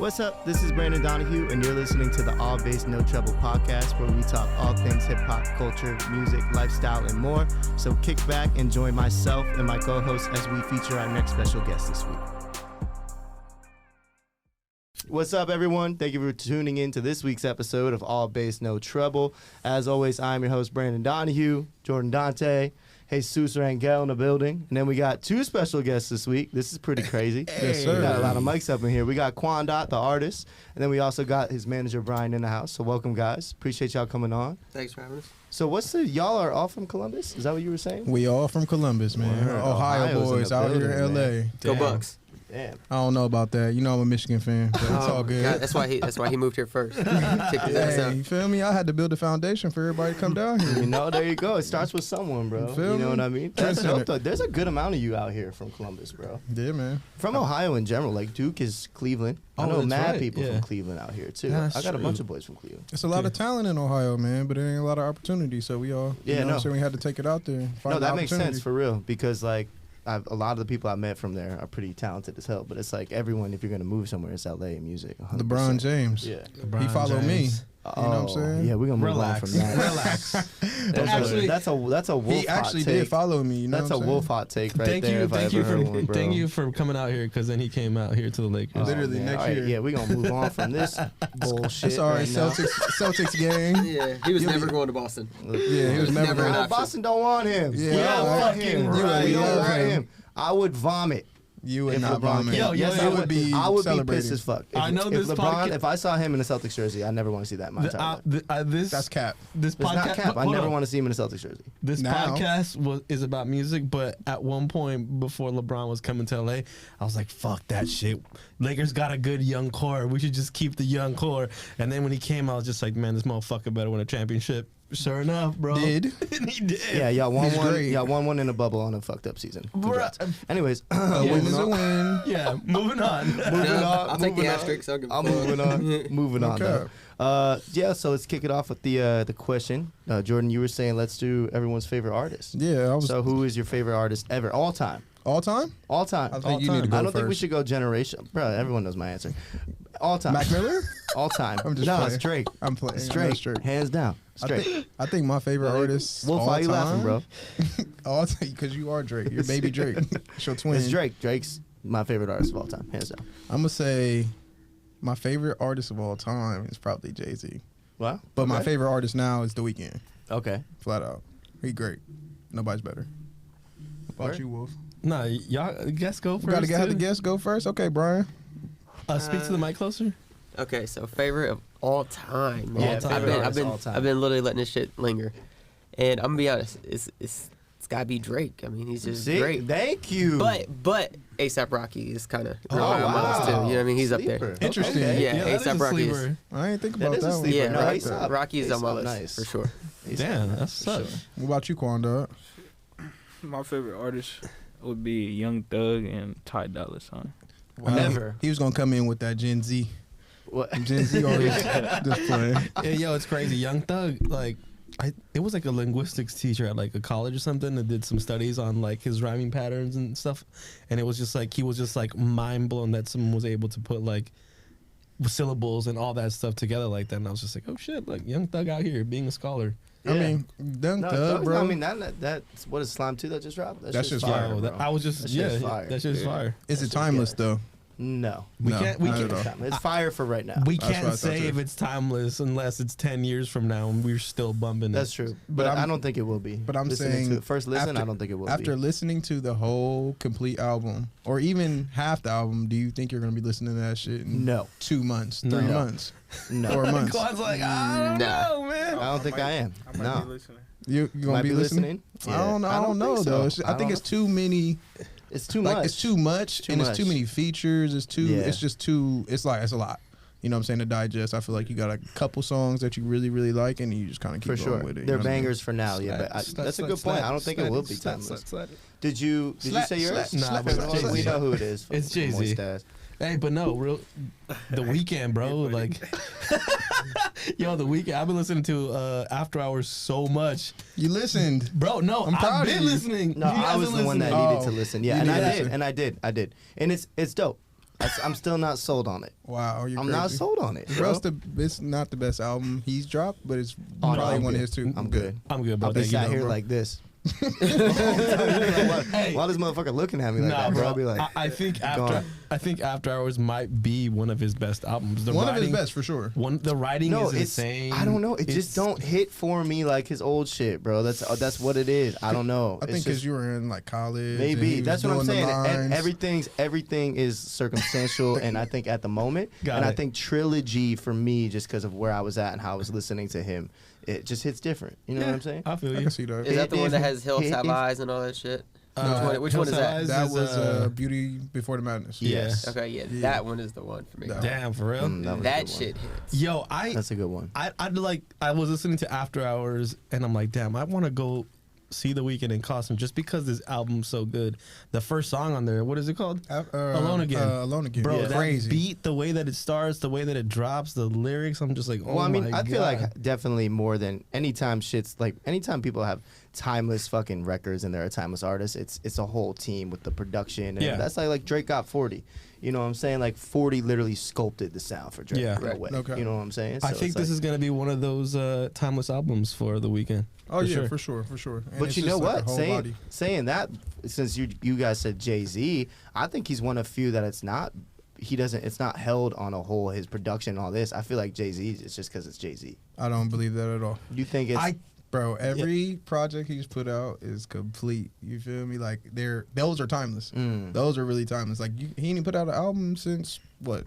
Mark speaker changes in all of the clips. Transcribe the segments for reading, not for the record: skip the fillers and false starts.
Speaker 1: What's up? This is Brandon Donahue, and you're listening to the All Bass No Treble podcast, where we talk all things hip-hop, culture, music, lifestyle, and more. So kick back and join myself and my co-host as we feature our next special guest this week. What's up, everyone? Thank you for tuning in to this week's episode of All Bass No Treble. As always, I'm your host, Brandon Donahue, Jordan Dante, Jesus Rangel in the building. And then we got two special guests this week. This is pretty crazy.
Speaker 2: Yes, sir.
Speaker 1: We got a lot of mics up in here. We got QuanDot, the artist, and then we also got his manager, Brian, in the house. So welcome, guys. Appreciate y'all coming on.
Speaker 3: Thanks for having us.
Speaker 1: So y'all are all from Columbus? Is that what you were saying?
Speaker 2: We all from Columbus, man.
Speaker 1: Word.
Speaker 2: Ohio
Speaker 1: Ohio's
Speaker 2: boys
Speaker 1: in the
Speaker 2: out here in
Speaker 1: building,
Speaker 2: LA.
Speaker 1: man.
Speaker 3: Go Bucks.
Speaker 1: Damn.
Speaker 2: I don't know about that. You know I'm a Michigan fan, but it's all good.
Speaker 3: God, that's why he moved here first. Kicked his ass
Speaker 2: Hey,
Speaker 3: out.
Speaker 2: you feel me? I had to build a foundation for everybody to come down here.
Speaker 1: You know, there you go. It starts with someone, bro.
Speaker 2: You feel
Speaker 1: You know
Speaker 2: me?
Speaker 1: what I mean? That's
Speaker 2: Trendsetter.
Speaker 1: dope, though. There's a good amount of you out here from Columbus, bro.
Speaker 2: Yeah, man.
Speaker 1: From Ohio in general. Like, Duke is Cleveland. I
Speaker 4: Oh,
Speaker 1: know
Speaker 4: that's
Speaker 1: mad
Speaker 4: right,
Speaker 1: people
Speaker 4: yeah.
Speaker 1: from Cleveland out here, too.
Speaker 4: That's
Speaker 1: I got a
Speaker 4: true.
Speaker 1: bunch of boys from Cleveland.
Speaker 2: It's a lot of talent in Ohio, man, but there ain't a lot of opportunity. So we all,
Speaker 1: Yeah,
Speaker 2: you know
Speaker 1: no.
Speaker 2: what I'm saying? We had to take it out there. Find
Speaker 1: No,
Speaker 2: the
Speaker 1: that makes
Speaker 2: opportunity.
Speaker 1: sense for real because, like, a lot of the people I met from there are pretty talented as hell. But it's like everyone, if you're going to move somewhere, it's LA music. 100%.
Speaker 2: LeBron James.
Speaker 1: Yeah.
Speaker 2: He followed me.
Speaker 1: Oh,
Speaker 2: You know what I'm saying?
Speaker 1: Yeah, we're going to move on from that.
Speaker 4: Relax.
Speaker 1: That's a wolf
Speaker 2: He actually
Speaker 1: hot take.
Speaker 2: did follow me. You know
Speaker 1: That's
Speaker 2: what
Speaker 1: a
Speaker 2: I'm
Speaker 1: wolf
Speaker 2: saying?
Speaker 1: hot take right
Speaker 4: Thank
Speaker 1: there.
Speaker 4: you,
Speaker 1: if I
Speaker 4: thank you
Speaker 1: ever
Speaker 4: for
Speaker 1: heard one, bro.
Speaker 4: thank you for coming out here, because then he came out here to the Lakers.
Speaker 2: Literally
Speaker 1: man.
Speaker 2: next
Speaker 1: All right,
Speaker 2: year.
Speaker 1: Yeah, we're going to move on from this bullshit.
Speaker 2: It's all right.
Speaker 1: now.
Speaker 2: Celtics gang.
Speaker 3: Yeah, he was never going to Boston.
Speaker 2: Yeah, he was never
Speaker 3: never
Speaker 2: going.
Speaker 3: an
Speaker 1: No,
Speaker 3: option.
Speaker 1: Boston don't want him.
Speaker 2: Yeah,
Speaker 1: Yeah,
Speaker 2: right.
Speaker 1: fuck him.
Speaker 2: You would
Speaker 1: We don't
Speaker 2: love
Speaker 1: want
Speaker 2: him.
Speaker 1: him. I would vomit.
Speaker 2: You would
Speaker 1: If
Speaker 2: not
Speaker 1: LeBron
Speaker 2: vomit.
Speaker 1: came.
Speaker 4: Yo,
Speaker 1: Yes,
Speaker 4: yo,
Speaker 1: I
Speaker 4: yo,
Speaker 1: would
Speaker 2: be
Speaker 1: I would be
Speaker 2: celebrating.
Speaker 1: pissed as fuck.
Speaker 4: I know
Speaker 1: if
Speaker 4: this
Speaker 1: LeBron,
Speaker 4: podcast-
Speaker 1: if I saw him in a Celtics jersey, I never want to see that in my entire life.
Speaker 2: That's cap.
Speaker 4: This
Speaker 1: It's not
Speaker 4: podcast.
Speaker 1: cap. I
Speaker 4: hold
Speaker 1: never
Speaker 4: on.
Speaker 1: want to see him in a Celtics jersey.
Speaker 4: This
Speaker 2: Now.
Speaker 4: podcast is about music, but at one point before LeBron was coming to LA, I was like, "Fuck that shit." Lakers got a good young core. We should just keep the young core. And then when he came, I was just like, "Man, this motherfucker better win a championship." Sure enough, bro.
Speaker 2: Did.
Speaker 4: He did.
Speaker 1: Yeah, y'all won
Speaker 2: He's
Speaker 1: one.
Speaker 2: great.
Speaker 1: Y'all won one in a bubble on a fucked up season. Congrats. Anyways,
Speaker 2: A win is a win.
Speaker 4: Yeah. Moving on.
Speaker 1: moving
Speaker 3: No,
Speaker 1: on.
Speaker 3: I'll take the
Speaker 1: moving on.
Speaker 3: asterisk. I'll give
Speaker 1: I'm
Speaker 3: it
Speaker 1: moving on. Moving on.
Speaker 2: Okay.
Speaker 1: Though. Yeah. So let's kick it off with the question. Jordan, you were saying let's do everyone's favorite artist.
Speaker 2: Yeah, I was
Speaker 1: So who is your favorite artist ever, all time?
Speaker 2: all time.
Speaker 1: All time.
Speaker 2: I think
Speaker 1: All
Speaker 2: you
Speaker 1: time.
Speaker 2: need to go
Speaker 1: I don't think we
Speaker 2: first.
Speaker 1: should go generation. Bro, everyone knows my answer. All time.
Speaker 2: Mac Miller.
Speaker 1: All time.
Speaker 2: I'm just
Speaker 1: no,
Speaker 2: playing.
Speaker 1: it's Drake.
Speaker 2: I'm playing.
Speaker 1: It's
Speaker 2: I know
Speaker 1: Drake.
Speaker 2: it's Drake.
Speaker 1: Hands down. Straight.
Speaker 2: I think my favorite artist.
Speaker 1: Wolf,
Speaker 2: all
Speaker 1: why you
Speaker 2: time,
Speaker 1: laughing, bro?
Speaker 2: All time, because you are Drake. You're baby Drake. It's your twin.
Speaker 1: It's Drake. Drake's my favorite artist of all time. Hands down.
Speaker 2: I'm gonna say my favorite artist of all time is probably Jay-Z.
Speaker 1: Wow.
Speaker 2: But my
Speaker 1: Okay.
Speaker 2: favorite artist now is The Weeknd.
Speaker 1: Okay.
Speaker 2: Flat out. He great. Nobody's better. What about
Speaker 1: Word.
Speaker 2: you, Wolf?
Speaker 4: Nah, y'all guess go first.
Speaker 2: We gotta have
Speaker 4: too.
Speaker 2: the guest go first. Okay, Brian.
Speaker 4: Speak to the mic closer.
Speaker 3: Okay, so favorite of all time.
Speaker 1: Yeah,
Speaker 3: Man.
Speaker 1: favorite artist all time.
Speaker 3: I've been literally letting this shit linger, and I'm gonna be honest. It's gotta be Drake. I mean, he's just
Speaker 1: See?
Speaker 3: great.
Speaker 1: Thank you.
Speaker 3: But ASAP Rocky is kind of
Speaker 1: Oh,
Speaker 3: real high on my list too. You
Speaker 1: wow.
Speaker 3: know what I mean? He's up
Speaker 1: Sleeper.
Speaker 3: there.
Speaker 2: Interesting.
Speaker 1: Okay.
Speaker 3: Yeah,
Speaker 4: that is
Speaker 3: A$AP
Speaker 4: a
Speaker 3: Rocky is.
Speaker 4: sleeper.
Speaker 2: I ain't think
Speaker 1: That
Speaker 2: about
Speaker 1: is a
Speaker 2: that one.
Speaker 1: sleeper.
Speaker 3: Yeah,
Speaker 1: No,
Speaker 3: Rocky,
Speaker 1: A$AP
Speaker 3: Rocky is on my
Speaker 1: A$AP
Speaker 3: list
Speaker 1: nice.
Speaker 3: for sure.
Speaker 4: Damn, that's
Speaker 1: For
Speaker 4: such.
Speaker 1: sure.
Speaker 2: What about you, QuanDot?
Speaker 5: My favorite artist would be Young Thug and Ty Dolla $ign.
Speaker 1: Never.
Speaker 2: He was gonna come in with that Gen Z.
Speaker 1: What?
Speaker 2: Gen Z artist just playing.
Speaker 4: Yeah, yo, it's crazy. Young Thug, like, it was like a linguistics teacher at like a college or something that did some studies on like his rhyming patterns and stuff, and it was just like he was just like mind blown that someone was able to put like syllables and all that stuff together like that. And I was just like, oh shit, like Young Thug out here being a scholar.
Speaker 2: I mean, Young
Speaker 1: No,
Speaker 2: Thug,
Speaker 1: Thug's-
Speaker 2: bro.
Speaker 1: I mean, that's what is Slime 2 that just dropped?
Speaker 2: That's just fire,
Speaker 1: bro.
Speaker 4: That, I was just
Speaker 1: That
Speaker 4: yeah,
Speaker 1: shit's fire.
Speaker 4: that shit's
Speaker 1: Yeah.
Speaker 4: fire.
Speaker 2: is it
Speaker 1: That's
Speaker 2: timeless
Speaker 1: just-
Speaker 2: though?
Speaker 1: No.
Speaker 4: We
Speaker 2: No,
Speaker 4: can't
Speaker 2: not at all.
Speaker 1: It's fire for right now.
Speaker 4: We
Speaker 2: That's what I
Speaker 4: can't
Speaker 2: thought
Speaker 4: say
Speaker 2: too.
Speaker 4: if it's timeless unless it's 10 years from now and we're still bumping
Speaker 1: That's
Speaker 4: it.
Speaker 1: true.
Speaker 2: But
Speaker 1: But I
Speaker 2: I'm-
Speaker 1: don't think it will be.
Speaker 2: But I'm
Speaker 1: Listening
Speaker 2: saying
Speaker 1: to the first listen,
Speaker 2: after-
Speaker 1: I don't think it will
Speaker 2: After
Speaker 1: be.
Speaker 2: listening to the whole complete album, or even half the album, do you think you're gonna be listening to that shit in
Speaker 1: No.
Speaker 2: 2 months, 3
Speaker 4: No.
Speaker 2: months,
Speaker 1: No.
Speaker 2: 4 months?
Speaker 4: Quad's like, I don't
Speaker 3: Nah.
Speaker 4: know, man.
Speaker 1: I don't think I am.
Speaker 5: I might
Speaker 1: No.
Speaker 5: be listening.
Speaker 2: You gonna
Speaker 1: Might
Speaker 2: be listening?
Speaker 1: Yeah.
Speaker 2: I don't know
Speaker 1: think
Speaker 2: though.
Speaker 1: so.
Speaker 2: I think it's too many.
Speaker 1: It's too
Speaker 2: Like
Speaker 1: much.
Speaker 2: it's too much,
Speaker 1: Too
Speaker 2: and
Speaker 1: much.
Speaker 2: it's too many features. It's too.
Speaker 1: Yeah.
Speaker 2: It's just too. It's a lot. You know what I'm saying, to digest. I feel like you got a couple songs that you really, really like, and you just kind of keep
Speaker 1: For
Speaker 2: going
Speaker 1: sure.
Speaker 2: with it. you
Speaker 1: They're
Speaker 2: know what I mean?
Speaker 1: bangers for now, yeah. But that's a good point. I don't think it will be timeless. Did you say yours?
Speaker 4: Nah, but it's
Speaker 1: We
Speaker 4: Jay-Z.
Speaker 1: know who it is.
Speaker 4: It's Jay-Z.
Speaker 1: Moist ass.
Speaker 4: Hey, but no, The Weeknd, bro. Like, yo, The Weeknd. I've been listening to After Hours so much,
Speaker 2: You listened.
Speaker 4: bro. No,
Speaker 2: I'm proud
Speaker 4: I've
Speaker 2: of
Speaker 4: been
Speaker 2: you.
Speaker 4: listening.
Speaker 1: No,
Speaker 4: You
Speaker 1: I was
Speaker 4: hasn't
Speaker 1: the one that
Speaker 4: listened.
Speaker 1: needed to
Speaker 2: Oh,
Speaker 1: listen.
Speaker 2: you
Speaker 1: Yeah, and
Speaker 2: did
Speaker 1: I
Speaker 2: listen.
Speaker 1: did, and I did, and it's dope. I'm still not sold on it.
Speaker 2: Wow, you're
Speaker 1: I'm
Speaker 2: crazy.
Speaker 1: not sold on it,
Speaker 2: Bro,
Speaker 1: bro.
Speaker 2: it's not the best album he's dropped, but it's
Speaker 1: Oh, no,
Speaker 2: probably
Speaker 1: I'm
Speaker 2: one
Speaker 1: good.
Speaker 2: of his too.
Speaker 1: I'm good.
Speaker 4: I'm good, bro.
Speaker 1: I'll be
Speaker 4: Thank you,
Speaker 1: sat
Speaker 4: though,
Speaker 1: here
Speaker 4: bro.
Speaker 1: like this. Why this motherfucker looking at me like
Speaker 4: Nah,
Speaker 1: that, bro?
Speaker 4: bro.
Speaker 1: I'll be like,
Speaker 4: I think
Speaker 1: gone.
Speaker 4: After Hours might be one of his best albums. The
Speaker 2: One of his
Speaker 4: writing-
Speaker 2: best for sure.
Speaker 4: The writing
Speaker 1: no,
Speaker 4: is
Speaker 1: it's
Speaker 4: insane.
Speaker 1: I don't know. It
Speaker 4: It's-
Speaker 1: just don't hit for me like his old shit, bro. That's what it is. I don't know.
Speaker 2: I think
Speaker 1: It's
Speaker 2: because
Speaker 1: just-
Speaker 2: you were in like college. and
Speaker 1: maybe
Speaker 2: he was
Speaker 1: that's what I'm
Speaker 2: doing the
Speaker 1: saying. And
Speaker 2: lines.
Speaker 1: everything is circumstantial, and I think at the moment,
Speaker 4: Got
Speaker 1: and I
Speaker 4: it.
Speaker 1: think Trilogy for me, just because of where I was at and how I was listening to him, it just hits different. You know what I'm saying?
Speaker 4: I feel
Speaker 2: I
Speaker 4: you.
Speaker 2: can see that.
Speaker 3: Is that the one that
Speaker 1: if-
Speaker 3: has Hills Have
Speaker 1: if-
Speaker 3: Eyes and all that shit?
Speaker 4: Uh,
Speaker 3: Which one is that?
Speaker 4: Hillside
Speaker 2: That
Speaker 4: is,
Speaker 2: was Beauty Before the Madness.
Speaker 1: Yes.
Speaker 3: Okay, yeah,
Speaker 2: Yeah.
Speaker 3: that one is the one for me.
Speaker 2: That-
Speaker 4: Damn, for real.
Speaker 1: That was a good
Speaker 3: That
Speaker 1: one.
Speaker 3: shit hits.
Speaker 4: Yo,
Speaker 1: That's a good one.
Speaker 4: I was listening to After Hours and I'm like, damn, I want to go see The Weeknd in costume just because this album's so good. The first song on there, what is it called? Alone Again.
Speaker 2: Alone Again.
Speaker 4: Bro,
Speaker 2: Yeah.
Speaker 4: that
Speaker 2: Crazy.
Speaker 4: beat, the way that it starts, the way that it drops, the lyrics, I'm just like, oh
Speaker 1: Well, I mean,
Speaker 4: my
Speaker 1: I feel
Speaker 4: God.
Speaker 1: like definitely more than anytime anytime people have timeless fucking records and they're a timeless artist, it's a whole team with the production. And
Speaker 4: Yeah.
Speaker 1: that's like Drake got 40. You know what I'm saying? Like 40 literally sculpted the sound for Drake.
Speaker 4: Yeah.
Speaker 1: in a
Speaker 3: Right.
Speaker 1: way.
Speaker 2: Okay.
Speaker 1: You know what I'm saying?
Speaker 4: I
Speaker 1: So
Speaker 4: think
Speaker 1: it's
Speaker 4: this
Speaker 1: like-
Speaker 4: is going to be one of those timeless albums for The Weeknd.
Speaker 2: Oh
Speaker 4: For
Speaker 2: yeah,
Speaker 4: sure.
Speaker 2: for sure. And
Speaker 1: But
Speaker 2: it's
Speaker 1: you
Speaker 2: just
Speaker 1: know
Speaker 2: like a
Speaker 1: what?
Speaker 2: whole
Speaker 1: Saying
Speaker 2: body.
Speaker 1: saying that, since you guys said Jay-Z, I think he's one of few that it's not. It's not held on a whole his production and all this. I feel like Jay-Z is just because it's Jay-Z.
Speaker 2: I don't believe that at all.
Speaker 1: You think it's
Speaker 2: Bro, every project he's put out is complete. You feel me? Like those are timeless.
Speaker 1: Mm.
Speaker 2: Those are really timeless. Like he ain't put out an album since what?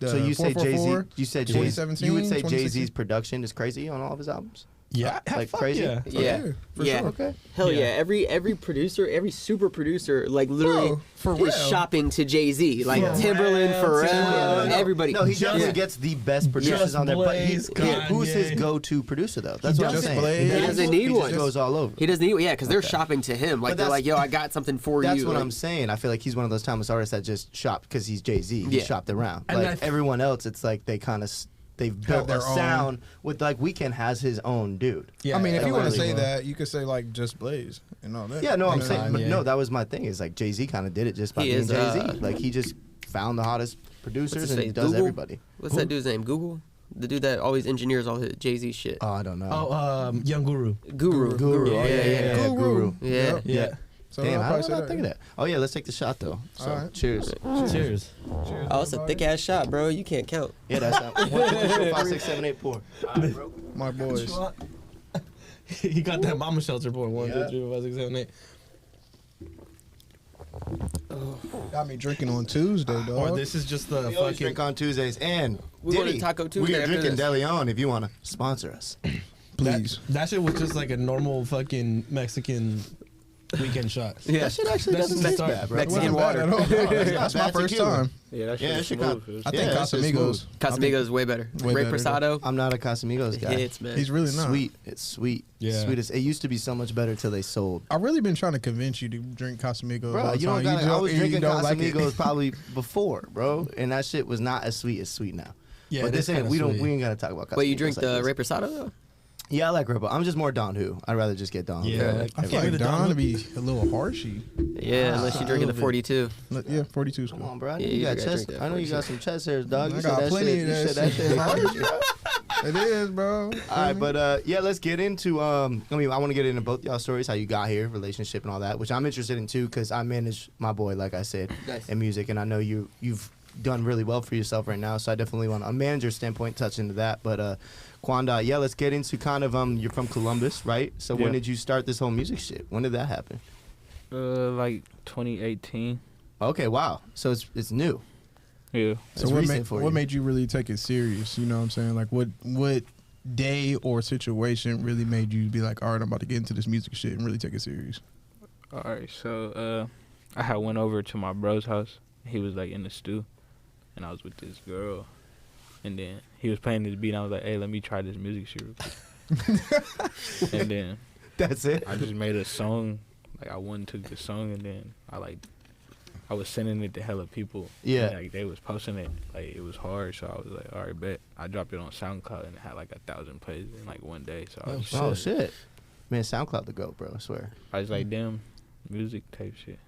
Speaker 1: So you say Jay-Z?
Speaker 2: 444?
Speaker 1: You said Jay-Z?
Speaker 2: 2017,
Speaker 1: You would say
Speaker 2: 2016?
Speaker 1: Jay-Z's production is crazy on all of his albums?
Speaker 4: Yeah,
Speaker 1: Like
Speaker 4: fuck
Speaker 1: crazy?
Speaker 4: Yeah.
Speaker 3: Yeah,
Speaker 2: for
Speaker 3: yeah.
Speaker 2: sure.
Speaker 1: Okay.
Speaker 3: Hell
Speaker 4: Yeah.
Speaker 3: yeah. Every producer, every super producer, like literally
Speaker 2: Bro, for
Speaker 3: is
Speaker 2: real.
Speaker 3: shopping to Jay-Z. Like
Speaker 4: Yeah.
Speaker 3: Timberland, Pharrell,
Speaker 4: Timberland.
Speaker 3: everybody.
Speaker 1: No, he
Speaker 3: Yeah.
Speaker 1: definitely gets the best producers
Speaker 4: Just
Speaker 1: on there. But
Speaker 4: Blaze,
Speaker 1: who's his
Speaker 4: Kanye.
Speaker 1: go-to producer though? That's what I'm
Speaker 2: Just
Speaker 1: saying.
Speaker 2: Blaze.
Speaker 3: He doesn't need
Speaker 1: He
Speaker 3: one.
Speaker 1: just goes all over.
Speaker 3: He doesn't need, yeah, because they're
Speaker 1: Okay.
Speaker 3: shopping to him. Like
Speaker 1: But
Speaker 3: they're
Speaker 1: that's-
Speaker 3: like, yo, I got something for
Speaker 1: That's
Speaker 3: you.
Speaker 1: what
Speaker 3: Like,
Speaker 1: I'm saying. I feel like he's one of those timeless artists that just shopped because he's Jay-Z. He
Speaker 3: Yeah.
Speaker 1: shopped around.
Speaker 4: And
Speaker 1: Like everyone else, it's like they kind of they've built
Speaker 2: their
Speaker 1: a
Speaker 2: own.
Speaker 1: sound with like Weeknd has his own dude.
Speaker 4: Yeah,
Speaker 2: I mean, if you want to
Speaker 1: really
Speaker 2: say
Speaker 1: will.
Speaker 2: that, you could say like Just Blaze and all that.
Speaker 1: Yeah, no, I'm
Speaker 2: You know?
Speaker 1: saying, but
Speaker 4: Kanye.
Speaker 1: no, that was my thing. Is like Jay-Z kind of did it just by
Speaker 3: He
Speaker 1: being
Speaker 3: is,
Speaker 1: Jay-Z. Like he just found the hottest producers
Speaker 3: his
Speaker 1: and he
Speaker 3: face?
Speaker 1: does
Speaker 3: Google?
Speaker 1: everybody.
Speaker 3: What's that dude's name? Google? The dude that always engineers all his Jay-Z shit.
Speaker 1: Oh, I don't know.
Speaker 4: Oh, Young Guru.
Speaker 3: Guru.
Speaker 1: Guru. Oh, yeah. Guru.
Speaker 3: Yeah.
Speaker 2: Yep.
Speaker 4: Yeah.
Speaker 2: So
Speaker 1: Damn,
Speaker 2: I'll
Speaker 1: how
Speaker 2: probably
Speaker 1: did
Speaker 2: say
Speaker 1: I not think of that? Oh yeah, let's take the shot though. So
Speaker 2: All right.
Speaker 1: cheers.
Speaker 4: Cheers.
Speaker 2: Cheers,
Speaker 3: Oh, it's a
Speaker 2: everybody.
Speaker 3: thick ass shot, bro. You can't count.
Speaker 1: Yeah, that's not 1, 2, 3, 4, 5, 6, 7, 8, 4.
Speaker 2: My boys.
Speaker 4: He got that mama shelter boy. 1, 2,
Speaker 1: Yeah.
Speaker 4: 3, 4, 5, 6, 7, 8.
Speaker 2: Got me drinking on Tuesday, dog.
Speaker 4: Or this is just the
Speaker 1: We always
Speaker 4: fucking.
Speaker 1: drink on Tuesdays, and
Speaker 3: We're going to
Speaker 1: Diddy,
Speaker 3: Taco
Speaker 1: we
Speaker 3: Tuesday
Speaker 1: can
Speaker 3: after
Speaker 1: drink in
Speaker 3: this.
Speaker 1: De Leon if you want to sponsor us.
Speaker 2: Please.
Speaker 4: That shit was just like a normal fucking Mexican weekend shot.
Speaker 3: Yeah.
Speaker 1: That shit actually
Speaker 4: That's
Speaker 1: doesn't
Speaker 4: the
Speaker 1: taste
Speaker 4: start.
Speaker 1: bad, bro.
Speaker 2: It
Speaker 3: Mexican
Speaker 2: wasn't bad
Speaker 3: water.
Speaker 2: at all.
Speaker 1: It's not
Speaker 2: That's my
Speaker 1: bad
Speaker 2: first
Speaker 1: tequila.
Speaker 2: time.
Speaker 5: Yeah, that
Speaker 1: Yeah,
Speaker 5: shit
Speaker 1: that
Speaker 5: is
Speaker 1: shit
Speaker 5: smooth.
Speaker 1: got-
Speaker 2: I think
Speaker 1: Yeah, that shit's
Speaker 2: Casamigos.
Speaker 3: Casamigos is way better.
Speaker 2: Way
Speaker 3: Ray
Speaker 2: better,
Speaker 3: Prasado.
Speaker 1: I'm not a Casamigos guy.
Speaker 3: Hits, man.
Speaker 2: He's really not.
Speaker 1: Sweet. It's sweet.
Speaker 4: Yeah.
Speaker 1: Sweetest. It used to be so much better till they sold.
Speaker 2: I've really been trying to convince you to drink Casamigos. all
Speaker 1: Bro,
Speaker 2: the
Speaker 1: you don't
Speaker 2: time.
Speaker 1: gotta, I was
Speaker 2: you
Speaker 1: drinking
Speaker 2: don't like it.
Speaker 1: Casamigos probably before, bro, and that shit was not as sweet now.
Speaker 4: Yeah,
Speaker 1: but
Speaker 4: it
Speaker 1: this
Speaker 4: is
Speaker 1: ain't.
Speaker 4: kinda
Speaker 1: We
Speaker 4: sweet.
Speaker 1: ain't gotta talk about Casamigos.
Speaker 3: Wait, you drink
Speaker 1: like
Speaker 3: the
Speaker 1: this.
Speaker 3: Ray Prasado though?
Speaker 1: Yeah, I like Red Bull. I'm just more Don Who. I'd rather just get Don.
Speaker 4: Yeah,
Speaker 1: Who.
Speaker 4: like-
Speaker 2: I feel
Speaker 4: Give me
Speaker 2: like
Speaker 4: the
Speaker 2: Don
Speaker 4: Don
Speaker 2: to be a little harshy.
Speaker 3: Yeah, unless you're drinking the
Speaker 4: little bit.
Speaker 3: 42.
Speaker 2: Yeah, 42 is
Speaker 1: Come
Speaker 2: cool.
Speaker 1: on, bro. I know
Speaker 3: Yeah,
Speaker 1: you
Speaker 3: you
Speaker 1: got
Speaker 3: gotta
Speaker 1: chest.
Speaker 3: drink that
Speaker 1: I know you got
Speaker 3: 46.
Speaker 1: some chest hairs, dog.
Speaker 2: I
Speaker 1: You
Speaker 2: got
Speaker 1: said that
Speaker 2: plenty
Speaker 1: shit.
Speaker 2: of
Speaker 1: You
Speaker 2: that
Speaker 1: said that
Speaker 2: shit.
Speaker 1: shit hard.
Speaker 2: It is, bro.
Speaker 1: All right, but yeah, let's get into. I mean, I want to get into both y'all stories, how you got here, relationship, and all that, which I'm interested in too, because I manage my boy, like I said,
Speaker 3: Nice.
Speaker 1: in music, and I know you've done really well for yourself right now. So I definitely want a manager standpoint touch into that. But QuanDot, yeah, let's get into kind of you're from Columbus, right? So when
Speaker 5: Yeah.
Speaker 1: did you start this whole music shit? When did that happen?
Speaker 5: Like 2018.
Speaker 1: Okay, wow. So it's new.
Speaker 5: Yeah.
Speaker 1: It's
Speaker 2: So what
Speaker 1: recent
Speaker 2: made,
Speaker 1: for you.
Speaker 2: what made you really take it serious? You know what I'm saying? Like what day or situation really made you be like, all right, I'm about to get into this music shit and really take it serious?
Speaker 5: All right. So I had went over to my bro's house. He was like in the stew, and I was with this girl, and then he was playing this beat. And I was like, hey, let me try this music shit real quick. And then
Speaker 1: That's it.
Speaker 5: I just made a song. Like I went and took the song, and then I was sending it to hella people.
Speaker 1: Yeah.
Speaker 5: And, like they was posting it. Like it was hard, so I was like, all right, bet. I dropped it on SoundCloud, and it had like 1,000 plays in like one day. So I was
Speaker 1: Oh shit, man! SoundCloud the goat, bro. I swear.
Speaker 5: I was like, damn, music type shit.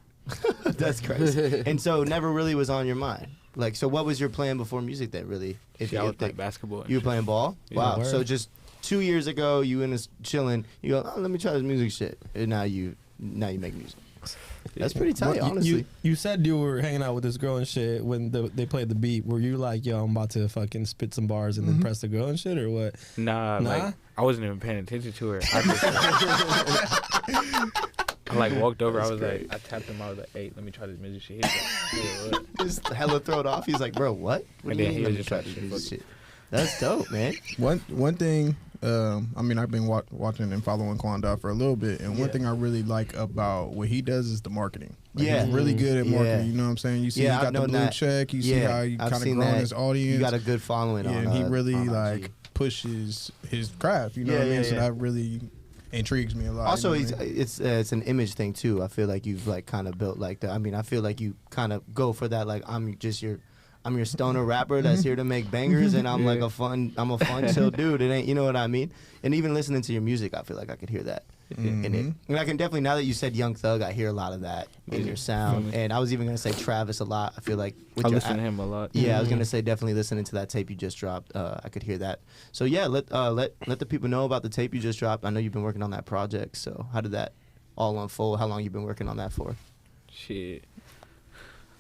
Speaker 1: That's crazy. And so never really was on your mind. Like, so what was your plan before music then, really?
Speaker 5: If I was playing basketball.
Speaker 1: You were playing ball?
Speaker 5: Yeah.
Speaker 1: Wow.
Speaker 4: Word.
Speaker 1: So just 2 years ago, you in this chilling, you go, oh, let me try this music shit. And now you make music. That's pretty tight,
Speaker 4: Well,
Speaker 1: honestly.
Speaker 4: You said you were hanging out with this girl and shit when they played the beat. Were you like, yo, I'm about to fucking spit some bars and then press the girl and shit, or what?
Speaker 5: Nah,
Speaker 4: Nah?
Speaker 5: like I wasn't even paying attention to her. I like walked over. I was like, I tapped him. I was like, hey, let me try this music shit. He was like, "Hey, what?"
Speaker 1: Just hella thrown off. He's like, bro, what? What
Speaker 5: And
Speaker 1: do you
Speaker 5: then he
Speaker 1: mean?
Speaker 5: was
Speaker 1: Let me
Speaker 5: just
Speaker 1: try
Speaker 5: like,
Speaker 1: this
Speaker 5: shit,
Speaker 1: music shit. That's dope, man.
Speaker 2: One thing, I mean, I've been watching and following QuanDot for a little bit, and one
Speaker 1: Yeah.
Speaker 2: thing I really like about what he does is the marketing. Like,
Speaker 1: Yeah.
Speaker 2: he's really good at
Speaker 1: Yeah.
Speaker 2: marketing. You know what I'm saying? You see,
Speaker 1: Yeah,
Speaker 2: he
Speaker 1: I've
Speaker 2: got the
Speaker 1: known
Speaker 2: blue
Speaker 1: that.
Speaker 2: check. You see
Speaker 1: Yeah,
Speaker 2: how he
Speaker 1: I've
Speaker 2: kind of
Speaker 1: seen
Speaker 2: grown
Speaker 1: that.
Speaker 2: his audience.
Speaker 1: You got a good following
Speaker 2: yeah,
Speaker 1: on
Speaker 2: and he really
Speaker 1: on IG.
Speaker 2: like pushes his craft. You know
Speaker 1: Yeah,
Speaker 2: what I mean?
Speaker 1: yeah,
Speaker 2: So
Speaker 1: yeah.
Speaker 2: that really intrigues me a lot.
Speaker 1: Also,
Speaker 2: you know what I mean?
Speaker 1: it's an image thing too. I feel like you've like kind of built like that. I mean, I feel like you kind of go for that. Like I'm your stoner rapper that's here to make bangers, and I'm like a fun chill dude. It ain't, you know what I mean? And even listening to your music, I feel like I could hear that in it. And I can definitely, now that you said Young Thug, I hear a lot of that in your sound. And I was even gonna say Travis a lot. I feel like with
Speaker 5: I
Speaker 1: your
Speaker 5: listen to him a lot.
Speaker 1: Yeah, I was gonna say definitely listening to that tape you just dropped. I could hear that. So yeah, let the people know about the tape you just dropped. I know you've been working on that project. So how did that all unfold? How long you been working on that for?
Speaker 5: Shit.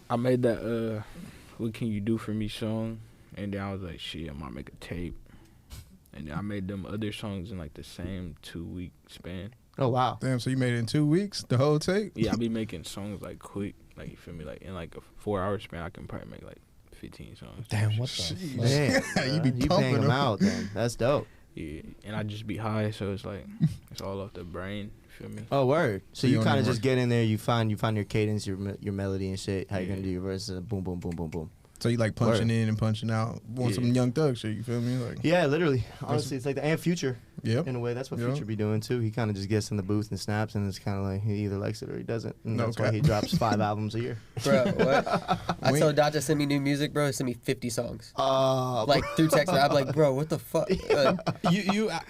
Speaker 5: I made that What Can You Do For Me song, and then I was like, shit, I might make a tape. And then I made them other songs in like the same 2-week span.
Speaker 1: Oh wow.
Speaker 2: Damn, so you made it in 2 weeks, the whole tape?
Speaker 5: Yeah, I be making songs like quick. Like, you feel me? Like in like a 4-hour span, I can probably make like 15 songs.
Speaker 4: Damn, what the?
Speaker 2: Jeez.
Speaker 1: Man,
Speaker 2: You be
Speaker 1: you
Speaker 2: pumping
Speaker 1: paying them
Speaker 2: them.
Speaker 1: out then. That's dope.
Speaker 5: Yeah, and I just be high, so it's like it's all off the brain. You feel me?
Speaker 1: Oh word. So
Speaker 2: You
Speaker 1: you
Speaker 2: don't
Speaker 1: kind of
Speaker 2: even
Speaker 1: just
Speaker 2: work.
Speaker 1: get in there. You find your cadence, your melody and shit. How you gonna
Speaker 5: Yeah.
Speaker 1: do your verses? Boom, boom, boom, boom, boom.
Speaker 2: So you like punching
Speaker 1: Word.
Speaker 2: in and punching out. Want
Speaker 5: Yeah.
Speaker 2: some Young Thug shit, you feel me? Like,
Speaker 1: Yeah, literally. Honestly, it's like the and Future
Speaker 2: yep.
Speaker 1: in a way. That's what
Speaker 2: Yeah.
Speaker 1: Future be doing too. He kind of just gets in the booth and snaps, and it's kind of like he either likes it or he doesn't. And
Speaker 2: No
Speaker 1: that's why
Speaker 2: cap.
Speaker 1: he drops 5 albums a year.
Speaker 3: Bro, what? I
Speaker 2: Wait.
Speaker 3: told Dot to send me new music, bro. He sent me 50 songs.
Speaker 1: Uh,
Speaker 3: Like through text, I'm like, bro, what the fuck?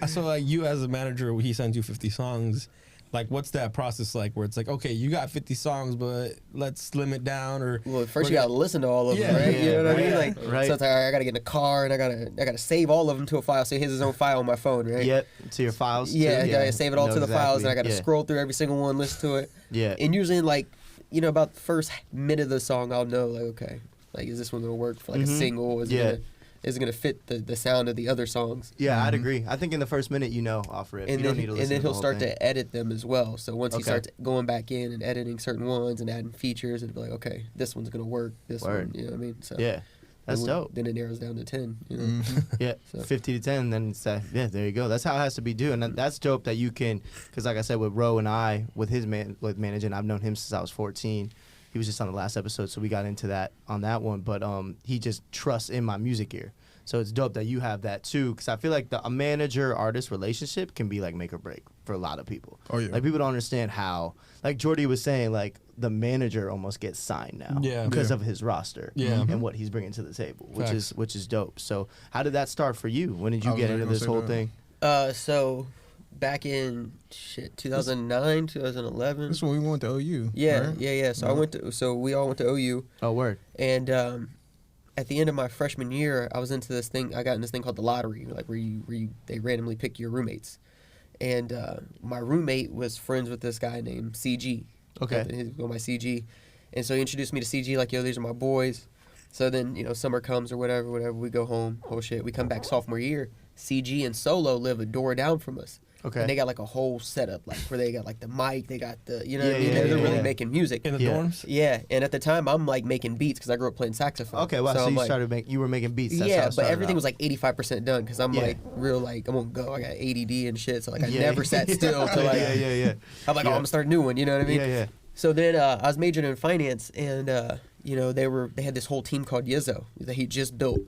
Speaker 4: So like you as a manager, he sends you 50 songs. Like, what's that process like? Where it's like, okay, you got 50 songs, but let's slim it down, or
Speaker 3: Well, first you gotta listen to all of them,
Speaker 4: Yeah,
Speaker 3: right?
Speaker 1: yeah,
Speaker 3: You know what I
Speaker 1: right,
Speaker 3: mean? Like,
Speaker 1: right.
Speaker 3: so it's like, all right, I gotta get in the car and I gotta save all of them to a file. So he has his own file on my phone, right?
Speaker 1: Yep, to your files.
Speaker 3: Yeah,
Speaker 1: too.
Speaker 3: I gotta save it all
Speaker 1: Know
Speaker 3: to the files, and I
Speaker 1: exactly.
Speaker 3: gotta
Speaker 1: Yeah.
Speaker 3: scroll through every single one, listen to it.
Speaker 1: Yeah.
Speaker 3: And usually, in like, about the first minute of the song, I'll know, like, okay, like, is this one gonna work for like a
Speaker 1: Mhm.
Speaker 3: single?
Speaker 1: Yeah.
Speaker 3: Is it gonna fit the sound of the other songs?
Speaker 1: Yeah, I'd agree. I think in the first minute, off rip.
Speaker 3: And
Speaker 1: you don't
Speaker 3: then,
Speaker 1: need to listen
Speaker 3: and then
Speaker 1: to the
Speaker 3: he'll
Speaker 1: whole
Speaker 3: start
Speaker 1: thing.
Speaker 3: to edit them as well. So once he
Speaker 1: Okay.
Speaker 3: starts going back in and editing certain ones and adding features, it'll be like, okay, this one's gonna work. This
Speaker 1: Word.
Speaker 3: one, you know what I mean? So
Speaker 1: Yeah, that's
Speaker 3: then
Speaker 1: dope.
Speaker 3: Then it narrows down to 10. You know?
Speaker 2: Mhm.
Speaker 1: Yeah,
Speaker 3: So-
Speaker 1: 50 to 10, then it's yeah, there you go. That's how it has to be done. And that's dope that you can, because like I said, with Ro and I, with his with managing, I've known him since I was 14. He was just on the last episode, so we got into that on that one. But he just trusts in my music ear. So it's dope that you have that too, because I feel like a manager-artist relationship can be like make or break for a lot of people.
Speaker 2: Oh, yeah.
Speaker 1: Like people don't understand how, like Jordy was saying, like the manager almost gets signed now
Speaker 4: Yeah.
Speaker 1: because
Speaker 2: Yeah.
Speaker 1: of his roster
Speaker 4: Yeah.
Speaker 1: and what he's bringing to the table,
Speaker 4: Facts.
Speaker 1: which is dope. So how did that start for you? When did you
Speaker 2: I was
Speaker 1: get
Speaker 2: gonna
Speaker 1: into this
Speaker 2: say
Speaker 1: whole
Speaker 2: that.
Speaker 1: thing?
Speaker 3: So back in 2009, 2011.
Speaker 2: This is when we went to OU.
Speaker 3: Yeah,
Speaker 2: right?
Speaker 3: yeah. So we all went to OU,
Speaker 1: Oh, word.
Speaker 3: and at the end of my freshman year, I was into this thing. I got in this thing called the lottery, like where they randomly pick your roommates, and my roommate was friends with this guy named CG.
Speaker 1: Okay.
Speaker 3: He was my CG, and so he introduced me to CG. Like, yo, these are my boys. So then, summer comes or whatever, we go home, whole shit. We come back sophomore year. CG and Solo live a door down from us.
Speaker 1: Okay.
Speaker 3: And they got like a whole setup, like where they got like the mic, they got the, you know what I
Speaker 1: Yeah,
Speaker 3: mean?
Speaker 1: yeah,
Speaker 3: They're
Speaker 1: yeah,
Speaker 3: really
Speaker 1: yeah.
Speaker 3: making music.
Speaker 4: in the
Speaker 1: Yeah.
Speaker 4: dorms.
Speaker 3: Yeah, and at the time I'm like making beats because I grew up playing saxophone.
Speaker 1: Okay, wow. So
Speaker 3: I'm
Speaker 1: you
Speaker 3: like,
Speaker 1: you were making beats. That's how
Speaker 3: yeah,
Speaker 1: it
Speaker 3: but
Speaker 1: started
Speaker 3: everything
Speaker 1: out.
Speaker 3: was like 85% done because I'm
Speaker 1: Yeah.
Speaker 3: like real like I'm gonna go. I got ADD and shit, so like I
Speaker 1: Yeah.
Speaker 3: never sat still to like.
Speaker 1: yeah.
Speaker 3: I'm like,
Speaker 1: Yeah.
Speaker 3: oh, I'm gonna start a new one. You know what I mean?
Speaker 1: Yeah.
Speaker 3: So then I was majoring in finance, and they had this whole team called Yizzo that he just built,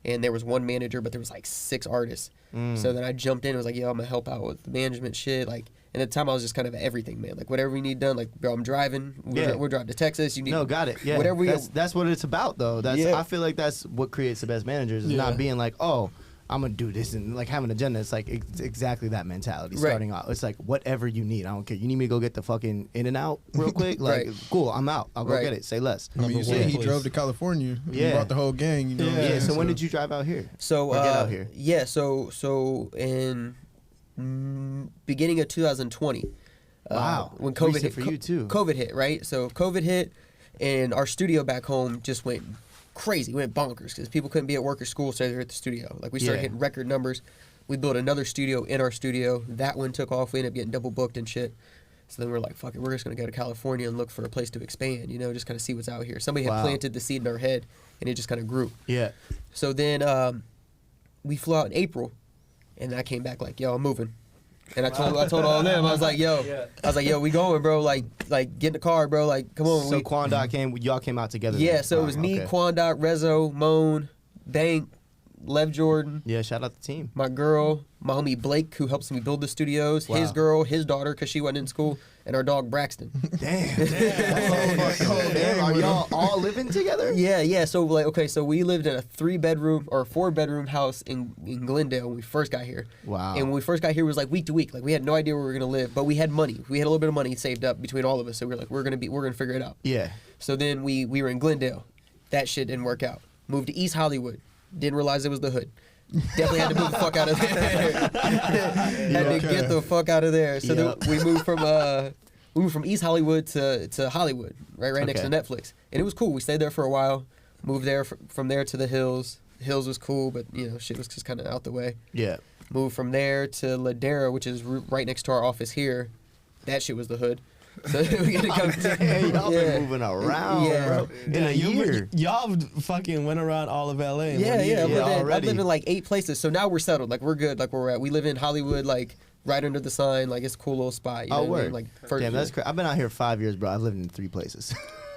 Speaker 3: and there was one manager, but there was like 6 artists.
Speaker 1: Mm.
Speaker 3: So then I jumped in and was like, yo, I'm gonna help out with the management shit. Like, and at the time I was just kind of everything, man. Like whatever we need done. Like, bro, I'm driving.
Speaker 1: Yeah.
Speaker 3: We're driving to Texas. You need
Speaker 1: No, got it. Yeah,
Speaker 3: whatever we.
Speaker 1: that's what it's about, though.
Speaker 3: Yeah.
Speaker 1: I feel like that's what creates the best managers. Is
Speaker 4: Yeah.
Speaker 1: not being like, oh, I'm gonna do this and like have an agenda. It's like it's exactly that mentality.
Speaker 3: Right.
Speaker 1: Starting out, it's like whatever you need. I don't care. You need me to go get the fucking In and Out real quick? Like, cool. I'm out. I'll go
Speaker 3: Right.
Speaker 1: get it. Say less.
Speaker 2: I mean, you
Speaker 4: Number
Speaker 2: said
Speaker 4: one,
Speaker 2: he
Speaker 4: please.
Speaker 2: drove to California.
Speaker 1: Yeah.
Speaker 2: And brought the whole gang. You know. what I'm
Speaker 1: Yeah.
Speaker 2: saying?
Speaker 1: So when did you drive out here?
Speaker 3: So
Speaker 1: Or get out here?
Speaker 3: Yeah. So in beginning of 2020.
Speaker 1: Wow.
Speaker 3: When COVID
Speaker 1: Recent
Speaker 3: hit.
Speaker 1: for you too.
Speaker 3: COVID hit, right? So COVID hit, and our studio back home just went crazy, went bonkers because people couldn't be at work or school, so they were at the studio. Like we started
Speaker 1: Yeah.
Speaker 3: hitting record numbers. We built another studio in our studio. That one took off. We ended up getting double booked and shit. So then we're like, fuck it, we're just gonna go to California and look for a place to expand. You know, just kind of see what's out here. Somebody had
Speaker 1: Wow.
Speaker 3: planted the seed in our head, and it just kind of grew.
Speaker 1: Yeah.
Speaker 3: So then we flew out in April, and then I came back like, yo, I'm moving. And I told all of them, I was like, yo, we going, bro. Like get in the car, bro. Like, come on.
Speaker 1: So QuanDot came. Y'all came out together.
Speaker 3: Yeah,
Speaker 1: then?
Speaker 3: so it was me,
Speaker 1: Okay.
Speaker 3: QuanDot, Rezo, Moan, Bank, Lev Jordan,
Speaker 1: Yeah. Shout out the team.
Speaker 3: my girl, my homie Blake, who helps me build the studios,
Speaker 1: Wow.
Speaker 3: his girl, his daughter, because she wasn't in school, and our dog Braxton.
Speaker 1: Damn. Damn. Are y'all all living together?
Speaker 3: Yeah. So like, okay, so we lived in a 3-bedroom or 4-bedroom house in Glendale when we first got here.
Speaker 1: Wow.
Speaker 3: And when we first got here, it was like week to week. Like we had no idea where we were gonna live, but we had money. We had a little bit of money saved up between all of us. So we were like, we're gonna figure it out.
Speaker 1: Yeah.
Speaker 3: So then we were in Glendale. That shit didn't work out. Moved to East Hollywood. Didn't realize it was the hood. Definitely had to move the fuck out of there. Had to get the fuck out of there. So
Speaker 1: Yep.
Speaker 3: then we moved from East Hollywood to Hollywood, right next to
Speaker 1: Okay.
Speaker 3: Netflix, and it was cool. We stayed there for a while. Moved there from there to the Hills. Hills was cool, but you know shit was just kind of out the way.
Speaker 1: Yeah.
Speaker 3: Moved from there to Ladera, which is right next to our office here. That shit was the hood. So we had to come.
Speaker 1: Hey, y'all
Speaker 3: Yeah.
Speaker 1: been moving around,
Speaker 3: Yeah.
Speaker 1: bro. In a year.
Speaker 4: Y'all fucking went around all of LA. in
Speaker 3: Yeah,
Speaker 4: one year.
Speaker 3: yeah.
Speaker 1: Yeah,
Speaker 3: I've
Speaker 1: already.
Speaker 3: lived in like 8 places, so now we're settled. Like we're good. Like where we're at. We live in Hollywood, like right under the sign. Like it's a cool little spot. You know
Speaker 1: Oh,
Speaker 3: what I
Speaker 1: word.
Speaker 3: mean? Like first,
Speaker 1: Damn, that's crazy. I've been out here 5 years, bro. I've lived in 3 places.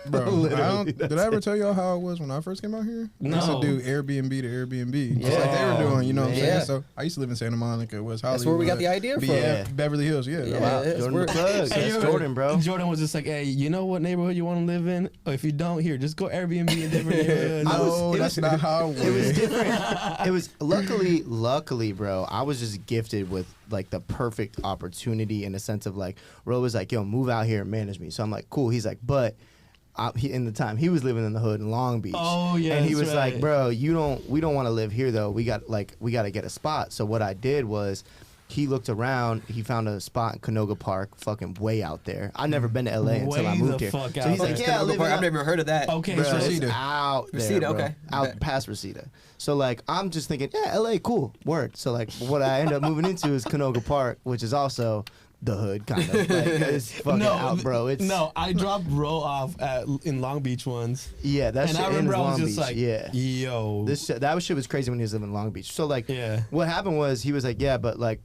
Speaker 2: Bro,
Speaker 1: Literally,
Speaker 2: did I ever tell y'all how it was when I first came out here? I used to
Speaker 4: No.
Speaker 2: do Airbnb to Airbnb. Just
Speaker 3: Yeah.
Speaker 2: like they were doing, you know what I'm
Speaker 3: Yeah.
Speaker 2: saying? So I used to live in Santa Monica, West Hollywood.
Speaker 3: That's where we got the idea
Speaker 2: But
Speaker 3: from.
Speaker 2: yeah, Beverly Hills, yeah.
Speaker 3: Yeah.
Speaker 1: Wow.
Speaker 3: it's
Speaker 1: Jordan
Speaker 3: where-
Speaker 1: the plug.
Speaker 4: Hey,
Speaker 1: That's
Speaker 4: yo,
Speaker 1: Jordan, bro.
Speaker 4: Jordan was just like, hey, you know what neighborhood you want to live in? Or if you don't, here, just go Airbnb in different neighborhoods.
Speaker 2: No,
Speaker 1: it
Speaker 2: that's
Speaker 1: was-
Speaker 2: not how it
Speaker 1: It was
Speaker 2: went.
Speaker 1: different. It was luckily, bro. I was just gifted with like the perfect opportunity in the sense of like, Ro was like, yo, move out here and manage me. So I'm like, cool. He's like, but in the time he was living in the hood in Long Beach.
Speaker 4: Oh, yeah,
Speaker 1: and he
Speaker 4: that's
Speaker 1: was like,
Speaker 4: right.
Speaker 1: bro, we don't want to live here though. We got to get a spot. So what I did was, he looked around. He found a spot in Canoga Park, fucking way out there. I'd never been to LA until I
Speaker 4: Way
Speaker 1: moved
Speaker 4: the
Speaker 1: here.
Speaker 4: fuck
Speaker 1: So
Speaker 4: out
Speaker 1: he's
Speaker 4: there.
Speaker 1: like, yeah, I live in
Speaker 3: I've never heard of that.
Speaker 4: Okay,
Speaker 1: Bro,
Speaker 4: so
Speaker 1: it's
Speaker 2: Reseda.
Speaker 1: out there,
Speaker 3: Reseda,
Speaker 1: bro.
Speaker 3: okay.
Speaker 1: Out
Speaker 3: Bet.
Speaker 1: past Reseda. So like, I'm just thinking, yeah, LA, cool, word. So like, what I end up moving into is Canoga Park, which is also the hood, kind of. Like, it's fucking out, bro. It's
Speaker 4: no, I dropped Ro off in Long Beach once.
Speaker 1: yeah, that
Speaker 4: And
Speaker 1: shit
Speaker 4: I remember
Speaker 1: in
Speaker 4: I was
Speaker 1: Long
Speaker 4: just
Speaker 1: Beach.
Speaker 4: like,
Speaker 1: Yeah,
Speaker 4: yo.
Speaker 1: that shit was crazy when he was living in Long Beach. So like,
Speaker 4: Yeah.
Speaker 1: what happened was he was like, yeah, but like,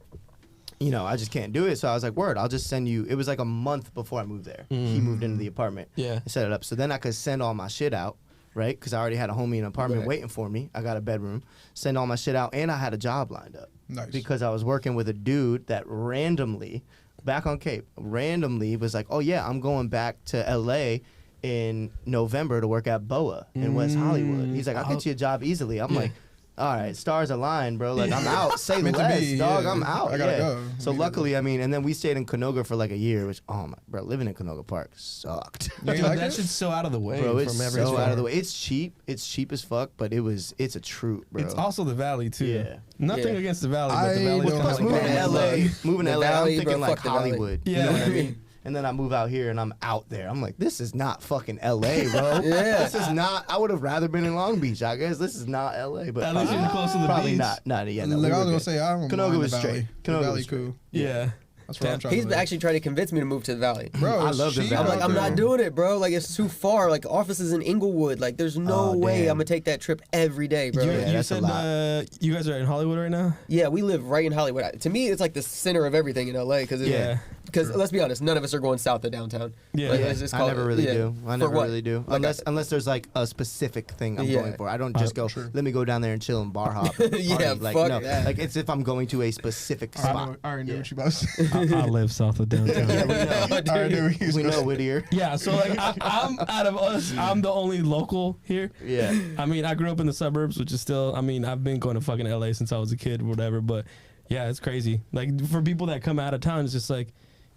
Speaker 1: you know, I just can't do it. So I was like, word, I'll just send you. It was like a month before I moved there. He moved into the apartment.
Speaker 4: Yeah.
Speaker 1: I set it up. So then I could send all my shit out, right? Because I already had a homie in an apartment
Speaker 3: Right.
Speaker 1: waiting for me. I got a bedroom, send all my shit out, and I had a job lined up.
Speaker 2: Nice.
Speaker 1: Because I was working with a dude that randomly, back on Cape, randomly was like, oh yeah, I'm going back to LA in November to work at BOA in West Hollywood. He's like, I'll get you a job easily. I'm like, all right, stars align, bro. Like, I'm out. Say
Speaker 2: Meant to
Speaker 1: less,
Speaker 2: be,
Speaker 1: dog.
Speaker 2: yeah.
Speaker 1: I'm out.
Speaker 2: I gotta
Speaker 1: yeah.
Speaker 2: go.
Speaker 1: So
Speaker 2: Me
Speaker 1: luckily, I mean, and then we stayed in Canoga for like a year, which, oh my, bro, living in Canoga Park sucked.
Speaker 2: You ain't
Speaker 4: Dude,
Speaker 2: like
Speaker 4: that
Speaker 2: it?
Speaker 4: shit's so out of the way
Speaker 1: Bro, it's
Speaker 4: from every
Speaker 1: so out of the
Speaker 4: store.
Speaker 1: way. It's cheap. It's cheap as fuck, but it's a troop, bro.
Speaker 4: It's also the valley too.
Speaker 1: Yeah.
Speaker 4: Nothing
Speaker 3: Yeah.
Speaker 4: against the valley, but the
Speaker 2: I
Speaker 4: valley.
Speaker 2: don't
Speaker 1: Plus,
Speaker 2: have a
Speaker 1: moving to
Speaker 2: problem
Speaker 1: LA,
Speaker 2: with
Speaker 1: moving to
Speaker 3: The
Speaker 1: LA,
Speaker 3: valley,
Speaker 1: I'm thinking
Speaker 3: bro,
Speaker 1: like
Speaker 3: fuck the valley.
Speaker 1: Hollywood.
Speaker 4: Yeah.
Speaker 1: You know what I mean? And then I move out here and I'm out there. I'm like, this is not fucking LA, bro.
Speaker 3: Yeah.
Speaker 1: This is not. I would have rather been in Long Beach. I guess this is not LA, but
Speaker 4: At least you're close to the
Speaker 1: probably
Speaker 4: beach.
Speaker 1: not. Not yeah. No,
Speaker 2: Like,
Speaker 1: we
Speaker 2: I
Speaker 1: were
Speaker 2: was gonna
Speaker 1: good.
Speaker 2: say, I don't
Speaker 1: Canoga
Speaker 2: mind
Speaker 1: was
Speaker 2: the
Speaker 1: straight.
Speaker 2: valley.
Speaker 1: Canoga
Speaker 2: The
Speaker 1: was
Speaker 2: valley
Speaker 1: straight.
Speaker 2: cool.
Speaker 4: Yeah.
Speaker 2: That's where I'm trying
Speaker 3: He's
Speaker 2: to live.
Speaker 3: actually trying to convince me to move to the valley.
Speaker 2: Bro,
Speaker 1: I
Speaker 2: it's
Speaker 1: love the
Speaker 2: cheap
Speaker 1: valley.
Speaker 3: I'm like,
Speaker 2: out
Speaker 3: I'm not
Speaker 2: there.
Speaker 3: doing it, bro. Like, it's too far. Like, offices in Inglewood. Like, there's no
Speaker 1: Oh,
Speaker 3: way
Speaker 1: damn.
Speaker 3: I'm gonna take that trip every day, bro.
Speaker 4: You,
Speaker 1: Yeah,
Speaker 4: you
Speaker 1: that's a
Speaker 4: said
Speaker 1: lot.
Speaker 4: you guys are in Hollywood right now.
Speaker 3: Yeah, we live right in Hollywood. To me, it's like the center of everything in LA because
Speaker 1: Yeah.
Speaker 3: Because let's be honest, none of us are going south of downtown.
Speaker 4: Yeah.
Speaker 3: Like,
Speaker 1: Yeah,
Speaker 3: let's just
Speaker 1: I
Speaker 3: call
Speaker 1: never
Speaker 3: it-
Speaker 1: really
Speaker 3: yeah.
Speaker 1: do. I
Speaker 3: For
Speaker 1: never
Speaker 3: what?
Speaker 1: really do.
Speaker 3: Like
Speaker 1: Unless there's like a specific thing I'm
Speaker 3: Yeah.
Speaker 1: going for. I don't just go,
Speaker 2: Sure.
Speaker 1: let me go down there and chill and bar hop.
Speaker 3: Yeah,
Speaker 1: party. Like,
Speaker 3: fuck
Speaker 1: no.
Speaker 3: that.
Speaker 1: Like it's if I'm going to a specific
Speaker 2: I
Speaker 1: spot.
Speaker 2: already knew
Speaker 1: Yeah.
Speaker 2: what you about to say.
Speaker 4: I live south of downtown.
Speaker 1: Yeah, we know.
Speaker 2: I already knew what you was
Speaker 1: We
Speaker 2: gonna
Speaker 1: know
Speaker 2: say.
Speaker 1: Whittier.
Speaker 4: Yeah, so like I'm out of us, I'm the only local here.
Speaker 1: Yeah.
Speaker 4: I mean, I grew up in the suburbs, which is still, I mean, I've been going to fucking LA since I was a kid or whatever, but yeah, it's crazy. Like for people that come out of town, it's just like,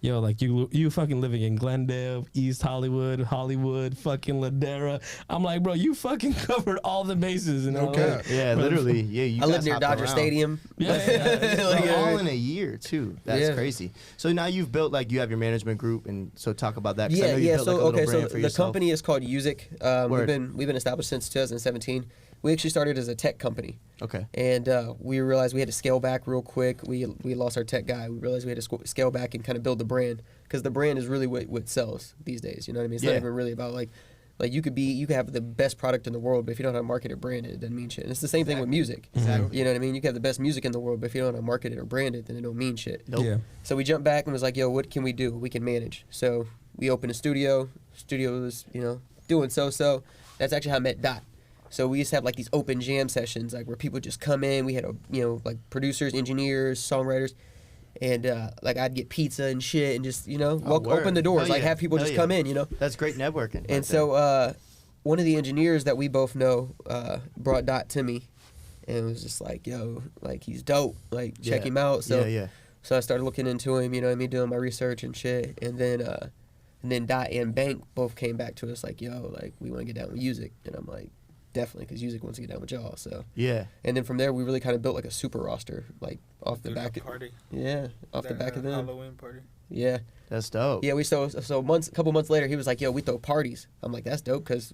Speaker 4: yo, like you fucking living in Glendale, East Hollywood, fucking Ladera. I'm like, bro, you fucking covered all the bases. You know?
Speaker 2: No cap.
Speaker 1: Yeah, literally. Yeah, you
Speaker 3: I live
Speaker 1: guys
Speaker 3: near
Speaker 1: hopped
Speaker 3: Dodger
Speaker 1: around.
Speaker 3: Stadium.
Speaker 4: Yeah.
Speaker 3: Like,
Speaker 1: Bro, all in a year too. That's
Speaker 3: Yeah.
Speaker 1: crazy. So now you've built like you have your management group, and so talk about that. 'cause I know you built,
Speaker 3: So
Speaker 1: like, a little
Speaker 3: okay, so
Speaker 1: brand for
Speaker 3: the
Speaker 1: yourself.
Speaker 3: company is called Usic.
Speaker 1: Word.
Speaker 3: We've been established since 2017. We actually started as a tech company,
Speaker 1: Okay.
Speaker 3: and we realized we had to scale back real quick. We lost our tech guy. We realized we had to scale back and kind of build the brand, because the brand is really what sells these days. You know what I mean? It's
Speaker 1: Yeah.
Speaker 3: not even really about like you could have the best product in the world, but if you don't know how to market it, brand it, it doesn't mean shit. And it's the same thing with music.
Speaker 1: Exactly.
Speaker 3: You know what I mean? You can have the best music in the world, but if you don't know how to market it or brand it, then it don't mean shit.
Speaker 1: Nope.
Speaker 4: Yeah.
Speaker 3: So we jumped back and was like, yo, what can we do? We can manage. So we opened a studio. Studio was, doing so. That's actually how I met Dot. So we used to have like these open jam sessions, like where people just come in. We had, like producers, engineers, songwriters. And like I'd get pizza and shit and just,
Speaker 1: word.
Speaker 3: open the doors,
Speaker 1: Hell
Speaker 3: like
Speaker 1: yeah.
Speaker 3: have people
Speaker 1: Hell
Speaker 3: just
Speaker 1: yeah.
Speaker 3: come in,
Speaker 1: That's great networking.
Speaker 3: And so one of the engineers that we both know brought Dot to me. And it was just like, yo, like he's dope. Like check
Speaker 1: Yeah.
Speaker 3: him out. So
Speaker 1: yeah.
Speaker 3: so I started looking into him, you know what I mean, doing my research and shit. And then Dot and Bank both came back to us like, yo, like we want to get down with Usic. And I'm like, definitely, because Usic wants to get down with y'all. So
Speaker 1: Yeah.
Speaker 3: and then from there we really kind of built like a super roster, like off the
Speaker 5: Through
Speaker 3: back.
Speaker 5: that party.
Speaker 3: Yeah, off the
Speaker 5: That,
Speaker 3: back of them.
Speaker 5: Halloween party.
Speaker 3: Yeah,
Speaker 1: That's dope.
Speaker 3: yeah. A couple months later, he was like, yo, we throw parties. I'm like, that's dope, because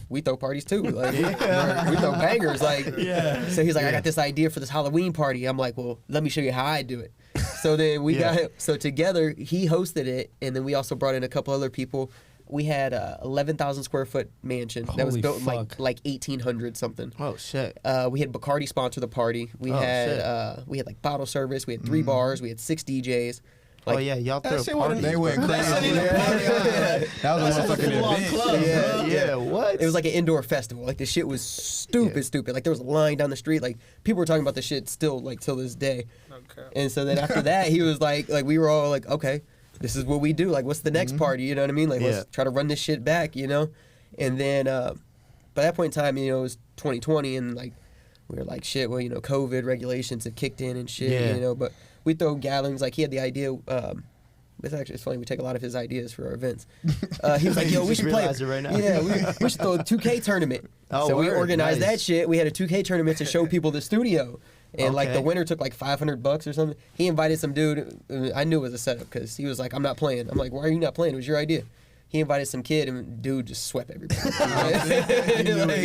Speaker 3: we throw parties too. Like
Speaker 1: Yeah.
Speaker 3: we throw bangers. Like
Speaker 4: Yeah.
Speaker 3: So he's like, I
Speaker 1: Yeah.
Speaker 3: got this idea for this Halloween party. I'm like, well, let me show you how I do it. So then we
Speaker 1: Yeah.
Speaker 3: together he hosted it, and then we also brought in a couple other people. We had a 11,000 square foot mansion that was
Speaker 4: Holy
Speaker 3: built in
Speaker 4: fuck.
Speaker 3: like 1800 something.
Speaker 1: Oh shit.
Speaker 3: We had Bacardi sponsor the party. We
Speaker 1: Oh,
Speaker 3: had
Speaker 1: shit.
Speaker 3: we had like bottle service. We had 3 bars. We had 6 DJs.
Speaker 1: Oh
Speaker 3: Like,
Speaker 1: yeah, y'all throw
Speaker 4: That shit
Speaker 1: parties.
Speaker 2: They went
Speaker 1: bro.
Speaker 2: crazy.
Speaker 3: Yeah.
Speaker 2: That was a motherfucking
Speaker 4: full-on
Speaker 2: event.
Speaker 4: club.
Speaker 1: Yeah,
Speaker 4: bro.
Speaker 1: yeah. What?
Speaker 3: It was like an indoor festival. Like the shit was stupid. Like there was a line down the street. Like people were talking about the shit still like till this day.
Speaker 5: Okay.
Speaker 3: And so then after that, he was like we were all like, okay, this is what we do. Like, what's the next party? You know what I mean? Like,
Speaker 1: Yeah.
Speaker 3: let's try to run this shit back, And then by that point in time, it was 2020, and like we were like, shit. Well, COVID regulations have kicked in and shit.
Speaker 1: Yeah.
Speaker 3: But we throw gatherings. Like he had the idea. It's funny. We take a lot of his ideas for our events. He was like, yo,
Speaker 1: You
Speaker 3: we
Speaker 1: just
Speaker 3: should play.
Speaker 1: realized it right now.
Speaker 3: Yeah, we should throw a 2K tournament.
Speaker 1: Oh,
Speaker 3: so we
Speaker 1: word.
Speaker 3: organized
Speaker 1: Nice.
Speaker 3: that shit. We had a 2K tournament to show people the studio. And like the
Speaker 1: Okay.
Speaker 3: winner took like $500 or something. He invited some dude. I knew it was a setup because he was like, "I'm not playing." I'm like, "Why are you not playing? It was your idea." He invited some kid, and dude just swept everybody.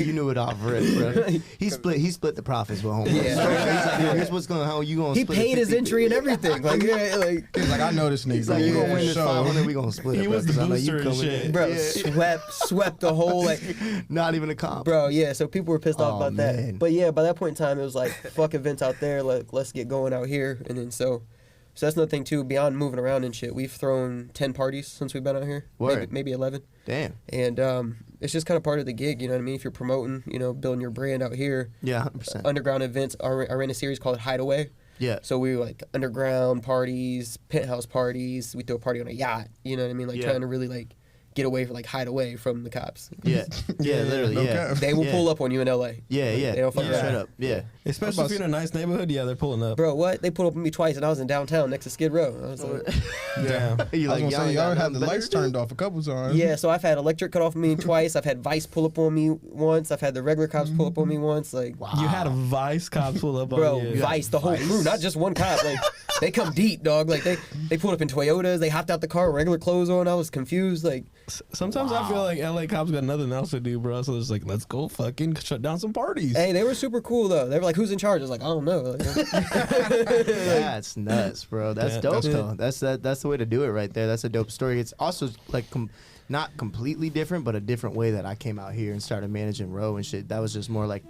Speaker 1: You knew it off rip, bro. He split the profits with homeboys.
Speaker 3: Yeah.
Speaker 1: He's like, yo, here's what's going. How you gonna?
Speaker 3: He
Speaker 1: split it
Speaker 3: paid his
Speaker 1: 50?
Speaker 3: entry and everything. Like, like
Speaker 2: He was like, I know this nigga.
Speaker 1: He's like, you
Speaker 2: gonna
Speaker 1: gonna win this
Speaker 2: show.
Speaker 1: 500. We gonna split it.
Speaker 4: He
Speaker 1: bro,
Speaker 4: was the
Speaker 1: 'cause I know you
Speaker 4: booster and
Speaker 1: coming
Speaker 4: shit.
Speaker 1: in.
Speaker 3: bro,
Speaker 1: Yeah.
Speaker 3: swept the whole like.
Speaker 1: Not even a comp.
Speaker 3: Bro, yeah. So people were pissed off
Speaker 1: Oh,
Speaker 3: about
Speaker 1: man.
Speaker 3: that. But yeah, by that point in time, it was like, fuck events out there. Like, let's get going out here. And then so that's another thing too. Beyond moving around and shit, we've thrown 10 parties since we've been out here.
Speaker 1: Word.
Speaker 3: Maybe 11.
Speaker 1: Damn.
Speaker 3: And it's just kind of part of the gig, you know what I mean? If you're promoting, building your brand out here,
Speaker 1: Yeah, 100%.
Speaker 3: underground events. I ran a series called Hideaway.
Speaker 1: Yeah.
Speaker 3: So we were like underground parties, penthouse parties. We throw a party on a yacht, you know what I mean? Like
Speaker 1: Yeah.
Speaker 3: trying to really like get away, like hide away from the cops.
Speaker 1: Yeah. Yeah. Literally.
Speaker 2: No
Speaker 1: Yeah.
Speaker 2: cap.
Speaker 3: They will
Speaker 1: Yeah.
Speaker 3: pull up on you in LA.
Speaker 1: Yeah. Yeah.
Speaker 3: They don't fuck
Speaker 1: yeah.
Speaker 3: around.
Speaker 1: Straight up. Yeah.
Speaker 4: Especially if you're in a nice neighborhood, yeah, they're pulling up.
Speaker 3: Bro, what? They pulled up on me twice, and I was in downtown next to Skid Row. I was like,
Speaker 4: Damn.
Speaker 1: You
Speaker 2: I was gonna say,
Speaker 1: ain't
Speaker 2: y'all
Speaker 1: got
Speaker 2: had the
Speaker 1: nothing
Speaker 2: lights
Speaker 1: better to
Speaker 2: turned off a couple times.
Speaker 3: yeah. So I've had electric cut off of me twice. I've had Vice pull up on me once. I've had the regular cops pull up on me once. Like,
Speaker 1: Wow.
Speaker 4: You had a vice cop pull up
Speaker 3: bro,
Speaker 4: on you.
Speaker 3: Vice, the whole crew, not just one cop. Like, they come deep, dog. Like, they pulled up in Toyotas. They hopped out the car, regular clothes on. I was confused. Like,
Speaker 4: Sometimes I feel like LA cops got nothing else to do, bro. So it's like, let's go fucking shut down some parties.
Speaker 3: hey, they were super cool though. They were like, "Who's in charge?" I was like, "I don't know." Like,
Speaker 1: That's nuts, bro. That's
Speaker 4: Yeah,
Speaker 1: dope,
Speaker 4: that's
Speaker 1: though. That's the way to do it right there. That's a dope story. It's also like not completely different, but a different way that I came out here and started managing Row and shit. That was just more like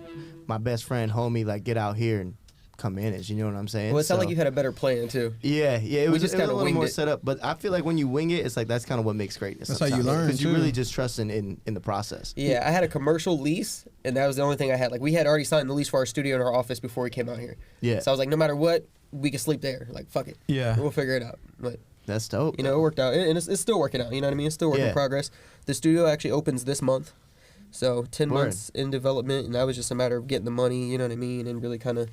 Speaker 1: my best friend, homie, like get out here and come in as. You know what I'm saying?
Speaker 3: Well, it sounded
Speaker 1: So-
Speaker 3: like you had a better plan too.
Speaker 1: Yeah, it
Speaker 3: We
Speaker 1: was
Speaker 3: just
Speaker 1: it was
Speaker 3: kinda
Speaker 1: a little
Speaker 3: winged
Speaker 1: more
Speaker 3: it.
Speaker 1: set up. But I feel like when you wing it, it's like that's kind of what makes greatness.
Speaker 2: That's how you learn,
Speaker 1: because you
Speaker 2: too.
Speaker 1: really just trust in the process.
Speaker 3: Yeah, I had a commercial lease, and that was the only thing I had. Like, we had already signed the lease for our studio in our office before we came out here.
Speaker 1: Yeah,
Speaker 3: So I was like, no matter what, we can sleep there. Like, fuck it.
Speaker 4: Yeah.
Speaker 3: We'll figure it out. But,
Speaker 1: that's dope.
Speaker 3: you know, it worked out. And it's still working out. You know what I mean? It's still work
Speaker 1: Yeah.
Speaker 3: in progress. The studio actually opens this month. So 10
Speaker 1: Word.
Speaker 3: months in development, and that was just a matter of getting the money, you know what I mean, and really kind of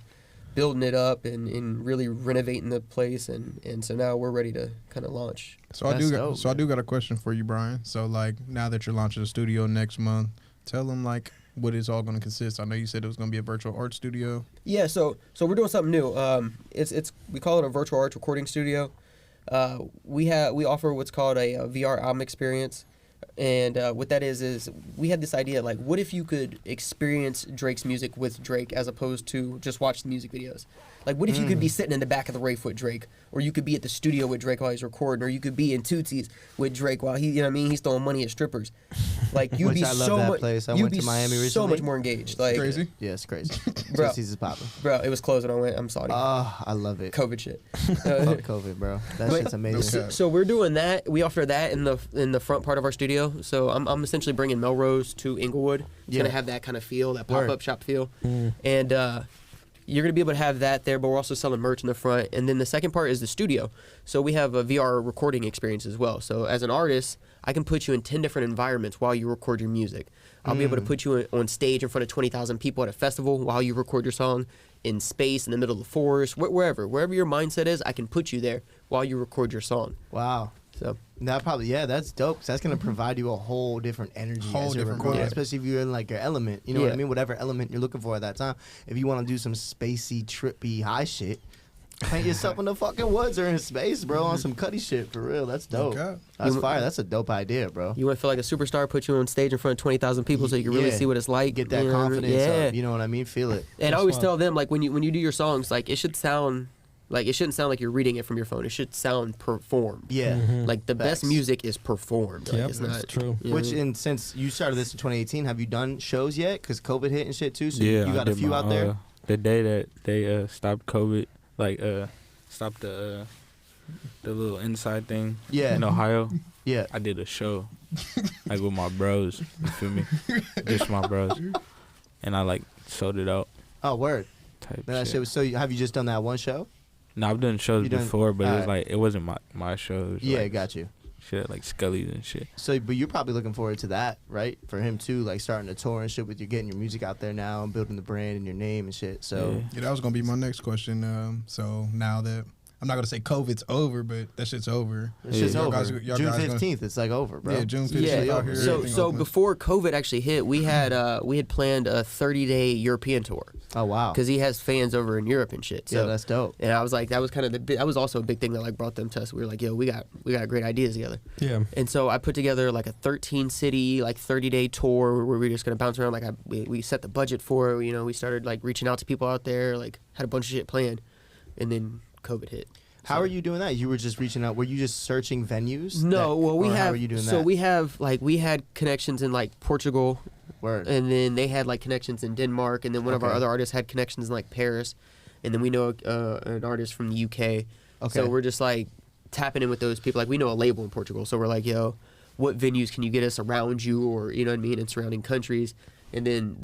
Speaker 3: building it up and really renovating the place. And so now we're ready to kind of launch.
Speaker 2: So I
Speaker 1: That's
Speaker 2: do.
Speaker 1: dope,
Speaker 2: I do got a question for you, Brian. So like now that you're launching the studio next month, tell them like what it's all going to consist. I know you said it was going to be a virtual art studio.
Speaker 3: Yeah, so we're doing something new. It's we call it a virtual arts recording studio. We offer what's called a VR album experience, and what that is we had this idea like, what if you could experience Drake's music with Drake as opposed to just watch the music videos? Like, what if you could be sitting in the back of the rave with Drake, or you could be at the studio with Drake while he's recording, or you could be in Tootsie's with Drake while he, you know what I mean, he's throwing money at strippers. Like, you'd
Speaker 1: Which
Speaker 3: be
Speaker 1: I love
Speaker 3: so
Speaker 1: that
Speaker 3: much.
Speaker 1: place. I
Speaker 3: you'd
Speaker 1: went
Speaker 3: be
Speaker 1: to Miami
Speaker 3: so
Speaker 1: recently.
Speaker 3: much more engaged. Like,
Speaker 2: Crazy.
Speaker 1: Yeah, it's crazy.
Speaker 3: Bro.
Speaker 1: Tootsie's is popping.
Speaker 3: bro, it was closed when I went. I'm sorry.
Speaker 1: I love it.
Speaker 3: COVID shit.
Speaker 1: Fuck COVID, bro. That
Speaker 3: But-
Speaker 1: shit's amazing.
Speaker 2: Okay.
Speaker 3: So we're doing that. We offer that in the front part of our studio. So I'm essentially bringing Melrose to Inglewood. It's
Speaker 1: Yeah.
Speaker 3: gonna have that kind of feel, that
Speaker 1: Word.
Speaker 3: pop up shop feel, and you're gonna be able to have that there. But we're also selling merch in the front. And then the second part is the studio. So we have a VR recording experience as well. So as an artist, I can put you in 10 different environments while you record your music. I'll be able to put you on stage in front of 20,000 people at a festival while you record your song, in space, in the middle of the forest, wherever your mindset is, I can put you there while you record your song.
Speaker 1: Wow.
Speaker 3: So
Speaker 1: That probably, yeah, that's dope. 'Cause that's gonna provide you a whole different energy
Speaker 2: Whole
Speaker 1: as you're
Speaker 2: different
Speaker 1: recording,
Speaker 2: vibe.
Speaker 1: especially if you're in like your element. You know what
Speaker 3: Yeah.
Speaker 1: I mean? Whatever element you're looking for at that time. If you want to do some spacey, trippy, high shit, paint yourself in the fucking woods or in space, bro, on some cutty shit for real. That's dope.
Speaker 2: Okay.
Speaker 1: That's
Speaker 3: You-
Speaker 1: fire. That's a dope idea, bro.
Speaker 3: you want to feel like a superstar, put you on stage in front of 20,000 people so you can really
Speaker 1: Yeah.
Speaker 3: see what it's like.
Speaker 1: Get that
Speaker 3: you know what I mean?
Speaker 1: confidence
Speaker 3: Yeah.
Speaker 1: up. You know what I mean? Feel it.
Speaker 3: And I
Speaker 4: That's
Speaker 3: always
Speaker 4: fun.
Speaker 3: tell them, like, when you do your songs, like, it should sound like, it shouldn't sound like you're reading it from your phone. It should sound performed.
Speaker 1: Yeah.
Speaker 3: Like, the best
Speaker 1: Facts.
Speaker 3: music is performed. Like,
Speaker 4: Yep,
Speaker 3: it's
Speaker 4: that's
Speaker 3: not
Speaker 4: true.
Speaker 3: you know what I
Speaker 1: Which,
Speaker 3: mean?
Speaker 1: and since you started this in 2018, have you done shows yet? Because COVID hit and shit too. So
Speaker 5: Yeah,
Speaker 1: you
Speaker 5: I
Speaker 1: got a
Speaker 5: did
Speaker 1: few
Speaker 5: my,
Speaker 1: out there.
Speaker 5: The day that they stopped COVID, like stopped the little inside thing
Speaker 1: Yeah.
Speaker 5: in Ohio.
Speaker 1: Yeah.
Speaker 5: I did a show like with my bros. You feel me? Just my bros, and I like sold it out
Speaker 1: Oh, word.
Speaker 5: type
Speaker 1: Man, that
Speaker 5: shit.
Speaker 1: shit was so. Have you just done that one show?
Speaker 5: No, I've done shows
Speaker 1: You done-
Speaker 5: before, but it was
Speaker 1: alright.
Speaker 5: like it wasn't my show. It was
Speaker 1: Yeah,
Speaker 5: like
Speaker 1: got you.
Speaker 5: shit like Scully's and shit.
Speaker 1: So, but you're probably looking forward to that, right? For him too, like starting a tour and shit with you, getting your music out there now and building the brand and your name and shit. So,
Speaker 5: Yeah.
Speaker 2: Yeah, that was gonna be my next question. So now that I'm not gonna say COVID's over, but that shit's over.
Speaker 1: it's just
Speaker 5: Yeah.
Speaker 1: over.
Speaker 2: Y'all
Speaker 1: June
Speaker 2: guys gonna-
Speaker 1: 15th, it's like over, bro.
Speaker 2: Yeah, June 15th.
Speaker 3: Yeah.
Speaker 2: out here,
Speaker 3: So
Speaker 2: everything
Speaker 3: so
Speaker 2: open.
Speaker 3: before COVID actually hit, we had planned a 30-day European tour
Speaker 1: Oh wow.
Speaker 3: because he has fans over in Europe and shit. So
Speaker 1: Yeah, that's dope.
Speaker 3: and I was like, that was kind of that was also a big thing that like brought them to us. We were like, yo, we got great ideas together.
Speaker 4: Yeah.
Speaker 3: And so I put together like a 13-city, like 30-day tour where we were just gonna bounce around. Like we set the budget for it. You know, we started like reaching out to people out there, like had a bunch of shit planned, and then COVID hit.
Speaker 1: How
Speaker 3: So-
Speaker 1: are you doing that? You were just reaching out. Were you just searching venues?
Speaker 3: No, well we
Speaker 1: or
Speaker 3: have.
Speaker 1: How are you doing
Speaker 3: so
Speaker 1: that?
Speaker 3: we have like we had connections in like Portugal,
Speaker 1: Word.
Speaker 3: and then they had like connections in Denmark, and then one of our
Speaker 1: Okay.
Speaker 3: other artists had connections in like Paris, and then we know an artist from the UK.
Speaker 1: Okay.
Speaker 3: So we're just like tapping in with those people. Like we know a label in Portugal, so we're like, yo, what venues can you get us around you, or you know what I mean, in surrounding countries? And then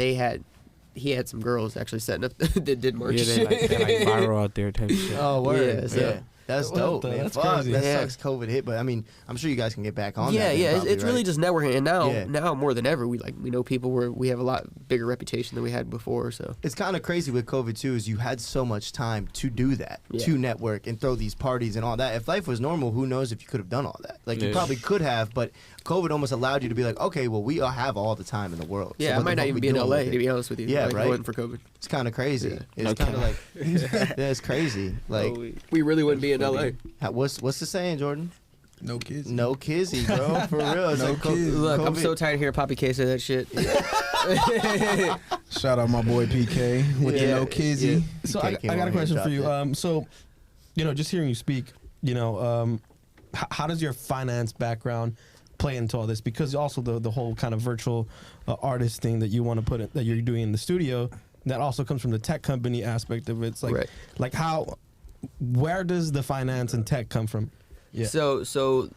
Speaker 3: he had some girls actually setting up that did merch.
Speaker 5: Yeah, they like viral out there type shit.
Speaker 1: Oh, word.
Speaker 3: Yeah, so-
Speaker 1: That's
Speaker 4: What
Speaker 1: dope,
Speaker 4: the-
Speaker 1: man.
Speaker 4: that's
Speaker 1: Fuck,
Speaker 4: crazy.
Speaker 1: that
Speaker 3: Yeah.
Speaker 1: sucks COVID hit, but I mean, I'm sure you guys can get back on
Speaker 3: Yeah,
Speaker 1: that. then
Speaker 3: yeah,
Speaker 1: probably,
Speaker 3: it's really
Speaker 1: right?
Speaker 3: just networking, and now
Speaker 1: Yeah.
Speaker 3: now more than ever, we know people where we have a lot bigger reputation than we had before. So
Speaker 1: It's kind of crazy with COVID too, is you had so much time to do that,
Speaker 3: Yeah.
Speaker 1: to network and throw these parties and all that. If life was normal, who knows if you could have done all that? Like you
Speaker 5: Yeah.
Speaker 1: probably could have, but COVID almost allowed you to be like, okay, well, we all have all the time in the world. So
Speaker 3: yeah, I
Speaker 1: what the
Speaker 3: might not
Speaker 1: fuck
Speaker 3: even
Speaker 1: we
Speaker 3: be in
Speaker 1: doing
Speaker 3: LA
Speaker 1: with
Speaker 3: to
Speaker 1: it?
Speaker 3: be honest with you.
Speaker 1: Yeah,
Speaker 3: like, if
Speaker 1: right.
Speaker 3: It wasn't for COVID.
Speaker 1: It's kind of crazy.
Speaker 3: Yeah.
Speaker 1: It's
Speaker 5: Okay.
Speaker 1: kind of like, yeah, it's crazy. Like,
Speaker 3: We really wouldn't be in LA.
Speaker 1: what's the saying, Jordan?
Speaker 2: no kids.
Speaker 1: No kizzy, bro. For real. It's
Speaker 2: No
Speaker 1: like
Speaker 2: kids.
Speaker 3: Look, I'm
Speaker 1: COVID.
Speaker 3: so tired of hearing Poppy K say that shit.
Speaker 2: Shout out my boy PK with the
Speaker 1: Yeah,
Speaker 2: no kizzy.
Speaker 1: yeah.
Speaker 4: So
Speaker 1: PK
Speaker 4: I
Speaker 1: came
Speaker 4: got
Speaker 1: on
Speaker 4: a
Speaker 1: here and
Speaker 4: question for you.
Speaker 1: dropped
Speaker 4: So, just hearing you speak, how does your finance background play into all this? Because also the whole kind of virtual artist thing that you want to put that you're doing in the studio that also comes from the tech company aspect of it. It's like,
Speaker 3: Right.
Speaker 4: like where does the finance and tech come from? Yeah.
Speaker 3: So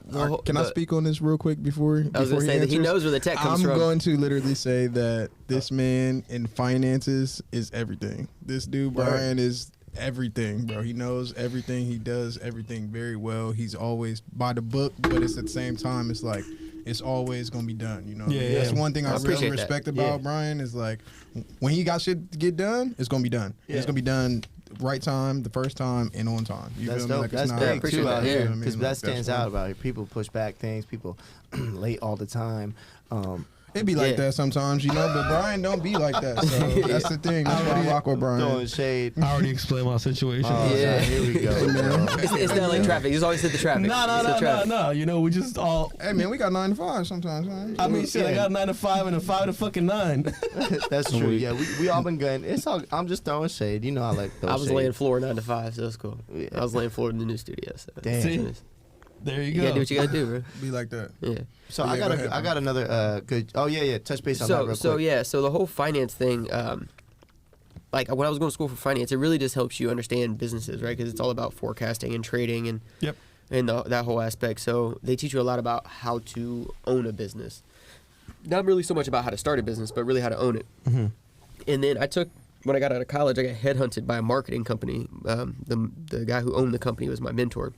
Speaker 2: Can I speak on this real quick before?
Speaker 3: I was going to say that he knows where the tech comes
Speaker 2: I'm
Speaker 3: from.
Speaker 2: going to literally say that this man in finances is everything. This dude Brian is everything, bro. He knows everything. He does everything very well. He's always by the book, but it's at the same time, it's like it's always gonna be done. You know,
Speaker 4: Yeah,
Speaker 2: that's
Speaker 4: yeah.
Speaker 2: one thing I really
Speaker 3: appreciate
Speaker 2: respect
Speaker 3: that.
Speaker 2: about Brian is like when he got shit to get done, it's gonna be done.
Speaker 1: Yeah.
Speaker 2: It's gonna be done right time, the first time, and on time. You
Speaker 1: That's
Speaker 2: feel
Speaker 1: dope.
Speaker 2: me? Like
Speaker 1: That's
Speaker 2: it's not,
Speaker 1: big
Speaker 3: appreciate
Speaker 1: too
Speaker 3: that,
Speaker 1: out
Speaker 3: yeah.
Speaker 1: here
Speaker 2: You know what I mean?
Speaker 1: because
Speaker 2: Like,
Speaker 1: that
Speaker 2: that's
Speaker 1: stands
Speaker 2: one.
Speaker 1: out about here. People push back things. People late all the time.
Speaker 2: It be like
Speaker 3: Yeah.
Speaker 2: that sometimes, you know, but Brian don't be like that. So that's the thing. That's why I rock with
Speaker 1: Throwing
Speaker 2: Brian.
Speaker 1: shade.
Speaker 4: I already explained my situation.
Speaker 1: Oh,
Speaker 3: Yeah.
Speaker 1: here we go. bro.
Speaker 3: It's the LA traffic. He's always hit the traffic.
Speaker 4: No. You know, we just all.
Speaker 2: Hey man, we got 9 to 5 sometimes, man.
Speaker 4: I mean, shit. I got 9 to 5 and a 5 to fucking 9.
Speaker 1: That's true. Yeah, we all been gunning. It's all. I'm just throwing shade. You know, I like those.
Speaker 3: I was laying floor 9 to 5, so it's cool.
Speaker 1: Yeah.
Speaker 3: I was laying floor in the new studio. So.
Speaker 1: Damn.
Speaker 4: See? There you
Speaker 3: You
Speaker 4: go.
Speaker 3: gotta do what you gotta do, bro.
Speaker 2: Be like that.
Speaker 3: Yeah.
Speaker 1: So
Speaker 2: Yeah,
Speaker 1: I
Speaker 2: go
Speaker 1: got
Speaker 2: ahead,
Speaker 1: I got another good. Oh yeah. Touch base on that real quick.
Speaker 3: So the whole finance thing, like when I was going to school for finance, it really just helps you understand businesses, right? Because it's all about forecasting and trading and
Speaker 4: Yep.
Speaker 3: and that whole aspect. So they teach you a lot about how to own a business. Not really so much about how to start a business, but really how to own it.
Speaker 4: Mm-hmm.
Speaker 3: And then when I got out of college, I got headhunted by a marketing company. The guy who owned the company was my mentor.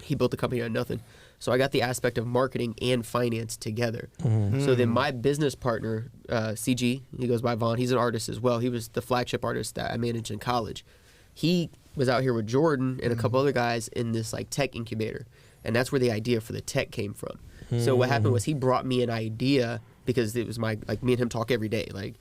Speaker 3: He built the company out of nothing. So I got the aspect of marketing and finance together. So then my business partner, CG, he goes by Vaughn. He's an artist as well. He was the flagship artist that I managed in college. He was out here with Jordan and a couple other guys in this like tech incubator. And that's where the idea for the tech came from. So what happened was he brought me an idea because it was me and him talk every day. Like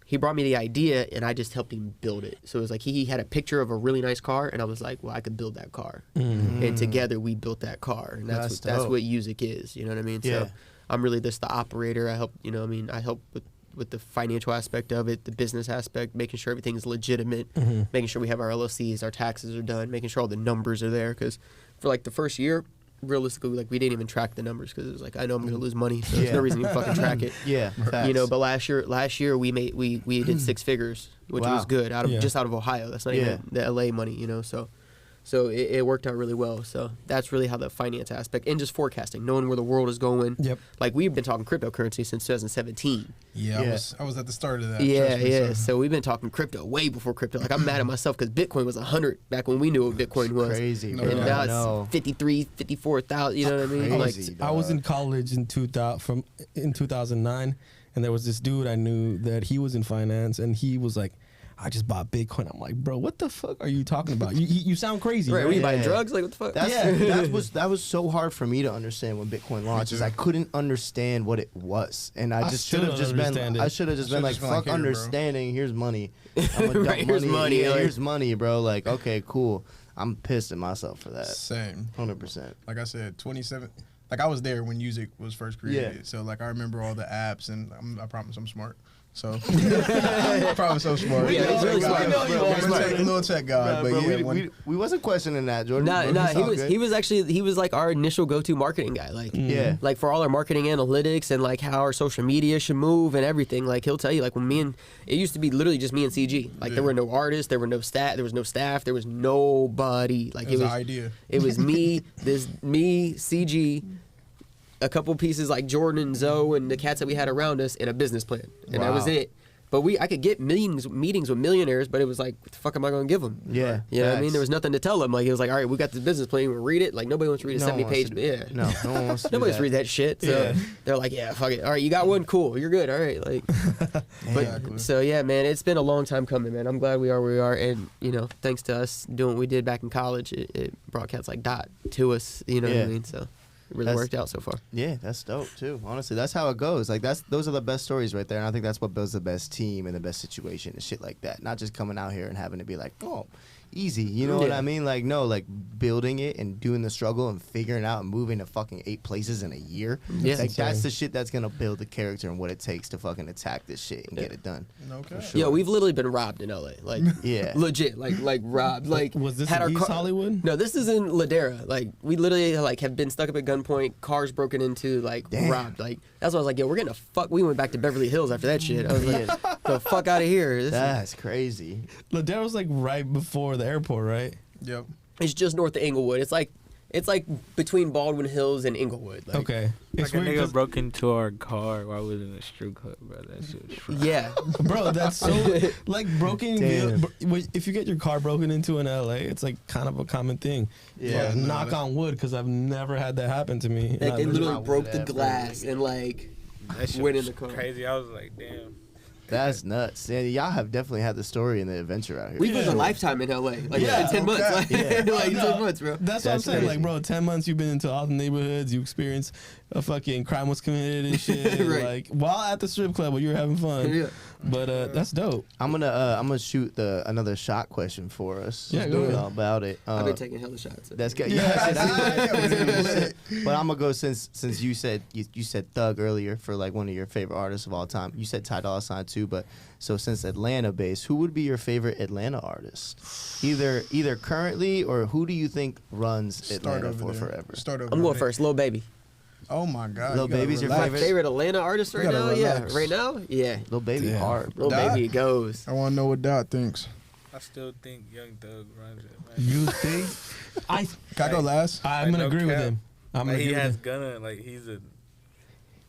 Speaker 3: he brought me the idea and I just helped him build it. So it was like he had a picture of a really nice car and I was like, well, I could build that car. And together we built that car. And that's
Speaker 1: dope.
Speaker 3: what Usic is. You know what I mean?
Speaker 1: Yeah.
Speaker 3: So I'm really just the operator. I help, I help with the financial aspect of it, the business aspect, making sure everything's legitimate, making sure we have our LLCs, our taxes are done, making sure all the numbers are there. Because for like the first year, realistically, like we didn't even track the numbers because it was like I know I'm gonna lose money, so there's no reason to fucking track it.
Speaker 1: Yeah. Facts.
Speaker 3: But last year we did 6 figures, which
Speaker 1: Wow.
Speaker 3: was good just out of Ohio. That's not
Speaker 1: Yeah.
Speaker 3: even the LA money, So it worked out really well. So that's really how the finance aspect and just forecasting, knowing where the world is going.
Speaker 4: Yep.
Speaker 3: Like we've been talking cryptocurrency since 2017.
Speaker 2: Yeah,
Speaker 1: Yeah.
Speaker 2: I was at the start of that.
Speaker 3: Yeah,
Speaker 2: trust me,
Speaker 3: yeah.
Speaker 2: so-
Speaker 3: So we've been talking crypto way before crypto. Like I'm mad at myself because Bitcoin was 100 back when we knew what Bitcoin was.
Speaker 1: Crazy.
Speaker 2: No,
Speaker 1: bro.
Speaker 3: And
Speaker 2: Yeah.
Speaker 3: now
Speaker 1: I know.
Speaker 3: it's 53, 54,000. You know what I mean?
Speaker 1: Crazy.
Speaker 3: Like,
Speaker 4: I was
Speaker 1: dog.
Speaker 4: in college in 2009, and there was this dude I knew that he was in finance, and he was like, "I just bought Bitcoin." I'm like, "Bro, what the fuck are you talking about? You sound crazy."
Speaker 3: right? Were you
Speaker 1: Yeah.
Speaker 3: buying drugs? Like what the fuck?
Speaker 1: That was so hard for me to understand when Bitcoin launched. Is I couldn't understand what it was, and I just
Speaker 4: still
Speaker 1: should have
Speaker 4: don't
Speaker 1: just been.
Speaker 4: understand it.
Speaker 1: I should have just been like,
Speaker 2: Should've just been like,
Speaker 1: fuck
Speaker 2: here, bro.
Speaker 1: understanding. Here's money. I'm gonna dump
Speaker 3: Right, here's money,
Speaker 1: Yeah,
Speaker 3: like-
Speaker 1: here's money, bro. Like, okay, cool. I'm pissed at myself for that.
Speaker 2: Same.
Speaker 1: 100%.
Speaker 2: Like I said, 27. Like I was there when Usic was first created.
Speaker 1: Yeah.
Speaker 2: So like I remember all the apps, and I promise I'm smart. So I promise I'm smart.
Speaker 3: Yeah, he's really smart.
Speaker 2: We know you
Speaker 1: Bro,
Speaker 2: are.
Speaker 1: we're
Speaker 2: I'm
Speaker 1: smart.
Speaker 2: a little tech guy, but
Speaker 1: Bro,
Speaker 2: yeah.
Speaker 1: we wasn't questioning that, Jordan.
Speaker 3: Nah,
Speaker 1: Bro, it's all good.
Speaker 3: he was like our initial go-to marketing guy. Like,
Speaker 1: Yeah.
Speaker 3: like for all our marketing analytics and like how our social media should move and everything. Like he'll tell you, like when it used to be literally just me and CG. Like there were no artists, there was no staff, there was nobody. Like
Speaker 2: It was an idea.
Speaker 3: It was me, CG, a couple pieces like Jordan and Zoe and the cats that we had around us, and a business plan, and that was
Speaker 1: Wow.
Speaker 3: it. But I could get meetings with millionaires, but it was like, what the fuck am I going to give them?
Speaker 1: Yeah.
Speaker 3: You know what I mean?
Speaker 1: facts.
Speaker 3: There was nothing to tell them. Like it was like, all right, we got this business plan. We read it. Like nobody wants to read a
Speaker 1: No one
Speaker 3: 70
Speaker 1: wants
Speaker 3: page.
Speaker 1: to do-
Speaker 3: Yeah.
Speaker 1: No one wants to do
Speaker 3: Nobody wants to
Speaker 1: that.
Speaker 3: read that shit. So
Speaker 4: Yeah.
Speaker 3: they're like, yeah, fuck it. All right, you got one. Cool. You're good. All right. Like,
Speaker 2: Exactly.
Speaker 3: but so yeah, man, it's been a long time coming, man. I'm glad we are where we are, and thanks to us doing what we did back in college, it brought cats like Dot to us. You know what
Speaker 1: Yeah.
Speaker 3: I mean? So it really
Speaker 1: That's-
Speaker 3: worked out so far.
Speaker 1: Yeah, that's dope too. Honestly, that's how it goes. Like those are the best stories right there, and I think that's what builds the best team and the best situation and shit like that. Not just coming out here and having to be like, oh, easy. You know what
Speaker 3: Yeah.
Speaker 1: I mean? Like no, like building it and doing the struggle and figuring out and moving to fucking 8 places in a year.
Speaker 3: Yeah.
Speaker 1: Like that's the shit that's gonna build the character and what it takes to fucking attack this shit and get it done.
Speaker 2: Okay.
Speaker 1: Sure.
Speaker 3: Yo, we've literally been robbed in LA. Like,
Speaker 1: Yeah.
Speaker 3: legit, like robbed. Like,
Speaker 4: Was this
Speaker 3: had
Speaker 4: in
Speaker 3: our
Speaker 4: East Hollywood?
Speaker 3: No, this is in Ladera. Like, we literally like have been stuck up at gunpoint gunpoint, cars broken into, like
Speaker 1: Damn.
Speaker 3: robbed. Like that's why I was like, yo, we're getting we went back to Beverly Hills after that shit. I was like, the fuck out of here. This is-
Speaker 1: That's crazy.
Speaker 4: Ladera was like right before the airport, right?
Speaker 2: Yep.
Speaker 3: it's just north of Inglewood. It's like between Baldwin Hills and Inglewood. Like,
Speaker 4: Okay. It's
Speaker 5: Like a
Speaker 4: weird
Speaker 5: nigga
Speaker 4: 'cause-
Speaker 5: broke into our car while we was in the strip club, bro. That shit was fun.
Speaker 3: Yeah.
Speaker 4: Bro, that's so like broken.
Speaker 1: Damn.
Speaker 4: If you get your car broken into in LA, it's like kind of a common thing.
Speaker 1: Yeah,
Speaker 4: Like,
Speaker 2: no,
Speaker 4: knock on wood, because I've never had that happen to me. And
Speaker 3: Like
Speaker 4: I
Speaker 3: they
Speaker 4: really-
Speaker 3: literally broke the
Speaker 1: whatever.
Speaker 3: glass and like
Speaker 5: That shit
Speaker 3: went in
Speaker 5: was
Speaker 3: the car.
Speaker 5: crazy. I was like, damn.
Speaker 1: That's nuts. Yeah, y'all have definitely had the story and the adventure out here.
Speaker 3: We've lived a
Speaker 4: Yeah.
Speaker 3: lifetime in LA. Like
Speaker 4: Yeah,
Speaker 3: in 10 months.
Speaker 2: okay.
Speaker 3: Like,
Speaker 1: Yeah.
Speaker 3: like
Speaker 4: No.
Speaker 3: 10 months, bro.
Speaker 4: That's what I'm
Speaker 1: That's
Speaker 4: saying.
Speaker 1: crazy.
Speaker 4: Like, bro, 10 months you've been into all the neighborhoods. You experienced a fucking crime was committed and shit.
Speaker 3: Right.
Speaker 4: Like, while at the strip club where you were having fun.
Speaker 3: Yeah.
Speaker 4: But that's dope.
Speaker 1: I'm gonna shoot another shot question for us.
Speaker 4: Yeah,
Speaker 1: Just
Speaker 4: go
Speaker 1: know
Speaker 4: ahead.
Speaker 1: about it.
Speaker 3: I've been taking hella shots.
Speaker 1: That's good.
Speaker 2: Yeah,
Speaker 1: Yeah,
Speaker 2: that's-
Speaker 1: but I'm gonna go since you said you said Thug earlier for like one of your favorite artists of all time. You said Ty Dolla $ign too, but so since Atlanta based, who would be your favorite Atlanta artist? Either currently or who do you think runs
Speaker 2: Start
Speaker 1: Atlanta
Speaker 2: over
Speaker 1: for
Speaker 2: there.
Speaker 1: forever?
Speaker 2: Start over
Speaker 3: I'm going
Speaker 2: there.
Speaker 3: first. Lil Baby.
Speaker 2: Oh my God.
Speaker 1: Lil
Speaker 2: you gotta
Speaker 1: Baby's your
Speaker 2: relax.
Speaker 1: favorite?
Speaker 3: Favorite Atlanta artist
Speaker 2: You
Speaker 3: right
Speaker 2: gotta
Speaker 3: now? Yeah.
Speaker 2: relax.
Speaker 3: Right now? Yeah.
Speaker 1: Lil Baby
Speaker 4: Damn.
Speaker 1: hard, bro.
Speaker 3: Lil
Speaker 2: Dot?
Speaker 3: Baby, it goes.
Speaker 2: I want to know what Dot thinks.
Speaker 5: I still think Young Thug runs it, man.
Speaker 4: You think?
Speaker 2: Can I go last?
Speaker 4: I'm going to
Speaker 5: no
Speaker 4: agree with
Speaker 5: cap.
Speaker 4: him. I'm
Speaker 5: Like,
Speaker 4: going to
Speaker 5: he
Speaker 4: agree
Speaker 5: has
Speaker 4: with him.
Speaker 5: Gunna, like he's a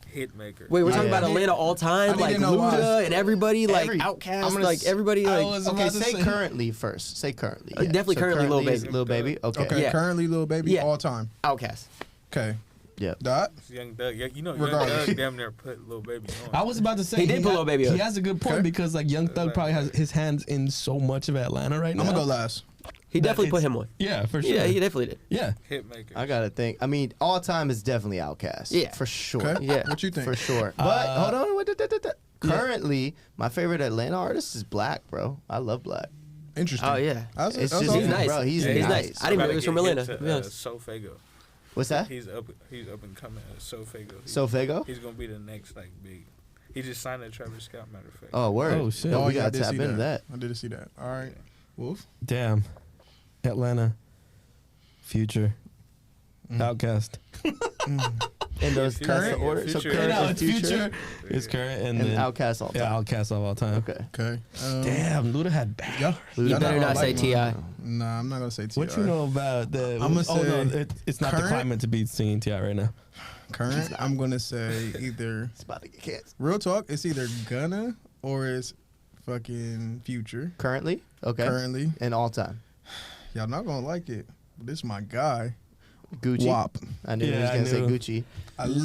Speaker 5: hit maker.
Speaker 3: Wait, we're
Speaker 1: Yeah.
Speaker 3: talking about Atlanta all
Speaker 2: I
Speaker 3: time?
Speaker 2: didn't
Speaker 3: Like
Speaker 2: know why.
Speaker 3: Luda and everybody? Like
Speaker 1: Every-
Speaker 3: Outkast?
Speaker 1: I'm gonna
Speaker 3: Like
Speaker 1: s-
Speaker 3: everybody?
Speaker 4: I
Speaker 3: Like
Speaker 4: was
Speaker 1: Okay,
Speaker 4: about to
Speaker 1: say
Speaker 4: say-
Speaker 1: currently first. Say currently.
Speaker 3: Definitely currently Lil
Speaker 1: is
Speaker 3: Baby.
Speaker 1: Lil Baby. Okay.
Speaker 2: Okay,
Speaker 3: Yeah.
Speaker 2: currently Lil Baby
Speaker 3: Yeah.
Speaker 2: all time.
Speaker 3: Outkast.
Speaker 2: Okay.
Speaker 1: Yeah.
Speaker 2: Dot?
Speaker 5: It's Young Thug. Yeah, you know,
Speaker 2: Regardless.
Speaker 5: Young Thug damn near put Lil Baby on.
Speaker 4: I was about to say
Speaker 3: He did put Lil Baby
Speaker 4: He
Speaker 3: up.
Speaker 4: has a good point
Speaker 2: Okay.
Speaker 4: because like Young Thug probably has his hands in so much of Atlanta right now.
Speaker 2: I'm going to go last.
Speaker 3: He definitely put
Speaker 4: it's-
Speaker 3: him on.
Speaker 4: Yeah, for sure.
Speaker 3: Yeah, he definitely did.
Speaker 4: Yeah.
Speaker 5: Hit maker.
Speaker 1: I gotta think. I mean, all time is definitely Outkast.
Speaker 3: Yeah.
Speaker 1: For sure.
Speaker 2: Okay.
Speaker 3: Yeah.
Speaker 2: What you think?
Speaker 1: For sure. But hold on. Wait, currently, my favorite Atlanta artist is Black, bro. I love Black.
Speaker 2: Interesting.
Speaker 3: Oh, yeah.
Speaker 2: That's,
Speaker 1: It's
Speaker 2: that's
Speaker 1: just
Speaker 3: He's
Speaker 2: okay.
Speaker 3: nice.
Speaker 1: bro. He's
Speaker 5: Yeah,
Speaker 3: he's
Speaker 1: nice.
Speaker 3: nice. I didn't know he was from Atlanta. to be honest.
Speaker 5: Sofago.
Speaker 1: What's that?
Speaker 5: He's up and coming. Sofago.
Speaker 1: Sofago?
Speaker 5: He's gonna be the next like big. He just signed a Travis Scott. Matter of fact.
Speaker 1: Oh, word.
Speaker 4: Oh, shit.
Speaker 1: No, we
Speaker 2: yeah, I
Speaker 1: gotta
Speaker 2: did
Speaker 1: tap
Speaker 2: see
Speaker 1: into that.
Speaker 2: I did see that. All right. Wolf?
Speaker 4: Damn. Atlanta. Future. Outcast.
Speaker 1: And those
Speaker 5: Future.
Speaker 1: that's the order. So
Speaker 5: Future.
Speaker 1: current
Speaker 4: No,
Speaker 1: and
Speaker 4: it's
Speaker 1: future,
Speaker 4: future. It's current and,
Speaker 1: and
Speaker 4: then
Speaker 1: Outkast all time.
Speaker 4: yeah, Outcast of all time.
Speaker 1: Okay.
Speaker 2: Okay.
Speaker 4: Damn, Luda had bad.
Speaker 2: Yeah.
Speaker 3: You better not say T.I.
Speaker 2: Nah, I'm not going to say T.I.
Speaker 4: What you know about the?
Speaker 2: I'ma
Speaker 4: oh no,
Speaker 2: say
Speaker 4: it's not the
Speaker 2: current-
Speaker 4: climate to be singing T.I. right now.
Speaker 2: Current, I'm going to say either,
Speaker 1: It's about to get canceled.
Speaker 2: real talk, it's either Gunna or it's fucking Future.
Speaker 1: Currently? Okay.
Speaker 2: Currently.
Speaker 1: And all time.
Speaker 2: Y'all not going to like it. But this is my guy.
Speaker 1: Gucci.
Speaker 2: WAP.
Speaker 1: I knew he
Speaker 4: Yeah,
Speaker 1: was
Speaker 4: I
Speaker 1: going to say
Speaker 4: knew.
Speaker 1: Gucci.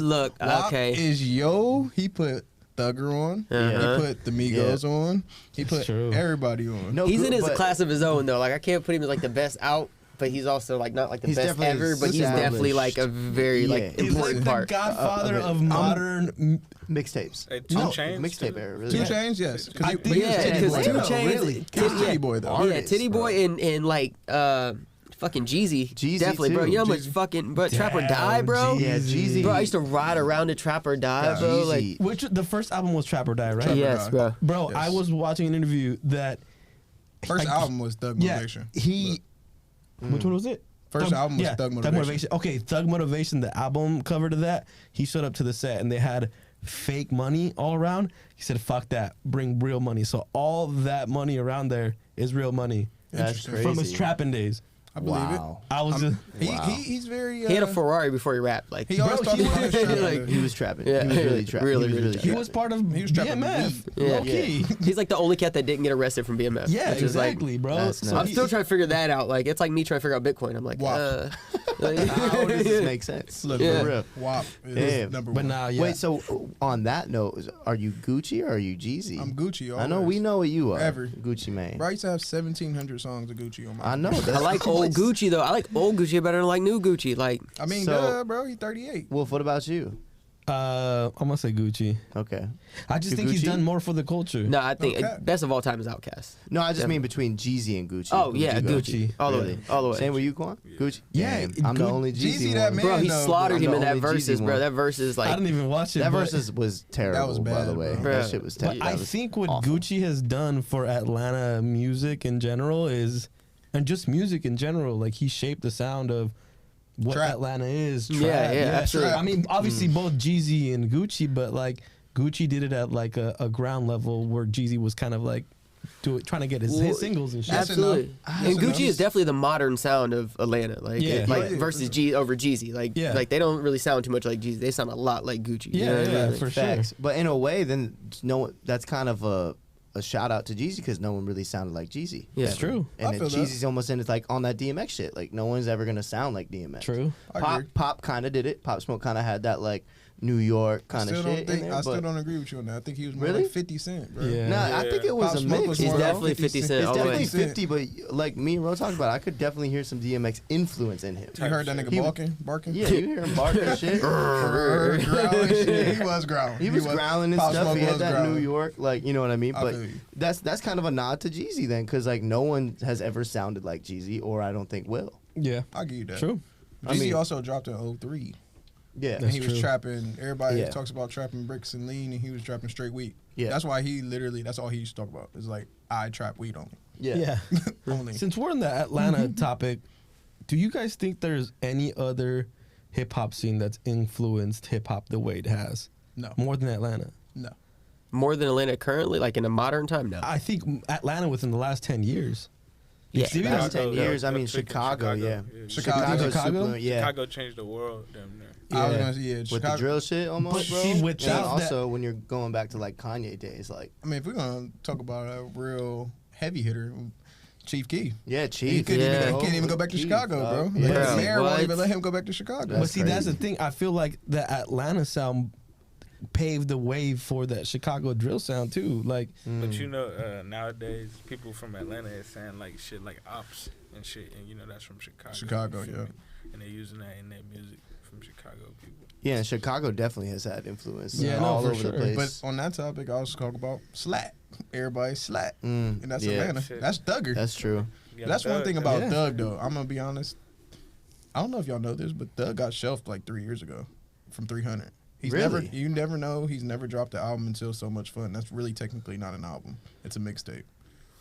Speaker 3: Look,
Speaker 2: WAP
Speaker 3: okay.
Speaker 2: is yo. He put Thugger on.
Speaker 3: Uh-huh.
Speaker 2: He put the Migos on. He
Speaker 4: That's
Speaker 2: put
Speaker 4: true.
Speaker 2: everybody on.
Speaker 1: No,
Speaker 3: He's in his
Speaker 1: but
Speaker 3: class of his own though. Like I can't put him as like the best out, but he's also like not like the
Speaker 1: He's
Speaker 3: best
Speaker 1: definitely
Speaker 3: ever. But he's definitely like a very
Speaker 1: Yeah.
Speaker 3: like
Speaker 1: He's
Speaker 4: He's
Speaker 3: important
Speaker 4: like the
Speaker 3: part.
Speaker 4: godfather
Speaker 1: of it.
Speaker 4: of modern.
Speaker 1: mixtapes.
Speaker 5: Hey, 2
Speaker 1: No,
Speaker 5: Chainz,
Speaker 1: mixtape
Speaker 5: too?
Speaker 1: era, really.
Speaker 2: 2
Speaker 1: Yeah.
Speaker 2: Chainz, yes.
Speaker 4: I
Speaker 2: He-
Speaker 4: think
Speaker 2: but he was
Speaker 3: Yeah,
Speaker 2: Titty
Speaker 3: because
Speaker 2: Boy,
Speaker 3: 2
Speaker 2: though.
Speaker 3: Chainz,
Speaker 1: really?
Speaker 2: He was
Speaker 3: yeah,
Speaker 2: Titty Boy though.
Speaker 3: yeah,
Speaker 1: Artists,
Speaker 3: Titty
Speaker 1: bro.
Speaker 3: Boy and like fucking Jeezy,
Speaker 1: Jeezy,
Speaker 3: definitely, bro.
Speaker 1: too.
Speaker 3: You know how much
Speaker 2: Jeezy.
Speaker 3: fucking but Trap or
Speaker 4: Damn,
Speaker 3: Die, bro.
Speaker 1: Yeah, Jeezy.
Speaker 3: Bro, I used to ride around to Trap or Die,
Speaker 2: Yeah.
Speaker 3: bro. Like
Speaker 1: Jeezy.
Speaker 4: Which the first album was Trap or Die, right?
Speaker 2: Trap or
Speaker 3: yes,
Speaker 2: Die.
Speaker 3: bro.
Speaker 4: Bro,
Speaker 2: Yes.
Speaker 4: I was watching an interview that
Speaker 2: First
Speaker 4: like,
Speaker 2: album was Thug
Speaker 4: yeah,
Speaker 2: Motivation.
Speaker 4: he. Which one was it?
Speaker 2: First album was Thug Motivation.
Speaker 4: Okay, Thug Motivation, the album cover to that. He showed up to the set and they had fake money all around. He said, "Fuck that, bring real money." So all that money around there is real money
Speaker 1: That's
Speaker 2: Interesting.
Speaker 1: crazy.
Speaker 4: from his trapping days.
Speaker 2: I believe
Speaker 1: Wow.
Speaker 4: I was just.
Speaker 1: Wow.
Speaker 2: He's very.
Speaker 3: He had a Ferrari before he rapped. Like
Speaker 2: He always
Speaker 4: Bro,
Speaker 2: talks
Speaker 4: he
Speaker 2: about
Speaker 4: was-
Speaker 2: his trap.
Speaker 3: like,
Speaker 1: He was trapping.
Speaker 3: Yeah.
Speaker 1: He was really trapping.
Speaker 3: Really,
Speaker 1: he was
Speaker 3: really
Speaker 1: really
Speaker 3: trapping.
Speaker 4: He was part of
Speaker 2: He was trapping
Speaker 4: BMF.
Speaker 3: Yeah.
Speaker 4: Low key.
Speaker 3: he's like the only cat that didn't get arrested from BMF.
Speaker 4: Yeah,
Speaker 3: which is like
Speaker 4: exactly, bro.
Speaker 1: That's
Speaker 4: So
Speaker 1: nuts.
Speaker 3: I'm
Speaker 4: he-
Speaker 3: still trying to figure that out. Like it's like me trying to figure out Bitcoin. I'm like,
Speaker 2: Wow.
Speaker 3: like,
Speaker 1: How does this make sense?
Speaker 2: Look,
Speaker 3: Yeah.
Speaker 1: For real.
Speaker 2: WAP is
Speaker 1: Damn.
Speaker 2: number
Speaker 4: But
Speaker 2: one.
Speaker 4: now, yeah.
Speaker 1: Wait, so on that note, are you Gucci or are you Jeezy?
Speaker 2: I'm Gucci. Always.
Speaker 1: I know we know what you are.
Speaker 2: Ever.
Speaker 1: Gucci man.
Speaker 2: Bro, I used to have 1,700 songs of Gucci on my.
Speaker 1: I know.
Speaker 3: I
Speaker 1: That's
Speaker 3: like old Gucci though. I like old Gucci better than like new Gucci. Like
Speaker 2: I mean,
Speaker 1: So-
Speaker 2: duh, bro. He's 38.
Speaker 1: Wolf, what about you?
Speaker 4: I'm gonna say Gucci.
Speaker 1: Okay.
Speaker 4: I just
Speaker 1: You
Speaker 4: think he's
Speaker 1: Gucci?
Speaker 4: done more for the culture.
Speaker 3: no, I think
Speaker 2: Okay.
Speaker 3: best of all time is Outkast.
Speaker 1: No, I just mean between Jeezy and Gucci.
Speaker 3: Oh
Speaker 1: Who
Speaker 3: yeah,
Speaker 1: would you go?
Speaker 3: Gucci, all the
Speaker 1: Really?
Speaker 3: way, all the way.
Speaker 1: Same with you, Quan? Gucci?
Speaker 4: Yeah,
Speaker 1: Damn, I'm the
Speaker 4: Gu-
Speaker 1: only Jeezy,
Speaker 2: Jeezy, that
Speaker 1: one.
Speaker 2: man.
Speaker 3: Bro, he
Speaker 2: no,
Speaker 3: slaughtered
Speaker 1: I'm
Speaker 3: him
Speaker 1: the
Speaker 3: in that
Speaker 1: only Jeezy
Speaker 3: verses, bro.
Speaker 1: one.
Speaker 3: That verse is
Speaker 4: I
Speaker 3: like
Speaker 4: didn't even watch it.
Speaker 1: That
Speaker 4: but-
Speaker 1: versus was terrible, by
Speaker 2: bad,
Speaker 1: the way.
Speaker 2: bro.
Speaker 1: That shit was terrible.
Speaker 4: But I think what Gucci has done for Atlanta music in general is, and just music in general, like he shaped the sound of what
Speaker 2: Trap.
Speaker 4: Atlanta is. Trap.
Speaker 3: Yeah, absolutely.
Speaker 4: I mean, obviously both Jeezy and Gucci, but like Gucci did it at like a ground level where Jeezy was kind of like trying to get his singles and shit.
Speaker 2: That's
Speaker 3: Absolutely.
Speaker 2: enough.
Speaker 3: And
Speaker 2: That's
Speaker 3: Gucci
Speaker 2: enough.
Speaker 3: is definitely the modern sound of Atlanta. Like,
Speaker 4: Yeah.
Speaker 3: like
Speaker 2: Yeah,
Speaker 3: versus
Speaker 2: for
Speaker 3: G over Jeezy. Like,
Speaker 4: Yeah.
Speaker 3: like they don't really sound too much like Jeezy. They sound a lot like Gucci. You
Speaker 4: Yeah,
Speaker 3: know what I
Speaker 4: yeah,
Speaker 3: mean?
Speaker 4: for
Speaker 1: Facts.
Speaker 4: sure.
Speaker 1: But in a way, then that's kind of a shout out to Jeezy because no one really sounded like Jeezy.
Speaker 3: Yeah.
Speaker 4: It's true.
Speaker 1: And
Speaker 2: I
Speaker 1: then
Speaker 2: feel that.
Speaker 1: Jeezy's almost in it's like on that DMX shit. Like no one's ever gonna sound like DMX.
Speaker 4: True.
Speaker 2: I
Speaker 1: Pop
Speaker 2: agree.
Speaker 1: Pop kind of did it. Pop Smoke kind of had that like New York kind of
Speaker 2: Still
Speaker 1: shit.
Speaker 2: don't think,
Speaker 1: in there,
Speaker 2: I still
Speaker 1: but-
Speaker 2: don't agree with you on that. I think he was more
Speaker 1: Really?
Speaker 2: like 50 Cent, bro.
Speaker 4: Yeah.
Speaker 1: Nah, I think it was
Speaker 2: Pop
Speaker 1: a
Speaker 2: Smoke
Speaker 1: mix.
Speaker 2: was
Speaker 3: He's
Speaker 2: more
Speaker 3: definitely
Speaker 2: 50
Speaker 3: 50
Speaker 2: Cent.
Speaker 3: Cent
Speaker 1: It's
Speaker 3: all the way.
Speaker 1: definitely
Speaker 2: 50
Speaker 1: 50, but like me and Ro talked about, I could definitely hear some DMX influence in him.
Speaker 2: You heard that nigga
Speaker 1: He-
Speaker 2: barking?
Speaker 1: Yeah, you hear him barking and shit.
Speaker 2: Growling shit. He was growling.
Speaker 1: He was growling and
Speaker 2: Pop
Speaker 1: stuff.
Speaker 2: Smoke
Speaker 1: He had
Speaker 2: was
Speaker 1: that
Speaker 2: growling.
Speaker 1: New York, like you know what I mean.
Speaker 2: I
Speaker 1: But
Speaker 2: feel you.
Speaker 1: that's kind of a nod to Jeezy then, because like no one has ever sounded like Jeezy, or I don't think will.
Speaker 4: Yeah.
Speaker 2: I'll give you that.
Speaker 4: True.
Speaker 1: I
Speaker 2: Jeezy
Speaker 1: mean-
Speaker 2: also dropped in 03.
Speaker 1: Yeah,
Speaker 2: And
Speaker 4: That's
Speaker 2: he was
Speaker 4: true.
Speaker 2: trapping. Everybody
Speaker 1: Yeah.
Speaker 2: talks about trapping bricks and lean, and he was trapping straight weed.
Speaker 1: Yeah.
Speaker 2: That's why he literally. That's all he used to talk about. Is like I trap weed only.
Speaker 1: yeah.
Speaker 2: Only.
Speaker 4: Since we're in the Atlanta topic, do you guys think there's any other hip hop scene that's influenced hip hop the way it has?
Speaker 2: No.
Speaker 4: More than Atlanta?
Speaker 2: No.
Speaker 3: More than Atlanta currently, like in a modern time, no.
Speaker 4: I think Atlanta within the last 10 years.
Speaker 3: Yeah,
Speaker 4: Exhibit-
Speaker 1: Last
Speaker 5: Chicago,
Speaker 1: 10 years, I mean
Speaker 5: I'm thinking
Speaker 1: Chicago, yeah.
Speaker 2: Chicago.
Speaker 4: Chicago?
Speaker 1: yeah.
Speaker 5: Chicago changed the world, damn near.
Speaker 2: I was
Speaker 4: Yeah.
Speaker 2: gonna say yeah.
Speaker 1: With
Speaker 2: Chicago.
Speaker 1: the drill shit almost,
Speaker 4: But
Speaker 1: bro.
Speaker 4: see,
Speaker 1: and
Speaker 4: without
Speaker 1: then
Speaker 4: that-
Speaker 1: also when you're going back to like Kanye days, like
Speaker 2: I mean, if we're gonna talk about a real heavy hitter, Chief Keef.
Speaker 1: yeah,
Speaker 2: He
Speaker 1: Chief.
Speaker 2: couldn't
Speaker 3: Yeah.
Speaker 2: even, he can't even go back to
Speaker 1: Keef,
Speaker 2: Chicago, bro.
Speaker 1: dog.
Speaker 2: Like,
Speaker 1: Yeah.
Speaker 2: the mayor won't
Speaker 3: What?
Speaker 2: even let him go back to Chicago.
Speaker 4: But see, that's the
Speaker 1: crazy.
Speaker 4: thing. I feel like the Atlanta sound paved the way for that Chicago drill sound too. Like,
Speaker 5: But you know, nowadays people from Atlanta is saying like shit like ops and shit, and you know that's from Chicago.
Speaker 2: Chicago,
Speaker 5: you feel
Speaker 2: yeah.
Speaker 5: me? And they're using that in their music from Chicago people.
Speaker 1: Yeah, and Chicago definitely has had influence.
Speaker 4: Yeah, no,
Speaker 1: all
Speaker 4: for
Speaker 1: over
Speaker 4: sure.
Speaker 1: the place.
Speaker 2: But on that topic, I also talk about Slat. Everybody Slat,
Speaker 1: Mm,
Speaker 2: and that's
Speaker 1: yeah,
Speaker 2: Atlanta.
Speaker 5: Shit.
Speaker 2: That's Thugger.
Speaker 1: that's true.
Speaker 5: Yeah,
Speaker 2: That's one
Speaker 5: Thug,
Speaker 2: thing
Speaker 5: Thug.
Speaker 2: about
Speaker 4: Yeah.
Speaker 2: Thug, though. I'm gonna be honest. I don't know if y'all know this, but Thug got shelved like 3 years ago from 300. He's never.
Speaker 1: Really?
Speaker 2: You never know. He's never dropped the album until So Much Fun. That's really technically not an album. It's a mixtape.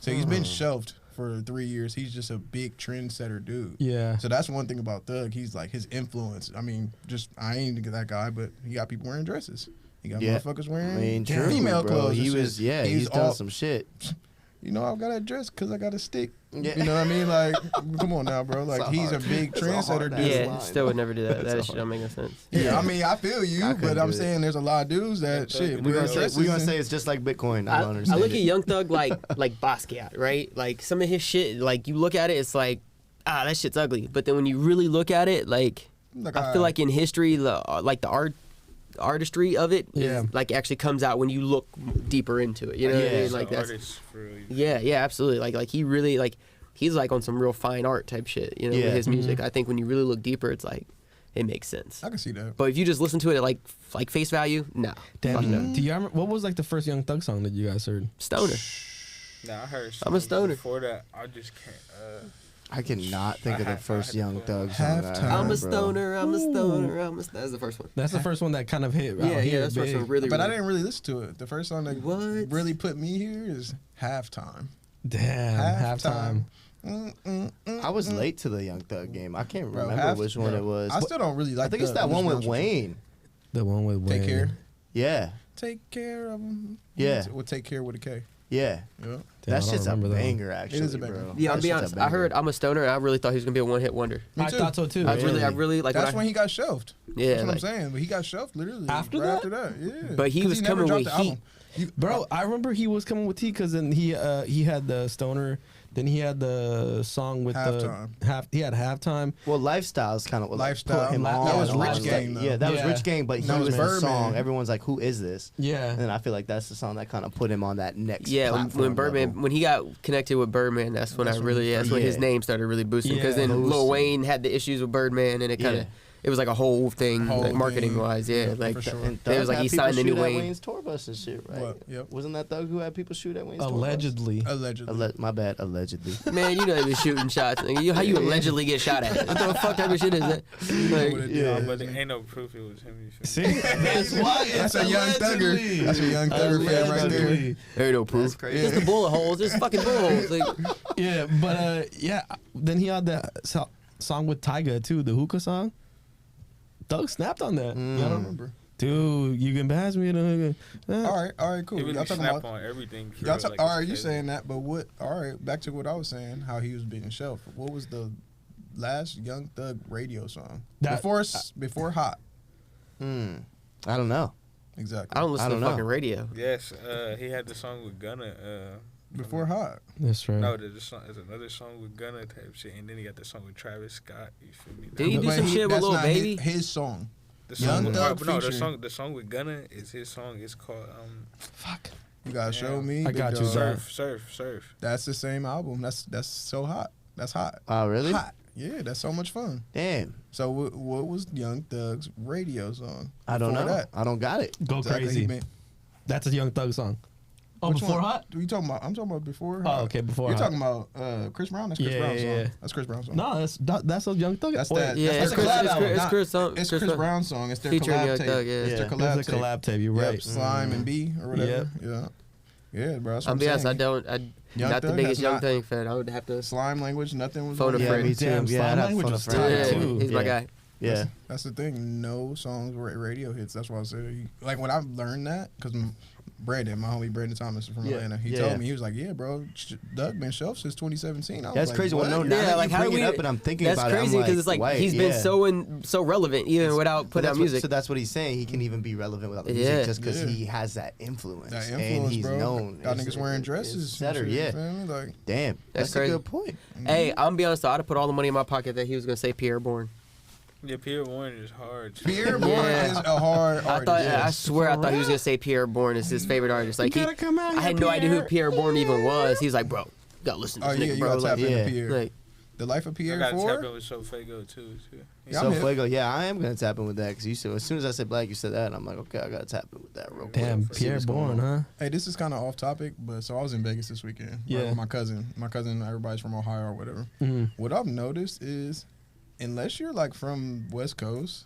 Speaker 2: So he's been shelved for 3 years. He's just a big trendsetter dude.
Speaker 4: yeah.
Speaker 2: So that's one thing about Thug. He's like his influence. I mean, just I ain't that guy, but he got people wearing dresses. He got
Speaker 1: Yeah.
Speaker 2: motherfuckers wearing
Speaker 1: I mean, true,
Speaker 2: female
Speaker 1: bro.
Speaker 2: clothes.
Speaker 1: He
Speaker 2: and
Speaker 1: was,
Speaker 2: shit.
Speaker 1: yeah, he's done some shit.
Speaker 2: You know, I've got a dress because I got a stick.
Speaker 1: Yeah.
Speaker 2: You know what I mean? Like, come on now, bro. Like,
Speaker 1: That's a
Speaker 2: he's a
Speaker 1: hard-
Speaker 2: big
Speaker 1: that's a hard
Speaker 2: trendsetter,
Speaker 1: ass
Speaker 2: dude.
Speaker 3: Yeah,
Speaker 1: line.
Speaker 3: still would never do that.
Speaker 1: That's
Speaker 3: That
Speaker 1: a
Speaker 3: shit don't make no sense.
Speaker 2: Yeah, I mean, I feel you,
Speaker 1: I
Speaker 2: but
Speaker 1: couldn't
Speaker 2: I'm
Speaker 1: do it.
Speaker 2: saying there's a lot of dudes that
Speaker 5: Yeah,
Speaker 2: shit.
Speaker 5: Thug-
Speaker 1: We're
Speaker 2: wear
Speaker 1: gonna say
Speaker 2: dresses
Speaker 1: we're gonna
Speaker 2: and-
Speaker 1: say it's just like Bitcoin. I
Speaker 3: I,
Speaker 1: don't
Speaker 3: I
Speaker 1: understand.
Speaker 3: look at
Speaker 1: it.
Speaker 3: Young Thug like Basquiat, right? Like some of his shit, like you look at it, it's like, that shit's ugly. But then when you really look at it, like I feel like in history, like the artistry of it, is,
Speaker 4: Yeah.
Speaker 3: like actually comes out when you look deeper into it. You know what I
Speaker 1: Yeah.
Speaker 3: mean? Like that's
Speaker 5: artists for real.
Speaker 3: yeah, absolutely. Like he really like he's like on some real fine art type shit. You know,
Speaker 1: Yeah.
Speaker 3: with his music. I think when you really look deeper, it's like it makes sense.
Speaker 2: I can see that.
Speaker 3: But if you just listen to it at like face value, no.
Speaker 4: Damn.
Speaker 3: Fuck no.
Speaker 4: Do you remember what was like the first Young Thug song that you guys heard?
Speaker 3: Stoner.
Speaker 5: Nah, I heard.
Speaker 3: I'm a
Speaker 5: songs
Speaker 3: stoner.
Speaker 5: Before that, I just can't.
Speaker 1: I cannot think of the
Speaker 5: I
Speaker 1: first
Speaker 5: had to
Speaker 1: Young
Speaker 5: put
Speaker 1: Thug
Speaker 2: Halftime.
Speaker 1: song. that I heard,
Speaker 3: I'm a
Speaker 1: bro.
Speaker 3: stoner. I'm a stoner. That's the first one.
Speaker 4: That's the first one that kind of hit.
Speaker 3: Yeah, yeah, that's the first
Speaker 4: big.
Speaker 3: one. Really,
Speaker 2: But I
Speaker 3: really.
Speaker 2: didn't really listen to it. The first song that
Speaker 3: What?
Speaker 2: really put me here is Halftime.
Speaker 4: Damn, halftime.
Speaker 1: I was late to the Young Thug game. I can't
Speaker 2: Bro,
Speaker 1: remember which one
Speaker 2: bro,
Speaker 1: it was.
Speaker 2: I still don't really like
Speaker 1: I think it's
Speaker 2: Thug.
Speaker 1: that
Speaker 2: I'm
Speaker 1: one
Speaker 2: just
Speaker 1: with
Speaker 2: real with you.
Speaker 1: Wayne.
Speaker 4: The one with Wayne.
Speaker 2: Take Care.
Speaker 1: Yeah,
Speaker 2: Take care of them.
Speaker 1: Yeah.
Speaker 2: We'll take care with a K.
Speaker 1: yeah.
Speaker 2: Yeah.
Speaker 4: Damn,
Speaker 1: That
Speaker 4: I don't
Speaker 1: shit's a
Speaker 4: remember that one.
Speaker 1: banger, actually.
Speaker 2: is a banger.
Speaker 1: Bro.
Speaker 3: Yeah, I'll
Speaker 1: That
Speaker 3: be
Speaker 1: shit's a
Speaker 3: honest. I
Speaker 1: banger.
Speaker 3: heard I'm a stoner, and I really thought he was gonna be a one-hit wonder.
Speaker 2: Me
Speaker 4: I
Speaker 2: too.
Speaker 4: thought so too.
Speaker 3: I really like.
Speaker 2: That's
Speaker 3: when
Speaker 2: when he got shelved.
Speaker 3: Yeah,
Speaker 2: That's what
Speaker 3: like-
Speaker 2: I'm saying. But he got shelved literally
Speaker 4: After
Speaker 2: right
Speaker 4: that?
Speaker 2: After that, yeah.
Speaker 3: But he
Speaker 2: 'Cause
Speaker 3: was
Speaker 2: never
Speaker 3: coming
Speaker 2: dropped
Speaker 3: with
Speaker 2: the
Speaker 3: heat.
Speaker 2: album. You-
Speaker 4: Bro, I remember he was coming with T because then he had the stoner, then he had the song with
Speaker 2: Halftime.
Speaker 4: he had halftime.
Speaker 1: Well, Lifestyle's kind of what
Speaker 2: Lifestyle.
Speaker 1: put him
Speaker 4: That
Speaker 1: on.
Speaker 4: was
Speaker 1: on,
Speaker 4: Rich
Speaker 1: like-
Speaker 2: Gang, though.
Speaker 1: Yeah, that was
Speaker 4: Yeah.
Speaker 1: Rich Gang, but he
Speaker 2: That was
Speaker 1: was in the
Speaker 2: Birdman.
Speaker 1: song. Everyone's like, "Who is this?"
Speaker 4: Yeah,
Speaker 1: And I feel like that's the song that kind of put him on that next.
Speaker 3: Yeah,
Speaker 1: platform
Speaker 3: when Birdman,
Speaker 1: level.
Speaker 3: when he got connected with Birdman, that's when
Speaker 2: That's
Speaker 3: I
Speaker 2: when
Speaker 3: really,
Speaker 2: he
Speaker 3: that's when his
Speaker 1: Yeah.
Speaker 3: name started really boosting. Because
Speaker 4: Yeah.
Speaker 3: then Lil
Speaker 1: Boosting.
Speaker 3: Wayne had the issues with Birdman, and it kind of,
Speaker 1: Yeah.
Speaker 3: it was like a whole thing,
Speaker 2: Whole
Speaker 3: like marketing
Speaker 2: thing.
Speaker 3: wise. Yeah,
Speaker 2: Yeah,
Speaker 3: like
Speaker 2: for sure.
Speaker 1: And
Speaker 3: It was
Speaker 1: Thug
Speaker 3: like
Speaker 1: had
Speaker 3: he
Speaker 1: people
Speaker 3: signed the
Speaker 1: shoot
Speaker 3: new
Speaker 1: at
Speaker 3: Wayne.
Speaker 1: Wayne's tour bus and shit, right?
Speaker 2: What? Yep.
Speaker 1: Wasn't that Thug who had people shoot at Wayne's tour bus?
Speaker 4: allegedly.
Speaker 2: Allegedly.
Speaker 1: My bad, allegedly.
Speaker 3: man, you know he was shooting shots. Like, how you allegedly get shot at? What the fuck type of shit is that? Like,
Speaker 1: Yeah.
Speaker 5: but there ain't no proof it was him. You feel
Speaker 4: See,
Speaker 5: me?
Speaker 4: that's why
Speaker 2: That's a young thugger. That's a young thugger fan right there.
Speaker 4: Allegedly.
Speaker 3: there ain't no proof.
Speaker 1: crazy.
Speaker 3: Just the bullet holes. There's fucking bullet holes. Like,
Speaker 4: Yeah, but yeah. Then he had that. So song with Tyga too, the hookah song. Thug snapped on that.
Speaker 2: I don't remember.
Speaker 4: Dude, you can pass me the hookah.
Speaker 2: All right, cool.
Speaker 5: He really
Speaker 2: Y'all talking
Speaker 5: snap
Speaker 2: about
Speaker 5: on everything. For
Speaker 2: y'all
Speaker 5: real, like,
Speaker 2: all
Speaker 5: it's
Speaker 2: right, you
Speaker 5: crazy.
Speaker 2: saying that, but what? All right, back to what I was saying. How he was being shelved. What was the last Young Thug radio song before Hot?
Speaker 1: I don't know.
Speaker 2: Exactly.
Speaker 3: I don't listen
Speaker 1: I don't
Speaker 3: to
Speaker 1: know.
Speaker 3: fucking radio.
Speaker 5: Yes, he had the song with Gunna.
Speaker 2: Before Hot.
Speaker 4: That's right.
Speaker 5: No, there's another song with Gunna type shit, and then he got the song with Travis Scott. You feel me?
Speaker 3: Did he do
Speaker 2: But
Speaker 3: some shit with
Speaker 2: that's
Speaker 3: Lil
Speaker 2: not
Speaker 3: Baby?
Speaker 2: His song.
Speaker 5: The
Speaker 2: Young
Speaker 5: song,
Speaker 2: Thug
Speaker 5: no,
Speaker 2: featuring-
Speaker 5: the song with Gunna is his song. It's called
Speaker 4: Fuck.
Speaker 2: You gotta show me.
Speaker 4: I
Speaker 2: Big
Speaker 4: got you,
Speaker 2: Dog.
Speaker 4: Zach.
Speaker 5: Surf.
Speaker 2: That's the same album. That's so hot. That's hot.
Speaker 1: Oh, really?
Speaker 2: Hot. Yeah, that's so much fun.
Speaker 1: Damn.
Speaker 2: So what was Young Thug's radio song?
Speaker 1: I don't know.
Speaker 2: Before that?
Speaker 1: I don't got it.
Speaker 4: Go
Speaker 2: Exactly,
Speaker 4: crazy.
Speaker 2: he made-
Speaker 4: That's a Young Thug song. Oh,
Speaker 2: Which
Speaker 4: before
Speaker 2: one?
Speaker 4: Hot?
Speaker 2: You talking about? I'm talking about before.
Speaker 4: Oh,
Speaker 2: Hot.
Speaker 4: okay, before
Speaker 2: You're
Speaker 4: Hot.
Speaker 2: talking about Chris Brown. That's Chris
Speaker 4: Yeah,
Speaker 2: Brown's
Speaker 4: yeah.
Speaker 2: song. That's Chris Brown's song.
Speaker 4: No, that's a Young Thug.
Speaker 2: That's
Speaker 4: Wait,
Speaker 2: that.
Speaker 3: Yeah,
Speaker 2: that's
Speaker 3: it's
Speaker 2: a collab
Speaker 3: Chris-
Speaker 2: album.
Speaker 3: it's
Speaker 2: not-
Speaker 3: Chris song-
Speaker 2: It's
Speaker 3: Chris
Speaker 2: Chris
Speaker 3: Brown.
Speaker 2: Brown's song. It's their
Speaker 3: Featuring
Speaker 2: collab
Speaker 3: Young
Speaker 2: tape.
Speaker 3: Thug, yeah.
Speaker 2: It's their
Speaker 1: Yeah.
Speaker 2: collab
Speaker 4: It's a
Speaker 2: tape.
Speaker 4: collab tape. You're
Speaker 2: Yep,
Speaker 4: right.
Speaker 2: Slime and B or whatever.
Speaker 4: Yep.
Speaker 2: Yeah, bro. That's what
Speaker 3: I'll
Speaker 2: I'm
Speaker 3: be honest,
Speaker 2: saying.
Speaker 3: I'm not the
Speaker 2: Thug
Speaker 3: biggest
Speaker 2: has
Speaker 3: Young
Speaker 2: not-
Speaker 3: Thug fan. I would have to.
Speaker 2: Slime language, nothing was
Speaker 3: Phone
Speaker 2: on
Speaker 3: a
Speaker 2: it.
Speaker 1: Yeah,
Speaker 3: friend.
Speaker 1: me too.
Speaker 4: Damn,
Speaker 1: Yeah,
Speaker 4: Slime
Speaker 1: I'd have
Speaker 4: Language
Speaker 1: fun
Speaker 4: was
Speaker 1: a friend.
Speaker 3: Yeah,
Speaker 4: too.
Speaker 3: he's my
Speaker 1: Yeah.
Speaker 3: guy.
Speaker 1: Yeah.
Speaker 2: That's the thing. No songs were radio hits. That's why I said, like, when I learned that, because Brandon, my homie Brandon Thomas from
Speaker 1: Yeah.
Speaker 2: Atlanta, he
Speaker 1: Yeah.
Speaker 2: told me, he was like, yeah, bro, Doug been shelved since 2017. I was
Speaker 1: That's
Speaker 2: like,
Speaker 1: crazy. Well,
Speaker 2: what?
Speaker 1: no, now
Speaker 3: Yeah,
Speaker 1: that
Speaker 3: like,
Speaker 1: you
Speaker 3: how
Speaker 1: bring
Speaker 3: do
Speaker 1: it
Speaker 3: we-
Speaker 1: up and I'm thinking
Speaker 3: That's
Speaker 1: about
Speaker 3: crazy
Speaker 1: it,
Speaker 3: because it's like
Speaker 1: wait,
Speaker 3: he's been
Speaker 1: yeah.
Speaker 3: so relevant even without
Speaker 1: So
Speaker 3: putting
Speaker 1: that's
Speaker 3: out
Speaker 1: what-
Speaker 3: music.
Speaker 1: So that's what he's saying. He can even be relevant without the music
Speaker 3: Yeah.
Speaker 1: just because
Speaker 2: Yeah.
Speaker 1: he has that influence.
Speaker 2: That
Speaker 1: and
Speaker 2: influence,
Speaker 1: he's
Speaker 2: bro.
Speaker 1: known.
Speaker 2: Got
Speaker 1: as
Speaker 2: niggas
Speaker 1: a-
Speaker 2: wearing
Speaker 1: as
Speaker 2: dresses.
Speaker 1: a setter,
Speaker 2: and shit,
Speaker 1: yeah.
Speaker 2: you feel me? Like,
Speaker 1: Damn. That's
Speaker 3: crazy.
Speaker 1: a good point.
Speaker 3: Hey, I'm gonna be honest. Though, I'd have put all the money in my pocket that he was gonna say Pierre Bourne.
Speaker 5: Yeah, Pierre Warren is hard.
Speaker 2: Pierre Bourne
Speaker 3: Yeah.
Speaker 2: is a hard
Speaker 3: I
Speaker 2: artist.
Speaker 3: thought, I
Speaker 2: yes.
Speaker 3: swear, I thought he was gonna say Pierre Bourne is his favorite artist. Like,
Speaker 4: gotta come out
Speaker 3: I had
Speaker 4: here,
Speaker 3: no idea who
Speaker 4: Pierre.
Speaker 3: Pierre Bourne even was. He's like, bro, you gotta listen to
Speaker 2: Oh,
Speaker 3: this
Speaker 2: yeah,
Speaker 3: nigga,
Speaker 2: you
Speaker 3: bro.
Speaker 2: got to tap
Speaker 3: Like,
Speaker 2: into
Speaker 1: yeah.
Speaker 2: Pierre.
Speaker 3: like,
Speaker 2: The Life of
Speaker 5: I
Speaker 2: Pierre
Speaker 5: got to
Speaker 2: 4?
Speaker 5: tap in with Sofago too.
Speaker 2: Yeah,
Speaker 1: So
Speaker 2: I'm hip.
Speaker 1: Fuego, yeah, I am gonna tap in with that because you said as soon as I said black, you said that, and I'm like, okay, I gotta tap in with that real quick.
Speaker 4: Damn,
Speaker 1: See
Speaker 4: Pierre
Speaker 1: what's going
Speaker 4: Bourne,
Speaker 1: on.
Speaker 4: huh?
Speaker 2: Hey, this is kind of off topic, but so I was in Vegas this weekend.
Speaker 4: Yeah.
Speaker 2: With my cousin, everybody's from Ohio or whatever.
Speaker 4: Mhm.
Speaker 2: What I've noticed is, unless you're like from West Coast,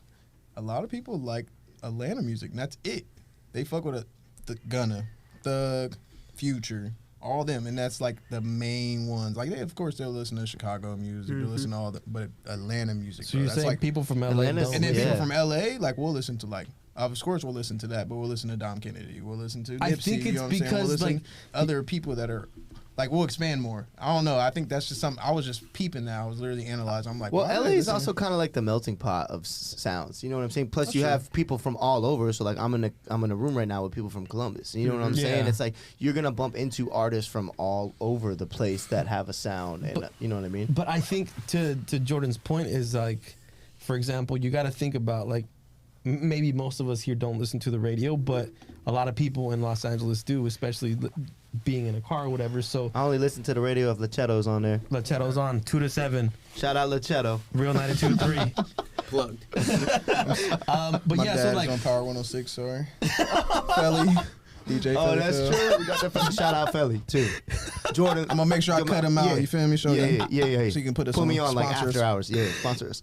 Speaker 2: a lot of people like Atlanta music, and that's it. They fuck with the Gunna, Thug, Future, all them, and that's like the main ones. Like they, of course, they'll listen to Chicago music, they'll listen to all the, but Atlanta music.
Speaker 4: So
Speaker 2: bro,
Speaker 4: you're
Speaker 2: that's
Speaker 4: saying
Speaker 2: like,
Speaker 4: people from LA
Speaker 1: Atlanta's-
Speaker 4: don't
Speaker 2: and then
Speaker 1: Yeah.
Speaker 2: people from LA, like we'll listen to like. Of course, we'll listen to that, but we'll listen to Dom Kennedy. We'll listen to Nipsey.
Speaker 4: I think
Speaker 2: you
Speaker 4: it's
Speaker 2: know what I'm saying?
Speaker 4: because,
Speaker 2: We'll listen
Speaker 4: like,
Speaker 2: to other people that are like we'll expand more. I don't know. I think that's just something. I was just peeping that. I was literally analyzing. I'm like,
Speaker 1: Well,
Speaker 2: why
Speaker 1: LA
Speaker 2: they
Speaker 1: is
Speaker 2: listen-
Speaker 1: also kind of like the melting pot of sounds. You know what I'm saying? Plus,
Speaker 2: That's
Speaker 1: you
Speaker 2: true.
Speaker 1: have people from all over. So, like, I'm in a room right now with people from Columbus. You know what I'm saying?
Speaker 4: Yeah.
Speaker 1: It's like you're gonna bump into artists from all over the place that have a sound, and you know what I mean?
Speaker 4: But I think to Jordan's point is like, for example, you got to think about like maybe most of us here don't listen to the radio, but a lot of people in Los Angeles do, especially being in a car or whatever. So
Speaker 1: I only listen to the radio if Lachetto's on there.
Speaker 4: Lachetto's on 2 to 7,
Speaker 1: Shout out Lachetto.
Speaker 4: Real 92.3.
Speaker 3: plugged.
Speaker 4: But
Speaker 2: My
Speaker 4: yeah,
Speaker 2: dad's
Speaker 4: so like
Speaker 2: on Power 106. Sorry, Felly, DJ.
Speaker 1: Oh,
Speaker 2: Felly
Speaker 1: that's
Speaker 2: Phil.
Speaker 1: true. We got that from Shout out Felly too. Jordan,
Speaker 2: I'm gonna make sure I cut him out.
Speaker 1: Yeah.
Speaker 2: You feel me? Show
Speaker 1: Yeah,
Speaker 2: them.
Speaker 1: yeah.
Speaker 2: So you can put us
Speaker 1: Put
Speaker 2: on
Speaker 1: me on like
Speaker 2: sponsors.
Speaker 1: after hours. Yeah, sponsor us.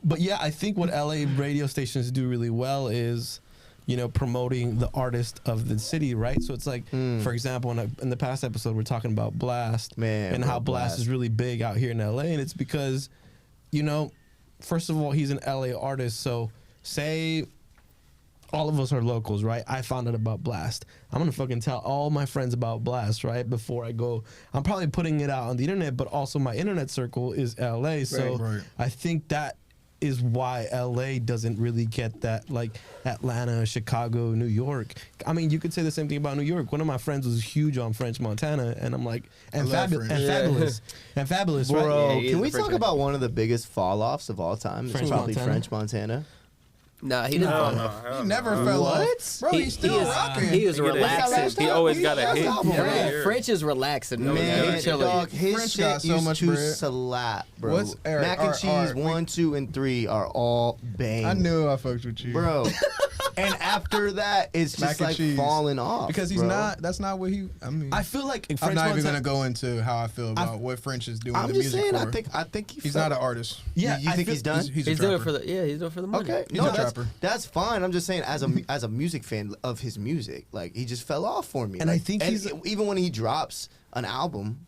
Speaker 4: But yeah, I think what LA radio stations do really well is, you know, promoting the artist of the city, right? So it's like, for example, in the past episode, we're talking about Blast,
Speaker 1: Man,
Speaker 4: and
Speaker 1: bro,
Speaker 4: how Blast is really big out here in LA, and it's because, you know, first of all, he's an LA artist. So say all of us are locals, right? I found out about Blast. I'm gonna fucking tell all my friends about Blast, right? Before I go, I'm probably putting it out on the internet, but also my internet circle is LA. So
Speaker 2: Right.
Speaker 4: I think that is why LA doesn't really get that like Atlanta, Chicago, New York. I mean, you could say the same thing about New York. One of my friends was huge on French Montana, and I'm like, and,
Speaker 2: love French.
Speaker 4: and
Speaker 3: Yeah.
Speaker 4: fabulous, and fabulous,
Speaker 1: Bro,
Speaker 4: right?
Speaker 3: Yeah, he is
Speaker 1: can
Speaker 3: a
Speaker 1: we
Speaker 3: French
Speaker 1: talk
Speaker 3: guy.
Speaker 1: about one of the biggest fall offs of all time? It's
Speaker 4: French
Speaker 1: probably
Speaker 4: Montana?
Speaker 1: French Montana.
Speaker 3: Nah, he didn't
Speaker 5: No,
Speaker 3: fall
Speaker 5: no,
Speaker 3: off.
Speaker 5: hell
Speaker 2: He never
Speaker 5: no.
Speaker 2: fell
Speaker 1: What?
Speaker 2: off. Bro, he's still
Speaker 3: he is,
Speaker 2: rocking.
Speaker 3: He is
Speaker 5: He get a-
Speaker 3: relaxing.
Speaker 5: He always got a hit.
Speaker 1: album,
Speaker 5: Yeah,
Speaker 1: bro.
Speaker 5: yeah.
Speaker 3: French is relaxing. No,
Speaker 1: Man,
Speaker 3: he's chilling.
Speaker 1: dog, his
Speaker 2: French
Speaker 1: shit
Speaker 2: got so
Speaker 1: used
Speaker 2: much
Speaker 1: to
Speaker 2: bread.
Speaker 1: slap, bro.
Speaker 2: What's- all right,
Speaker 1: Mac
Speaker 2: all
Speaker 1: and
Speaker 2: right,
Speaker 1: cheese
Speaker 2: all right,
Speaker 1: 1, 2, and 3 are all bang.
Speaker 2: I knew I fucked with you,
Speaker 1: bro. And after that, it's
Speaker 2: Mac
Speaker 1: just
Speaker 2: and
Speaker 1: like
Speaker 2: cheese.
Speaker 1: falling off
Speaker 2: because he's
Speaker 1: bro.
Speaker 2: not. That's not what he. I mean,
Speaker 4: I feel like
Speaker 2: I'm
Speaker 4: French
Speaker 2: not even
Speaker 4: Montana.
Speaker 2: gonna go into how I feel about what French is doing
Speaker 1: I'm
Speaker 2: the
Speaker 1: just
Speaker 2: music
Speaker 1: saying.
Speaker 2: for.
Speaker 1: I think
Speaker 2: He's not an artist.
Speaker 4: Yeah,
Speaker 1: you
Speaker 4: I
Speaker 1: think
Speaker 4: feel-
Speaker 1: he's done?
Speaker 2: He's
Speaker 3: He's
Speaker 2: a
Speaker 3: doing it
Speaker 2: trapper.
Speaker 3: for the he's doing it for the money.
Speaker 1: Okay,
Speaker 2: He's
Speaker 1: no,
Speaker 2: a
Speaker 1: that's,
Speaker 2: trapper.
Speaker 1: that's fine. I'm just saying, as a music fan of his music, like he just fell off for me.
Speaker 4: And I
Speaker 1: Like,
Speaker 4: think he's-
Speaker 1: even when he drops an album,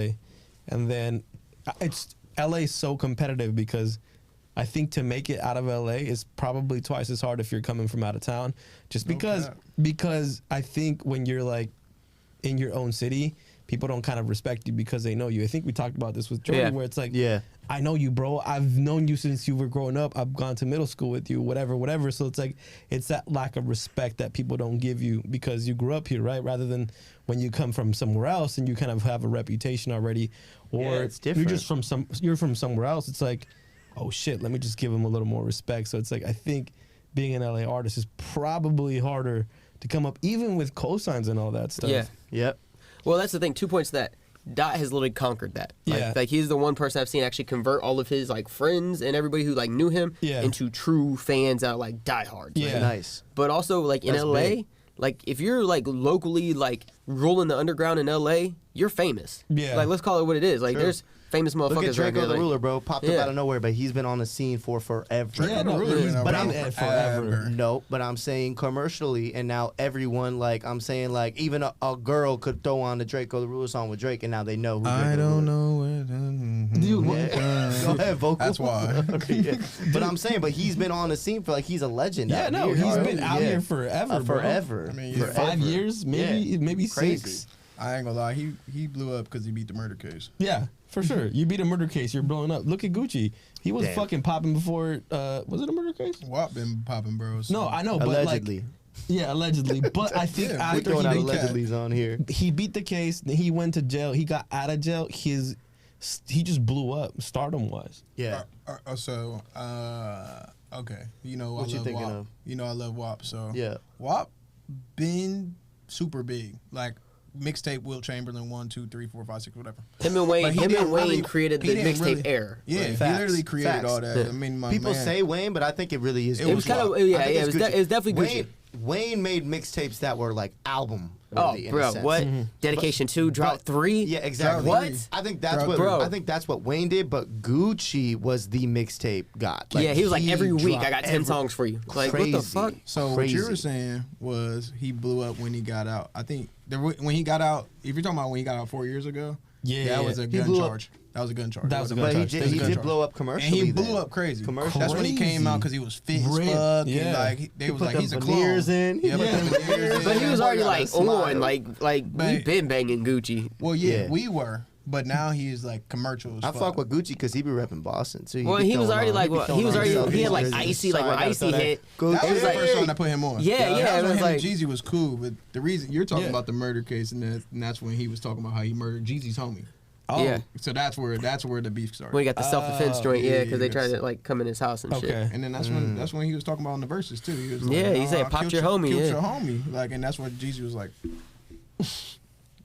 Speaker 4: play, and then it's LA is so competitive because I think to make it out of LA is probably twice as hard if you're coming from out of town. Just because I think when you're like in your own city, people don't kind of respect you because they know you. I think we talked about this with Jordan, where it's like, I know you, bro. I've known you since you were growing up. I've gone to middle school with you, whatever. So it's like, it's that lack of respect that people don't give you because you grew up here, right? Rather than when you come from somewhere else and you kind of have a reputation already, or
Speaker 1: it's different.
Speaker 4: You're from somewhere else. It's like, oh shit, let me just give them a little more respect. So it's like, I think being an LA artist is probably harder to come up, even with cosigns and all that stuff.
Speaker 3: Yeah.
Speaker 1: Yep.
Speaker 3: Well, that's the thing. 2 points to that. Dot has literally conquered that. Like he's the one person I've seen actually convert all of his like friends and everybody who like knew him into true fans that are like diehards.
Speaker 4: Yeah.
Speaker 3: Right?
Speaker 1: Nice.
Speaker 3: But also like in
Speaker 1: That's
Speaker 3: LA,
Speaker 1: big.
Speaker 3: like if you're like locally like rolling the underground in LA, you're famous.
Speaker 4: Yeah.
Speaker 3: Like let's call it what it is. Like
Speaker 1: True.
Speaker 3: there's famous motherfuckers.
Speaker 1: Look at Draco
Speaker 3: right
Speaker 1: the
Speaker 3: there,
Speaker 1: Ruler, bro. Popped up
Speaker 3: Yeah.
Speaker 1: out of nowhere, but he's been on the scene for forever.
Speaker 4: Yeah, no, he's
Speaker 2: But
Speaker 4: been
Speaker 2: I'm-
Speaker 4: in it forever.
Speaker 1: No, but I'm saying commercially, and now everyone, like, I'm saying, like, even a girl could throw on the Draco the Ruler song with Drake, and now they know who Draco
Speaker 2: I
Speaker 1: the
Speaker 2: don't
Speaker 1: Ruler.
Speaker 2: know where.
Speaker 4: Dude, what?
Speaker 1: Yeah. Go ahead, vocal.
Speaker 2: That's why.
Speaker 1: Yeah. But I'm saying, but he's been on the scene for, like, he's a legend.
Speaker 4: Yeah,
Speaker 1: out
Speaker 4: no,
Speaker 1: here.
Speaker 4: he's
Speaker 1: Yeah.
Speaker 4: been out here forever, bro.
Speaker 1: Forever.
Speaker 2: I mean,
Speaker 4: For
Speaker 2: yeah.
Speaker 4: 5 years, maybe
Speaker 1: Crazy.
Speaker 4: 6.
Speaker 2: I ain't gonna lie, he blew up because he beat the murder case.
Speaker 4: Yeah, for sure. You beat a murder case, you're blowing up. Look at Gucci. He was
Speaker 1: Damn.
Speaker 4: fucking popping before. Was it a murder case?
Speaker 2: WAP been popping, bro. So.
Speaker 4: No, I know, but
Speaker 1: Allegedly.
Speaker 4: like, yeah, allegedly. But I think
Speaker 2: Yeah,
Speaker 1: We're
Speaker 4: after
Speaker 1: throwing out
Speaker 4: he
Speaker 1: allegedly's on here.
Speaker 4: beat the case, then he went to jail. He got out of jail. He just blew up, stardom wise.
Speaker 1: Yeah.
Speaker 2: Okay. You know,
Speaker 1: What
Speaker 2: I
Speaker 1: you
Speaker 2: love
Speaker 1: thinking
Speaker 2: WAP.
Speaker 1: of?
Speaker 2: You know, I love WAP. So
Speaker 1: Yeah.
Speaker 2: WAP been super big. Like mixtape Will Chamberlain 1, 2, 3, 4, 5, 6, whatever.
Speaker 3: Him and Wayne.
Speaker 2: But he
Speaker 3: Him
Speaker 2: didn't
Speaker 3: and Wayne
Speaker 2: really-
Speaker 3: created
Speaker 2: he
Speaker 3: the
Speaker 2: didn't
Speaker 3: mixtape
Speaker 2: really-
Speaker 3: era.
Speaker 2: Yeah,
Speaker 1: Right.
Speaker 2: he
Speaker 1: Facts.
Speaker 2: literally created
Speaker 1: Facts.
Speaker 2: all that.
Speaker 3: Yeah.
Speaker 2: I mean, my
Speaker 1: People
Speaker 2: man,
Speaker 1: say Wayne, but I think it really is.
Speaker 2: It
Speaker 3: It
Speaker 2: was
Speaker 3: was kind of
Speaker 2: WAP.
Speaker 3: yeah,
Speaker 1: I think
Speaker 3: yeah.
Speaker 1: it's
Speaker 3: It was definitely Gucci.
Speaker 1: Wayne made mixtapes that were like album.
Speaker 3: Oh,
Speaker 1: worthy in a
Speaker 3: bro,
Speaker 1: sense.
Speaker 3: what? Dedication 2, Drought 3?
Speaker 1: Yeah, exactly.
Speaker 3: What?
Speaker 1: I think that's
Speaker 2: Bro,
Speaker 1: what
Speaker 3: bro.
Speaker 1: I think that's what Wayne did, but Gucci was the mixtape god.
Speaker 3: yeah, he was like, every week I
Speaker 1: dropped
Speaker 3: got 10 songs for you. Like, what the
Speaker 1: Crazy.
Speaker 3: fuck?
Speaker 2: So
Speaker 1: Crazy.
Speaker 2: what you were saying was he blew up when he got out. I think when he got out, if you're talking about when he got out 4 years ago,
Speaker 4: Yeah,
Speaker 2: that was a
Speaker 1: He
Speaker 2: gun
Speaker 1: blew up-
Speaker 2: charge. That was a gun charge.
Speaker 4: That was a
Speaker 1: But
Speaker 4: gun
Speaker 1: he
Speaker 4: charge.
Speaker 1: did,
Speaker 2: That was
Speaker 1: he
Speaker 2: a gun
Speaker 1: did
Speaker 2: charge.
Speaker 1: blow up
Speaker 2: And
Speaker 1: commercially.
Speaker 2: he blew
Speaker 1: then.
Speaker 2: up crazy.
Speaker 1: Commercially.
Speaker 2: That's when he came out because he was fit as
Speaker 4: Ripped,
Speaker 2: fuck.
Speaker 4: yeah.
Speaker 2: And like they
Speaker 1: He
Speaker 2: was
Speaker 1: put
Speaker 2: like,
Speaker 1: the
Speaker 2: he's a
Speaker 1: veneers
Speaker 2: clone.
Speaker 1: in.
Speaker 2: Yeah,
Speaker 1: Yeah.
Speaker 2: put the veneers in.
Speaker 3: But he was
Speaker 1: Boy
Speaker 3: already
Speaker 1: got a
Speaker 3: like
Speaker 1: smile.
Speaker 3: on, like we
Speaker 2: But-
Speaker 3: been banging Gucci.
Speaker 2: Well, yeah,
Speaker 1: Yeah.
Speaker 2: we were, but now he is like commercial as
Speaker 1: I
Speaker 2: fuck.
Speaker 1: fuck with Gucci because he be repping Boston too.
Speaker 3: Well,
Speaker 1: be
Speaker 3: he was
Speaker 1: throwing
Speaker 3: already
Speaker 1: on-
Speaker 3: like,
Speaker 1: be
Speaker 3: what-
Speaker 1: throwing
Speaker 3: he was
Speaker 1: on
Speaker 3: already-
Speaker 1: his
Speaker 3: he had, like,
Speaker 1: jerseys.
Speaker 3: Icy, like, when
Speaker 1: Sorry, I gotta
Speaker 3: Icy
Speaker 1: throw that.
Speaker 3: hit.
Speaker 1: Gucci.
Speaker 2: That was
Speaker 3: was
Speaker 2: the
Speaker 3: like-
Speaker 2: first one that put him on.
Speaker 3: Yeah, yeah,
Speaker 2: That
Speaker 3: it
Speaker 2: was when
Speaker 3: was
Speaker 2: him
Speaker 3: like-
Speaker 2: and Jeezy was cool, but the reason you're talking
Speaker 4: Yeah.
Speaker 2: about the murder case, and that's when he was talking about how he murdered Jeezy's homie.
Speaker 4: Oh,
Speaker 3: Yeah.
Speaker 2: So that's where the beef started.
Speaker 3: When he got the self-defense joint, yeah, because they
Speaker 2: yes.
Speaker 3: tried to like come in his house and shit.
Speaker 4: Okay.
Speaker 2: And then that's when he was talking about in the verses too. He was like,
Speaker 3: Yeah, he said,
Speaker 2: "Nah,
Speaker 3: "Popped
Speaker 2: killed
Speaker 3: your homie,"
Speaker 2: killed
Speaker 3: yeah.
Speaker 2: your homie. Like, and that's what Jeezy was like.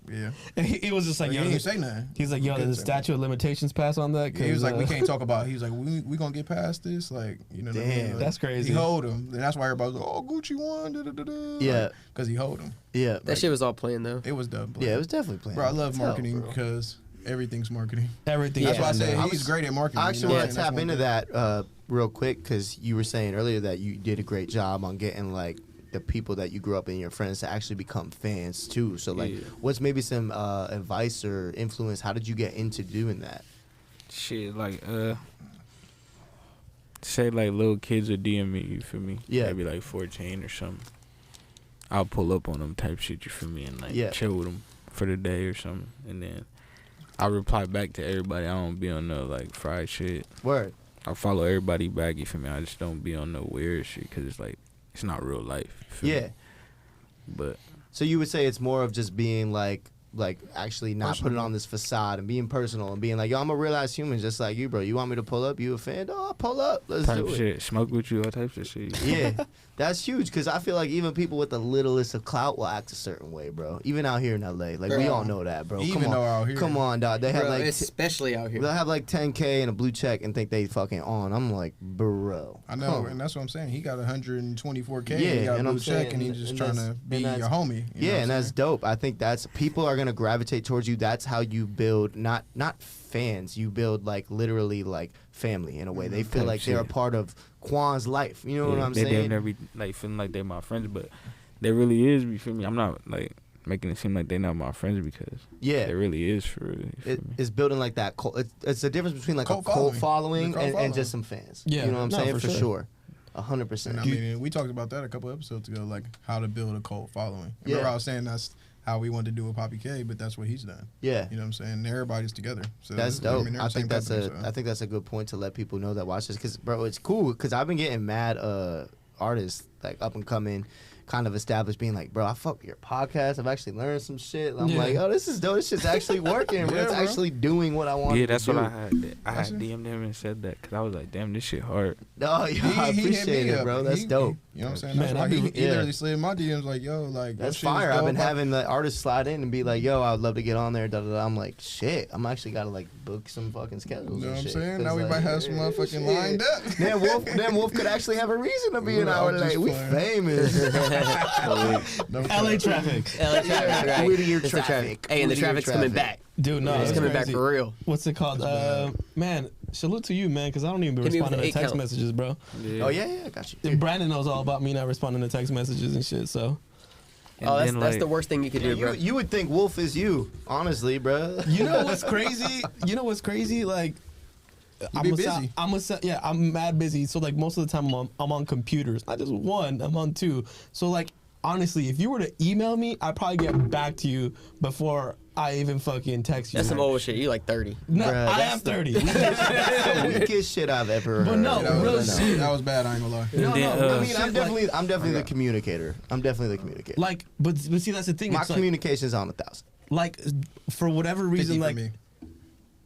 Speaker 2: Yeah,
Speaker 4: He was just like,
Speaker 2: he
Speaker 4: yo,
Speaker 2: didn't say nothing.
Speaker 4: he's like, yo,
Speaker 2: He
Speaker 4: did the
Speaker 2: didn't say
Speaker 4: statute of limitations pass on that?
Speaker 2: He was like, we
Speaker 4: 'Cause,
Speaker 2: can't talk about. He was like, we gonna get past this. Like, you know what I mean?
Speaker 1: Damn.
Speaker 2: Like,
Speaker 4: That's crazy.
Speaker 2: He hold him, and that's why everybody was like, oh, Gucci won. Da, da, da, da.
Speaker 1: Yeah.
Speaker 2: because he hold him.
Speaker 1: Yeah,
Speaker 3: That shit was all playing though.
Speaker 2: It was dumb.
Speaker 1: yeah, it was definitely playing.
Speaker 2: Bro, I love
Speaker 1: It's hell,
Speaker 2: marketing
Speaker 1: bro.
Speaker 2: because everything's marketing.
Speaker 4: everything.
Speaker 2: That's
Speaker 3: Yeah.
Speaker 2: why I say
Speaker 1: I
Speaker 2: he's
Speaker 1: was-
Speaker 2: great at marketing.
Speaker 1: I actually
Speaker 2: you know?
Speaker 1: want to
Speaker 2: That's
Speaker 1: tap
Speaker 2: one
Speaker 1: into
Speaker 2: thing.
Speaker 1: that real quick because you were saying earlier that you did a great job on getting like the people that you grew up in, your friends, to actually become fans too. So like,
Speaker 5: Yeah.
Speaker 1: what's maybe some advice or influence? How did you get into doing that?
Speaker 5: Shit, like, say like little kids would DM me, you feel me?
Speaker 1: Yeah.
Speaker 5: Maybe like 14 or something. I'll pull up on them type shit, you feel me? And like
Speaker 1: Yeah.
Speaker 5: chill with them for the day or something. And then I reply back to everybody. I don't be on no like fried shit.
Speaker 1: Word.
Speaker 5: I follow everybody back, you feel me? I just don't be on no weird shit because it's like, it's not real life. You feel
Speaker 1: Yeah.
Speaker 5: me? But
Speaker 1: So you would say it's more of just being like actually not
Speaker 2: Personal.
Speaker 1: putting on this facade and being personal and being like, yo, I'm a real ass human just like you, bro. You want me to pull up? You a fan? Oh, I'll pull up. Let's
Speaker 5: type
Speaker 1: do it.
Speaker 5: shit, smoke with you, all types of shit.
Speaker 1: Yeah, that's huge because I feel like even people with the littlest of clout will act a certain way, bro. Even out here in LA, like we
Speaker 2: Bro,
Speaker 1: all know that, bro.
Speaker 2: even
Speaker 1: Come
Speaker 2: though
Speaker 1: on,
Speaker 2: out here-
Speaker 1: come on, dog. They have
Speaker 3: Bro,
Speaker 1: like
Speaker 3: especially out here.
Speaker 1: they'll have like 10K and a blue check and think they fucking on. I'm like, bro.
Speaker 2: I know,
Speaker 1: come on.
Speaker 2: and that's what I'm saying. He got 124K.
Speaker 1: Yeah,
Speaker 2: he got a
Speaker 1: and
Speaker 2: blue
Speaker 1: I'm
Speaker 2: check,
Speaker 1: saying-
Speaker 2: and he's just
Speaker 1: and
Speaker 2: trying
Speaker 1: that's-
Speaker 2: to be
Speaker 1: and that's-
Speaker 2: your homie. You know
Speaker 1: Yeah,
Speaker 2: what
Speaker 1: and
Speaker 2: I'm
Speaker 1: that's dope. I think that's people are gonna gravitate towards you. That's how you build not fans. You build like literally like family in a way. They feel
Speaker 5: Type
Speaker 1: like they're a
Speaker 5: shit.
Speaker 1: part of Quan's life. You know what I'm
Speaker 5: they
Speaker 1: saying?
Speaker 5: never like feeling like they my friends, but they really is. You feel me? I'm not like making it seem like they're not my friends because
Speaker 1: Yeah.
Speaker 5: it really is for real. You feel me?
Speaker 1: It's building like that cult. It's the difference between like
Speaker 2: Cult
Speaker 1: a cult
Speaker 2: following.
Speaker 1: following
Speaker 2: The cult
Speaker 1: and
Speaker 2: following.
Speaker 1: just some fans.
Speaker 4: Yeah.
Speaker 1: You know what I'm
Speaker 4: No,
Speaker 1: saying?
Speaker 4: for
Speaker 1: For
Speaker 4: sure.
Speaker 1: sure.
Speaker 2: And
Speaker 1: 100%.
Speaker 2: I mean, we talked about that a couple episodes ago, like how to build a cult following. Remember
Speaker 1: Yeah.
Speaker 2: I was saying that's how we wanted to do with Poppy K, but that's what he's done.
Speaker 1: Yeah.
Speaker 2: You know what I'm saying? And everybody's together. So
Speaker 1: That's dope.
Speaker 2: they're
Speaker 1: I
Speaker 2: the same
Speaker 1: think that's
Speaker 2: company,
Speaker 1: I think that's a good point to let people know that watch this because, bro, it's cool because I've been getting mad artists like up and coming, kind of established, being like, bro, I fuck with your podcast. I've actually learned some shit. I'm
Speaker 4: Yeah.
Speaker 1: like, oh, this is dope. This shit's actually working. Bro.
Speaker 2: Yeah,
Speaker 1: It's
Speaker 2: bro.
Speaker 1: actually doing what I want.
Speaker 5: Yeah, that's
Speaker 1: to
Speaker 5: what
Speaker 1: do.
Speaker 5: I had. I had DM'd him and said that because I was like, damn, this shit hard.
Speaker 1: Oh, yeah, I
Speaker 2: He hit
Speaker 1: appreciate
Speaker 2: me
Speaker 1: it,
Speaker 2: up.
Speaker 1: bro. That's
Speaker 2: He-
Speaker 1: dope.
Speaker 2: You know what I'm saying?
Speaker 4: Man,
Speaker 2: That's why
Speaker 4: I
Speaker 2: he
Speaker 4: be-
Speaker 1: yeah.
Speaker 2: literally slid in my DMs like, yo, like
Speaker 1: That's
Speaker 2: your shit is
Speaker 1: fire. I've
Speaker 2: dope.
Speaker 1: been having the artists slide in and be like, yo, I'd love to get on there. Da, da, da. I'm like, shit. I'm actually got to like book some fucking schedules.
Speaker 2: You know
Speaker 1: and
Speaker 2: what I'm
Speaker 1: shit.
Speaker 2: saying?
Speaker 1: 'Cause,
Speaker 2: Now we
Speaker 1: like,
Speaker 2: might have some motherfucking
Speaker 1: shit.
Speaker 2: lined up.
Speaker 1: Then Wolf could actually have a reason to be an
Speaker 2: I'm
Speaker 1: hour
Speaker 2: just
Speaker 1: late. We
Speaker 2: playing.
Speaker 1: famous.
Speaker 2: No
Speaker 4: LA
Speaker 2: cap.
Speaker 4: traffic.
Speaker 3: LA traffic, right?
Speaker 1: Whittier
Speaker 3: It's the
Speaker 1: traffic.
Speaker 3: Hey, and the
Speaker 1: Whittier
Speaker 3: traffic's coming
Speaker 1: traffic.
Speaker 3: back.
Speaker 4: Dude, no,
Speaker 3: It's
Speaker 4: that's
Speaker 3: coming back
Speaker 4: crazy.
Speaker 3: for real.
Speaker 4: What's it called? Man, salute to you, man, because I don't even be
Speaker 3: Hit me with
Speaker 4: responding
Speaker 3: the
Speaker 4: to
Speaker 3: 8
Speaker 4: text
Speaker 3: count.
Speaker 4: messages, bro.
Speaker 5: Yeah.
Speaker 1: Oh, yeah, I got you.
Speaker 4: And Brandon knows all about me not responding to text messages and shit, so.
Speaker 5: And
Speaker 3: Oh, that's
Speaker 5: then,
Speaker 3: that's
Speaker 5: like,
Speaker 3: the worst thing you could do, bro.
Speaker 1: You would think Wolf is you, honestly, bro.
Speaker 4: You know what's crazy? Like,
Speaker 2: be busy.
Speaker 4: I'm mad busy. So like most of the time I'm on computers. Not just one, I'm on two. So like honestly, if you were to email me, I'd probably get back to you before I even fucking text you.
Speaker 3: That's some old shit. You like 30.
Speaker 4: No,
Speaker 1: Bruh,
Speaker 4: I
Speaker 1: that's
Speaker 4: am
Speaker 1: the-
Speaker 4: 30.
Speaker 1: That's the weakest shit I've ever heard.
Speaker 4: But no,
Speaker 2: That
Speaker 4: real
Speaker 2: was,
Speaker 4: shit.
Speaker 2: that was bad, I ain't gonna lie.
Speaker 4: No,
Speaker 5: then,
Speaker 4: no, real
Speaker 1: I mean,
Speaker 4: shit,
Speaker 1: I'm definitely the communicator. I'm definitely the communicator.
Speaker 4: like, but see, that's the thing.
Speaker 1: My
Speaker 4: It's like,
Speaker 1: communication's on 1,000.
Speaker 4: like, for whatever
Speaker 2: 50
Speaker 4: reason,
Speaker 2: for
Speaker 4: like,
Speaker 2: me.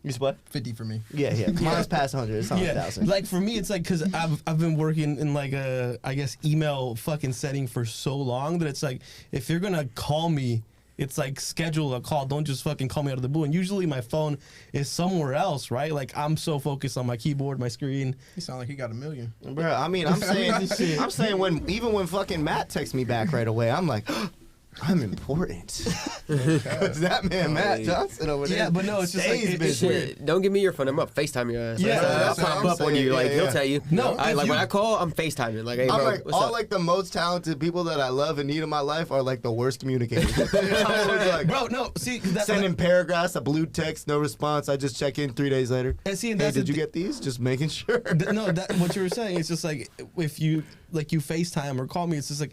Speaker 1: You what?
Speaker 2: 50 for me.
Speaker 1: Yeah. Mine's past 100. It's on
Speaker 4: yeah,
Speaker 1: 1,000.
Speaker 4: like for me, it's like because I've been working in like a I guess email fucking setting for so long that it's like if you're gonna call me, it's like schedule a call. Don't just fucking call me out of the blue. And usually my phone is somewhere else, right? Like I'm so focused on my keyboard, my screen.
Speaker 2: He sound like he got a million.
Speaker 1: Bro, I mean, I'm saying when fucking Matt texts me back right away, I'm like, I'm important. Because that man, Matt Johnson over there.
Speaker 4: Yeah, but no, it's just like
Speaker 1: stays
Speaker 4: it's
Speaker 1: busy.
Speaker 3: Shit, don't give me your phone number. I'll FaceTime your ass.
Speaker 4: Yeah,
Speaker 3: I'll
Speaker 1: that's what
Speaker 3: pop
Speaker 1: I'm
Speaker 3: up on
Speaker 1: saying.
Speaker 3: you. Like
Speaker 1: Yeah,
Speaker 3: he'll
Speaker 1: yeah.
Speaker 3: tell you.
Speaker 4: No,
Speaker 3: I,
Speaker 4: if
Speaker 3: like
Speaker 4: you-
Speaker 3: when I call, I'm FaceTiming. Like, hey,
Speaker 1: I'm
Speaker 3: bro,
Speaker 1: like,
Speaker 3: what's
Speaker 1: all
Speaker 3: up?
Speaker 1: like the most talented people that I love and need in my life are like the worst communicators. I'm always like,
Speaker 4: Bro, no, see, that's
Speaker 1: sending paragraphs, a blue text, no response. I just check in 3 days later.
Speaker 4: And see, and
Speaker 1: Hey,
Speaker 4: that's
Speaker 1: did
Speaker 4: the
Speaker 1: you get these? Just making sure.
Speaker 4: No, that what you were saying. It's just like if you like you FaceTime or call me, it's just like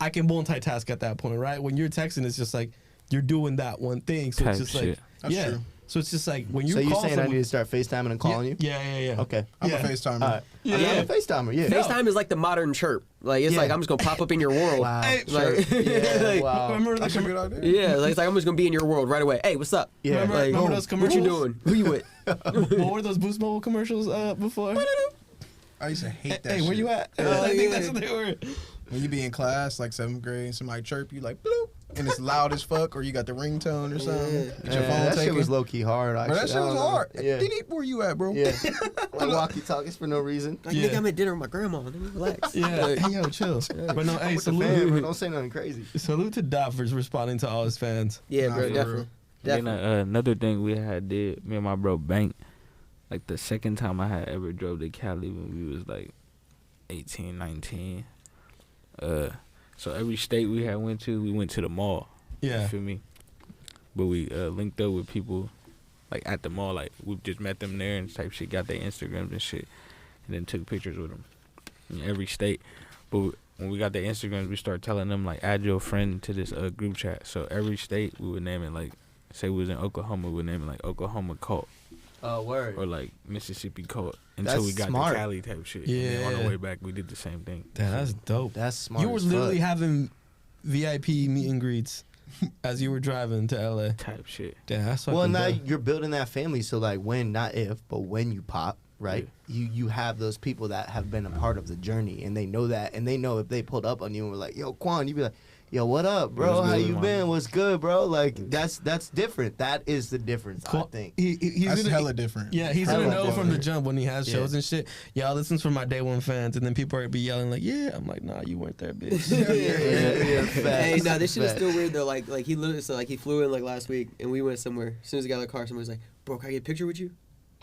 Speaker 4: I can multitask at that point, right? When you're texting, it's just like you're doing that one thing. So
Speaker 5: Type
Speaker 4: it's just like
Speaker 5: shit.
Speaker 2: That's
Speaker 4: yeah.
Speaker 2: true.
Speaker 4: So it's just like when you
Speaker 1: So you're
Speaker 4: call
Speaker 1: saying I
Speaker 4: someone,
Speaker 1: need to start FaceTiming and calling you?
Speaker 4: Yeah.
Speaker 1: Okay.
Speaker 2: I'm
Speaker 4: Yeah.
Speaker 2: a FaceTimer.
Speaker 1: All right.
Speaker 4: Yeah,
Speaker 1: I'm
Speaker 4: yeah.
Speaker 1: a FaceTimer, yeah.
Speaker 3: FaceTime is like the modern chirp. Like it's
Speaker 1: Yeah.
Speaker 3: like I'm just gonna pop up in your world.
Speaker 1: Wow.
Speaker 4: Hey,
Speaker 3: Like,
Speaker 1: Yeah,
Speaker 3: like,
Speaker 1: wow.
Speaker 4: Remember the
Speaker 2: That's a good idea.
Speaker 3: yeah, like, it's like I'm just gonna be in your world right away. Hey, what's up?
Speaker 1: Yeah.
Speaker 4: Remember-
Speaker 3: Like,
Speaker 4: remember those
Speaker 3: what you
Speaker 4: commercials?
Speaker 3: doing? Who you with?
Speaker 4: what were those Boost Mobile commercials before?
Speaker 2: I used to hate that
Speaker 4: Hey,
Speaker 2: shit.
Speaker 4: where you at?
Speaker 3: Oh,
Speaker 4: I think
Speaker 3: yeah.
Speaker 4: that's what they were.
Speaker 2: When you be in class, like 7th grade, and somebody chirp you like bloop, and it's loud as fuck, or you got the ringtone or something.
Speaker 3: Yeah.
Speaker 2: Get your
Speaker 1: Yeah,
Speaker 2: phone
Speaker 1: that
Speaker 2: taken.
Speaker 1: shit was low key hard. Actually.
Speaker 2: Bro, that shit
Speaker 1: I
Speaker 2: was
Speaker 1: don't know.
Speaker 2: hard.
Speaker 1: Yeah.
Speaker 2: Where you at, bro?
Speaker 1: Yeah. Like walkie talkies for no reason.
Speaker 3: Like,
Speaker 4: Yeah.
Speaker 3: nigga, I'm at dinner with my grandma. Let me relax.
Speaker 4: Yeah,
Speaker 3: Like,
Speaker 4: hey, yo, chill. But no, hey,
Speaker 1: With the fan,
Speaker 4: salute,
Speaker 1: but don't say nothing crazy.
Speaker 4: salute to Dot for responding to all his fans.
Speaker 3: yeah,
Speaker 2: Nah,
Speaker 3: bro,
Speaker 2: for
Speaker 3: definitely.
Speaker 2: real.
Speaker 5: Then
Speaker 3: Definitely.
Speaker 5: another thing we had did, me and my bro Bank, like the second time I had ever drove to Cali when we was like 18, 19. So every state we had went to, we went to the mall.
Speaker 4: Yeah.
Speaker 5: You feel me? But we linked up with people like at the mall, like we just met them there and type shit, got their Instagrams and shit, and then took pictures with them in every state. But when we got their Instagrams, we started telling them like add your friend to this group chat. So every state we would name it like, say we was in Oklahoma, we would name it like Oklahoma Cult
Speaker 1: Oh, word.
Speaker 5: or like Mississippi Cult until
Speaker 1: That's
Speaker 5: we got
Speaker 1: smart.
Speaker 5: to Cali type shit. And then on
Speaker 4: Yeah.
Speaker 5: the way back, we did the same thing.
Speaker 4: Damn, that's dope.
Speaker 1: That's smart.
Speaker 4: You were
Speaker 1: as
Speaker 4: literally
Speaker 1: fuck.
Speaker 4: having VIP meet and greets as you were driving to LA.
Speaker 5: Type shit.
Speaker 4: Damn, that's
Speaker 1: Well,
Speaker 4: fucking
Speaker 1: now
Speaker 4: dope.
Speaker 1: you're building that family. So like when, not if, but when you pop, right? You have those people that have been a part of the journey, and they know that, and they know if they pulled up on you and were like, "Yo, Quan," you'd be like, "Yo, what up, bro?
Speaker 5: What's
Speaker 1: How
Speaker 5: good,
Speaker 1: you
Speaker 5: man?"
Speaker 1: been? What's good, bro?" Like that's different. That is the difference, I think.
Speaker 4: He's
Speaker 2: That's
Speaker 4: gonna,
Speaker 2: hella different.
Speaker 4: Yeah, he's
Speaker 1: Hella
Speaker 4: gonna know from the
Speaker 1: different.
Speaker 4: jump when he has
Speaker 1: Yeah.
Speaker 4: shows and shit. Y'all, this is for my day one fans, and then people are be yelling like, "Yeah," I'm like, "Nah, you weren't there, bitch."
Speaker 1: Yeah,
Speaker 3: Hey,
Speaker 1: facts,
Speaker 3: no, this shit is
Speaker 1: facts.
Speaker 3: still weird though. Like he literally, so like he flew in like last week, and we went somewhere. As soon as he got in the car, somebody was like, "Bro, can I get a picture with you?"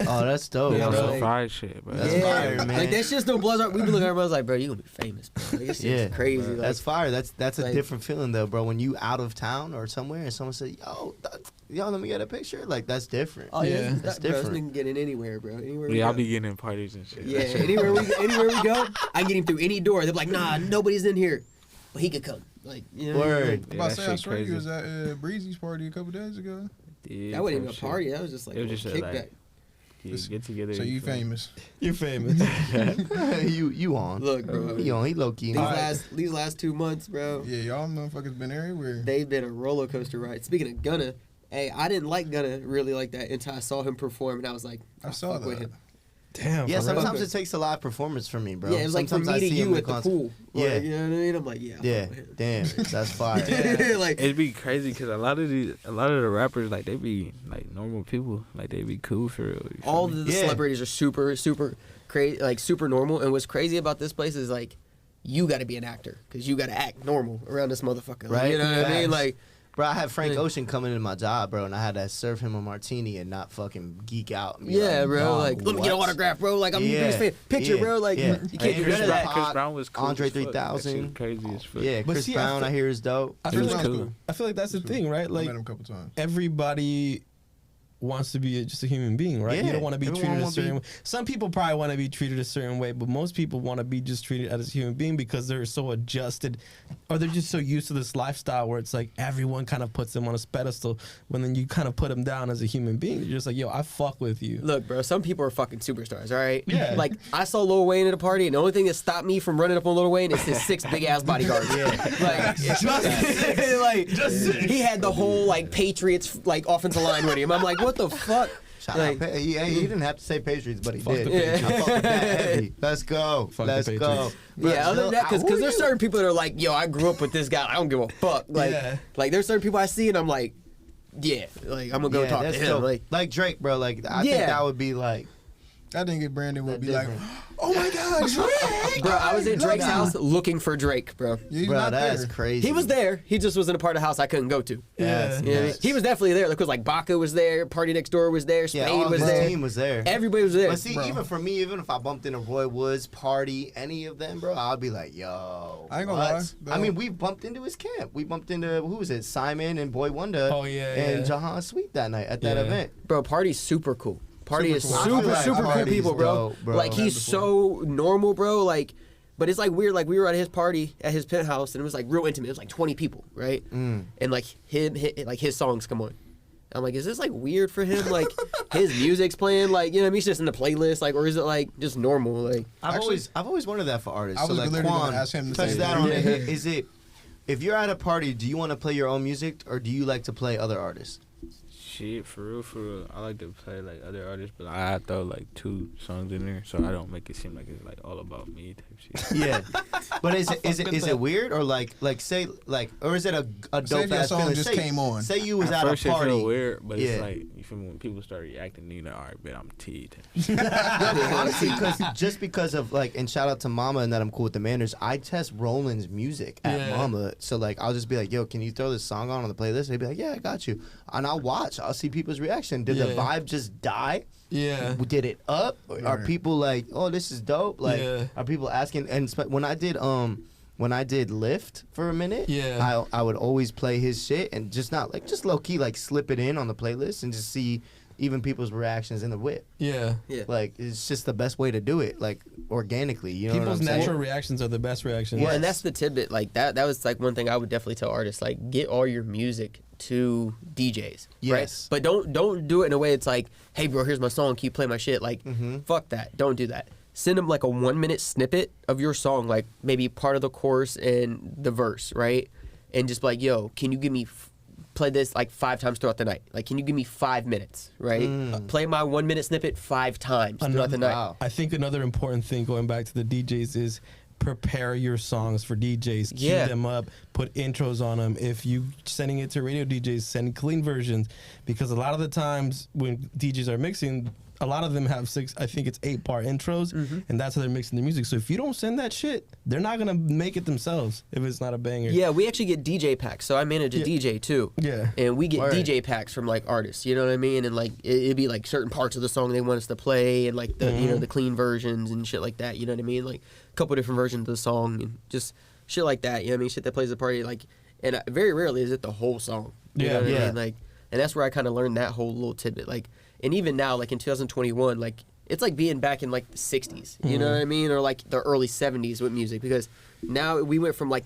Speaker 1: Oh, that's dope,
Speaker 5: Yeah,
Speaker 3: bro.
Speaker 5: some
Speaker 1: bro.
Speaker 5: fried shit, bro.
Speaker 1: That's fire, man.
Speaker 3: Like that shit's no blows up. We be looking at everybody like, bro, you gonna be famous, bro. Like, this shit's crazy. Like,
Speaker 1: That's fire. That's a
Speaker 3: like-
Speaker 1: different feeling though, bro. When you out of town or somewhere and someone says, yo, let me get a picture. Like that's different.
Speaker 3: oh yeah,
Speaker 1: That's
Speaker 3: bro, this
Speaker 1: different.
Speaker 3: nigga get in anywhere, bro. Anywhere we
Speaker 5: Yeah, I'll
Speaker 3: go.
Speaker 5: be getting in parties and shit.
Speaker 3: Yeah,
Speaker 5: That shit-
Speaker 3: anywhere we go, I get him through any door. They're like, nah, nobody's in here, but he could come. Like, you know,
Speaker 1: Word.
Speaker 5: Yeah,
Speaker 2: I'm about
Speaker 5: that
Speaker 2: to say, I
Speaker 5: shit
Speaker 2: swear you
Speaker 5: crazy.
Speaker 2: was at Breezy's party a couple days ago.
Speaker 5: Yeah,
Speaker 3: that wasn't
Speaker 5: bro,
Speaker 3: even a
Speaker 5: shit.
Speaker 3: party. That was just like
Speaker 5: It
Speaker 3: a
Speaker 5: was just a,
Speaker 3: kickback.
Speaker 5: like, Yeah, get together.
Speaker 2: So you
Speaker 5: feel me?
Speaker 2: famous.
Speaker 4: You're famous.
Speaker 1: you on?
Speaker 3: Look, bro,
Speaker 1: He on? He low key.
Speaker 3: these last 2 months, bro,
Speaker 2: Yeah, y'all motherfuckers been everywhere.
Speaker 3: they've been a roller coaster ride. Speaking of Gunna, hey, I didn't like Gunna really like that until I saw him perform, and I was like,
Speaker 2: I saw
Speaker 3: fuck with
Speaker 2: that.
Speaker 3: him.
Speaker 4: Damn.
Speaker 1: Yeah,
Speaker 4: for real?
Speaker 1: sometimes it takes a live performance for me, bro.
Speaker 3: Yeah, it was like from
Speaker 1: Sometimes I
Speaker 3: me to
Speaker 1: see him
Speaker 3: you
Speaker 1: in
Speaker 3: at the
Speaker 1: concert.
Speaker 3: pool.
Speaker 1: Yeah.
Speaker 3: Like, you know what I mean? I'm like, yeah, I
Speaker 1: Yeah,
Speaker 3: fuck with him.
Speaker 1: damn, that's fire.
Speaker 3: like,
Speaker 5: It'd be crazy because a lot of the rappers like they be like normal people, like they be cool for real. you feel
Speaker 3: all
Speaker 5: me?
Speaker 3: the
Speaker 1: Yeah.
Speaker 3: celebrities are super crazy, like super normal. And what's crazy about this place is like, you got to be an actor because you got to act normal around this motherfucker. Like,
Speaker 1: Right.
Speaker 3: you know what I mean?
Speaker 1: Facts.
Speaker 3: Like,
Speaker 1: Bro, I had Frank
Speaker 3: Yeah.
Speaker 1: Ocean coming into my job, bro, and I had to serve him a martini and not fucking geek out. And be
Speaker 3: yeah,
Speaker 1: like,
Speaker 3: bro.
Speaker 1: "Dog,
Speaker 3: Like, let me get an
Speaker 1: what?"
Speaker 3: autograph, bro. Like, I'm your
Speaker 1: Yeah,
Speaker 3: biggest fan. Picture,
Speaker 1: yeah,
Speaker 3: bro. Like,
Speaker 1: yeah.
Speaker 3: you
Speaker 1: Hey,
Speaker 3: can't do
Speaker 1: Chris
Speaker 3: that.
Speaker 1: Brown-
Speaker 5: Chris Brown was cool.
Speaker 1: Andre
Speaker 5: as fuck.
Speaker 1: 3000.
Speaker 5: That shit crazy as fuck.
Speaker 1: Yeah,
Speaker 4: But
Speaker 1: Chris
Speaker 4: see,
Speaker 1: Brown, I
Speaker 4: feel-
Speaker 1: hear is dope.
Speaker 4: I
Speaker 5: It
Speaker 4: feel
Speaker 5: was
Speaker 4: like
Speaker 5: cool.
Speaker 4: I feel like that's the thing, right?
Speaker 2: I
Speaker 4: Like
Speaker 2: met him a couple times.
Speaker 4: everybody wants to be just a human being, right?
Speaker 1: Yeah,
Speaker 4: You don't want to be
Speaker 1: everyone
Speaker 4: treated a
Speaker 1: wanna be-
Speaker 4: certain way. Some people probably want to be treated a certain way, but most people want to be just treated as a human being because they're so adjusted or they're just so used to this lifestyle where it's like everyone kind of puts them on a pedestal when then you kind of put them down as a human being. You're just like, yo, I fuck with you.
Speaker 3: Look, bro, some people are fucking superstars, all right?
Speaker 4: Yeah.
Speaker 3: Like, I saw Lil Wayne at a party, and the only thing that stopped me from running up on Lil Wayne is his 6 big-ass bodyguards. Like, he had the whole, like, Patriots, like, offensive line with him. I'm like, what the fuck?
Speaker 1: Shout
Speaker 3: Like-
Speaker 1: out, he didn't have to say Patriots, but he
Speaker 4: Fuck
Speaker 1: did.
Speaker 4: the
Speaker 3: Patriots.
Speaker 1: I fuck with that heavy. Let's go.
Speaker 4: Fuck the
Speaker 1: Let's go.
Speaker 4: Patriots.
Speaker 1: Bro,
Speaker 3: Yeah, other than that,
Speaker 1: who
Speaker 3: because
Speaker 1: are
Speaker 3: there's
Speaker 1: you?
Speaker 3: certain people that are like, yo, I grew up with this guy. I don't give a fuck. Like,
Speaker 4: Yeah.
Speaker 3: like there's certain people I see, and I'm like, yeah, like, I'm going to go
Speaker 1: Yeah,
Speaker 3: talk to
Speaker 1: that's
Speaker 3: him.
Speaker 1: dope.
Speaker 3: Like,
Speaker 1: Drake, bro. Like I think
Speaker 3: Yeah.
Speaker 1: that would be like.
Speaker 2: I think if Brandon would
Speaker 1: That
Speaker 2: be like,
Speaker 1: different.
Speaker 2: "Oh my God, Drake!"
Speaker 3: bro, I was at Drake's
Speaker 1: Nah.
Speaker 3: house looking for Drake, bro.
Speaker 2: Yeah, he's
Speaker 1: Bro,
Speaker 2: not
Speaker 1: that's
Speaker 2: there.
Speaker 1: crazy.
Speaker 3: He was there. He just was in a part of the house I couldn't go to.
Speaker 1: Yeah,
Speaker 3: You know what I mean? He was definitely there. Because like Baca was there, Party Next Door was there,
Speaker 1: Yeah,
Speaker 3: Spade
Speaker 1: all
Speaker 3: was
Speaker 1: his
Speaker 3: there.
Speaker 1: team was there.
Speaker 3: Everybody was there.
Speaker 1: But see,
Speaker 2: Bro.
Speaker 1: even for me, even if I bumped into Roy Woods, Party, any of them, bro, I'd be like, yo.
Speaker 2: I ain't gonna
Speaker 1: what?
Speaker 2: lie, though.
Speaker 1: I mean, we bumped into his camp. We bumped into, who was it? Simon and Boy Wonder.
Speaker 4: Oh, yeah,
Speaker 1: And
Speaker 4: yeah.
Speaker 1: Jahan Sweet that night at that
Speaker 4: Yeah.
Speaker 1: event.
Speaker 3: Bro, Party's super cool. Party
Speaker 2: Super
Speaker 3: is
Speaker 2: cool. I
Speaker 3: super,
Speaker 2: feel like
Speaker 3: super cool
Speaker 1: Party's
Speaker 3: people, bro.
Speaker 1: dope, bro.
Speaker 3: Like, he's so normal, bro. Like, but it's like weird. Like, we were at his party at his penthouse, and it was like real intimate. It was like 20 people, right?
Speaker 1: Mm.
Speaker 3: And like his songs come on. I'm like, is this like weird for him? Like, his music's playing, like, you know what I mean? He's just in the playlist, like, or is it like just normal? Like,
Speaker 1: I've always wondered that for artists.
Speaker 2: I
Speaker 1: so
Speaker 2: was
Speaker 1: like
Speaker 2: literally
Speaker 1: Quan,
Speaker 2: gonna ask him the
Speaker 1: touch
Speaker 2: same
Speaker 1: that
Speaker 2: thing.
Speaker 1: on
Speaker 3: Yeah.
Speaker 1: it. Is it if you're at a party, do you want to play your own music or do you like to play other artists?
Speaker 5: Shit, for real. I like to play like other artists, but I throw like 2 songs in there, so I don't make it seem like it's like all about me type shit.
Speaker 1: Yeah, but is it weird or like say like or is it a
Speaker 2: Say
Speaker 1: dope
Speaker 2: if your
Speaker 1: ass
Speaker 2: song
Speaker 1: feeling?
Speaker 2: just
Speaker 1: Say,
Speaker 2: came on.
Speaker 1: Say you was
Speaker 5: At
Speaker 1: at
Speaker 5: first
Speaker 1: a
Speaker 5: it
Speaker 1: party.
Speaker 5: feel weird, but
Speaker 1: Yeah.
Speaker 5: it's like you feel me when people start reacting, you know, all right, bet I'm teed.
Speaker 1: Honestly, because of like, and shout out to Mama and that I'm cool with the manners. I test Roland's music at
Speaker 4: Yeah.
Speaker 1: Mama, so like I'll just be like, "Yo, can you throw this song on the playlist?" They'd be like, "Yeah, I got you," and I'll watch. I'll see people's reaction. Did the
Speaker 4: Yeah.
Speaker 1: vibe just die?
Speaker 4: Yeah.
Speaker 1: Did it up? Are
Speaker 2: Right.
Speaker 1: people like, "Oh, this is dope"? Like,
Speaker 4: Yeah.
Speaker 1: are people asking? And when I did Lyft for a minute,
Speaker 4: Yeah.
Speaker 1: I would always play his shit and just not like just low key like slip it in on the playlist and just see even people's reactions in the whip.
Speaker 4: Yeah.
Speaker 3: yeah.
Speaker 1: Like it's just the best way to do it, like organically. You know
Speaker 4: People's
Speaker 1: what I'm
Speaker 4: natural
Speaker 1: saying?
Speaker 4: reactions are the best reactions.
Speaker 3: Well, and that's the tidbit. Like, that was like one thing I would definitely tell artists. Like, get all your music to DJs.
Speaker 1: Yes.
Speaker 3: Right? But don't do it in a way it's like, hey, bro, here's my song. Can you play my shit? Like, fuck that. Don't do that. Send them like a 1-minute snippet of your song, like maybe part of the chorus and the verse, right? And just be like, yo, can you give me play this like 5 times throughout the night? Like, can you give me 5 minutes, right? Play my 1-minute snippet 5 times throughout the night.
Speaker 1: Wow.
Speaker 4: I think another important thing going back to the DJs is prepare your songs for DJs. Cue
Speaker 3: Yeah.
Speaker 4: them up. Put intros on them. If you sending it to radio DJs, send clean versions because a lot of the times when DJs are mixing, a lot of them have 8-part intros, and that's how they're mixing the music. So if you don't send that shit, they're not gonna make it themselves if it's not a banger.
Speaker 3: Yeah, we actually get DJ packs. So I manage a DJ too.
Speaker 4: Yeah.
Speaker 3: And we get
Speaker 1: Word.
Speaker 3: DJ packs from like artists, you know what I mean? And like it'd be like certain parts of the song they want us to play, and like the you know the clean versions and shit like that. You know what I mean? Like a couple different versions of the song and just shit like that. You know what I mean? Shit that plays the party. Like, and very rarely is it the whole song. You know what I mean? Like, and that's where I kind of learned that whole little tidbit. Like, and even now, like in 2021, like it's like being back in like the 60s. You know what I mean? Or like the early 70s with music, because now we went from like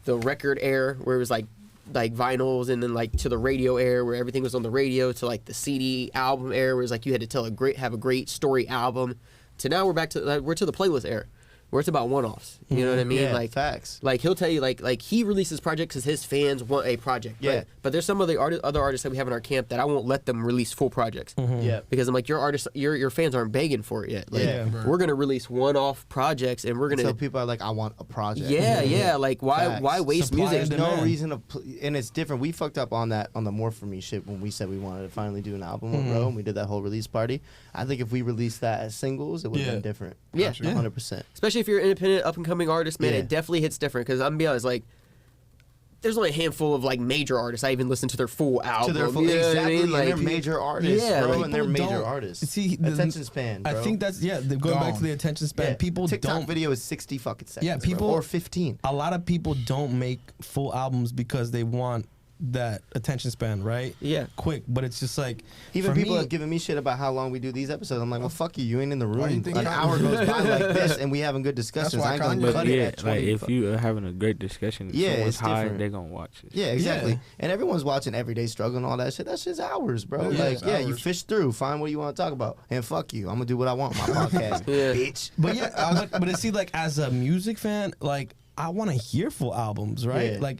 Speaker 3: the record era where it was like vinyls, and then like to the radio era where everything was on the radio, to like the CD album era where it's like you had to have a great story album, to now we're back to we're to the playlist era where it's about one-offs. You know what I mean?
Speaker 1: Yeah,
Speaker 3: like
Speaker 1: facts.
Speaker 3: Like he'll tell you like he releases projects because his fans want a project.
Speaker 1: Yeah.
Speaker 3: But there's some of the other artists that we have in our camp that I won't let them release full projects.
Speaker 1: Yeah.
Speaker 3: Because I'm like, your fans aren't begging for it yet. Like,
Speaker 1: Yeah.
Speaker 3: we're gonna release one-off projects, and we're gonna.
Speaker 1: So people are like, I want a project.
Speaker 3: Yeah. Like
Speaker 1: Facts.
Speaker 3: why waste
Speaker 4: Supply
Speaker 3: music?
Speaker 4: and
Speaker 1: There's no
Speaker 4: demand.
Speaker 1: reason to, and it's different. We fucked up on that, on the More For Me shit, when we said we wanted to finally do an album with Bro, and we did that whole release party. I think if we released that as singles, it would have been different.
Speaker 3: Yeah.
Speaker 1: 100%.
Speaker 3: Especially if you're an independent, up and coming artist, man,
Speaker 1: Yeah.
Speaker 3: it definitely hits different. Because I'm gonna be honest, like, there's only a handful of like major artists I even listen to their full album.
Speaker 1: To their full,
Speaker 3: you know what I
Speaker 1: exactly,
Speaker 3: mean?
Speaker 1: and
Speaker 3: Like,
Speaker 1: they're major artists,
Speaker 3: yeah,
Speaker 1: bro,
Speaker 3: like,
Speaker 1: and they're
Speaker 4: people
Speaker 1: major
Speaker 4: don't-
Speaker 1: artists.
Speaker 4: See,
Speaker 1: attention span, bro.
Speaker 4: I think that's they're going back to the attention span.
Speaker 2: Yeah.
Speaker 4: People
Speaker 1: TikTok
Speaker 4: don't.
Speaker 1: video is 60 fucking seconds.
Speaker 4: Yeah,
Speaker 1: bro,
Speaker 4: people-
Speaker 1: or 15.
Speaker 4: A lot of people don't make full albums because they want that attention span, right?
Speaker 3: Yeah.
Speaker 4: Quick, but it's just like
Speaker 1: Even
Speaker 4: for
Speaker 1: people
Speaker 4: me,
Speaker 1: are giving me shit about how long we do these episodes. I'm like, well, fuck you. You ain't in the
Speaker 2: Why you
Speaker 1: room.
Speaker 2: think
Speaker 1: An
Speaker 2: Kanye-
Speaker 1: hour goes by like this, and we having good discussions.
Speaker 2: why
Speaker 1: I ain't gonna
Speaker 2: Kanye-
Speaker 1: cut
Speaker 5: But
Speaker 1: it
Speaker 5: yeah,
Speaker 1: at 20.
Speaker 5: like if you are having a great discussion,
Speaker 1: Yeah,
Speaker 5: someone's
Speaker 1: it's
Speaker 5: high,
Speaker 1: different.
Speaker 5: they gonna watch it.
Speaker 1: Yeah, exactly.
Speaker 4: Yeah.
Speaker 1: And everyone's watching Everyday Struggle and all that shit. That shit's hours, bro.
Speaker 2: Yeah,
Speaker 1: like,
Speaker 2: it's
Speaker 1: yeah, you
Speaker 2: hours.
Speaker 1: fish through, find what you want to talk about, and fuck you. I'm gonna do what I want on my podcast,
Speaker 3: Yeah.
Speaker 1: bitch.
Speaker 4: but yeah, but see, like as a music fan, like I want to hear full albums, right?
Speaker 1: Yeah.
Speaker 4: Like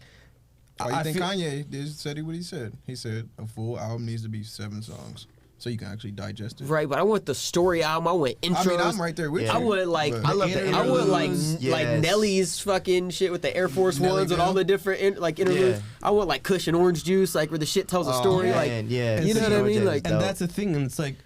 Speaker 2: Why you think
Speaker 4: feel-
Speaker 2: Kanye said what he said? He said a full album needs to be 7 songs, so you can actually digest it.
Speaker 3: Right, but I want the story album. I want intros.
Speaker 2: I mean, I'm right there with
Speaker 1: Yeah.
Speaker 2: you.
Speaker 3: I want like
Speaker 2: but-
Speaker 1: I love the
Speaker 3: I want like
Speaker 1: interludes.
Speaker 3: like
Speaker 1: Yes.
Speaker 3: Nelly's fucking shit with the Air Force
Speaker 2: Nelly
Speaker 3: Ones and all
Speaker 2: Bell.
Speaker 3: the different interludes.
Speaker 1: Yeah.
Speaker 3: I want like Kush and Orange Juice, like where the shit tells a story. Like
Speaker 1: man, yeah,
Speaker 3: you know what I mean? Like,
Speaker 4: and that's the thing, and it's like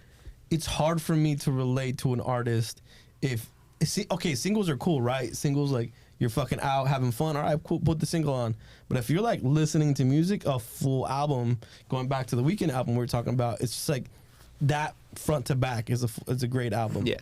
Speaker 4: it's hard for me to relate to an artist if singles are cool, right? Singles, like you're fucking out having fun, all right, cool, put the single on. But if you're like listening to music, a full album, going back to the Weeknd album we were talking about, it's just like that front to back is a great album.
Speaker 3: Yeah.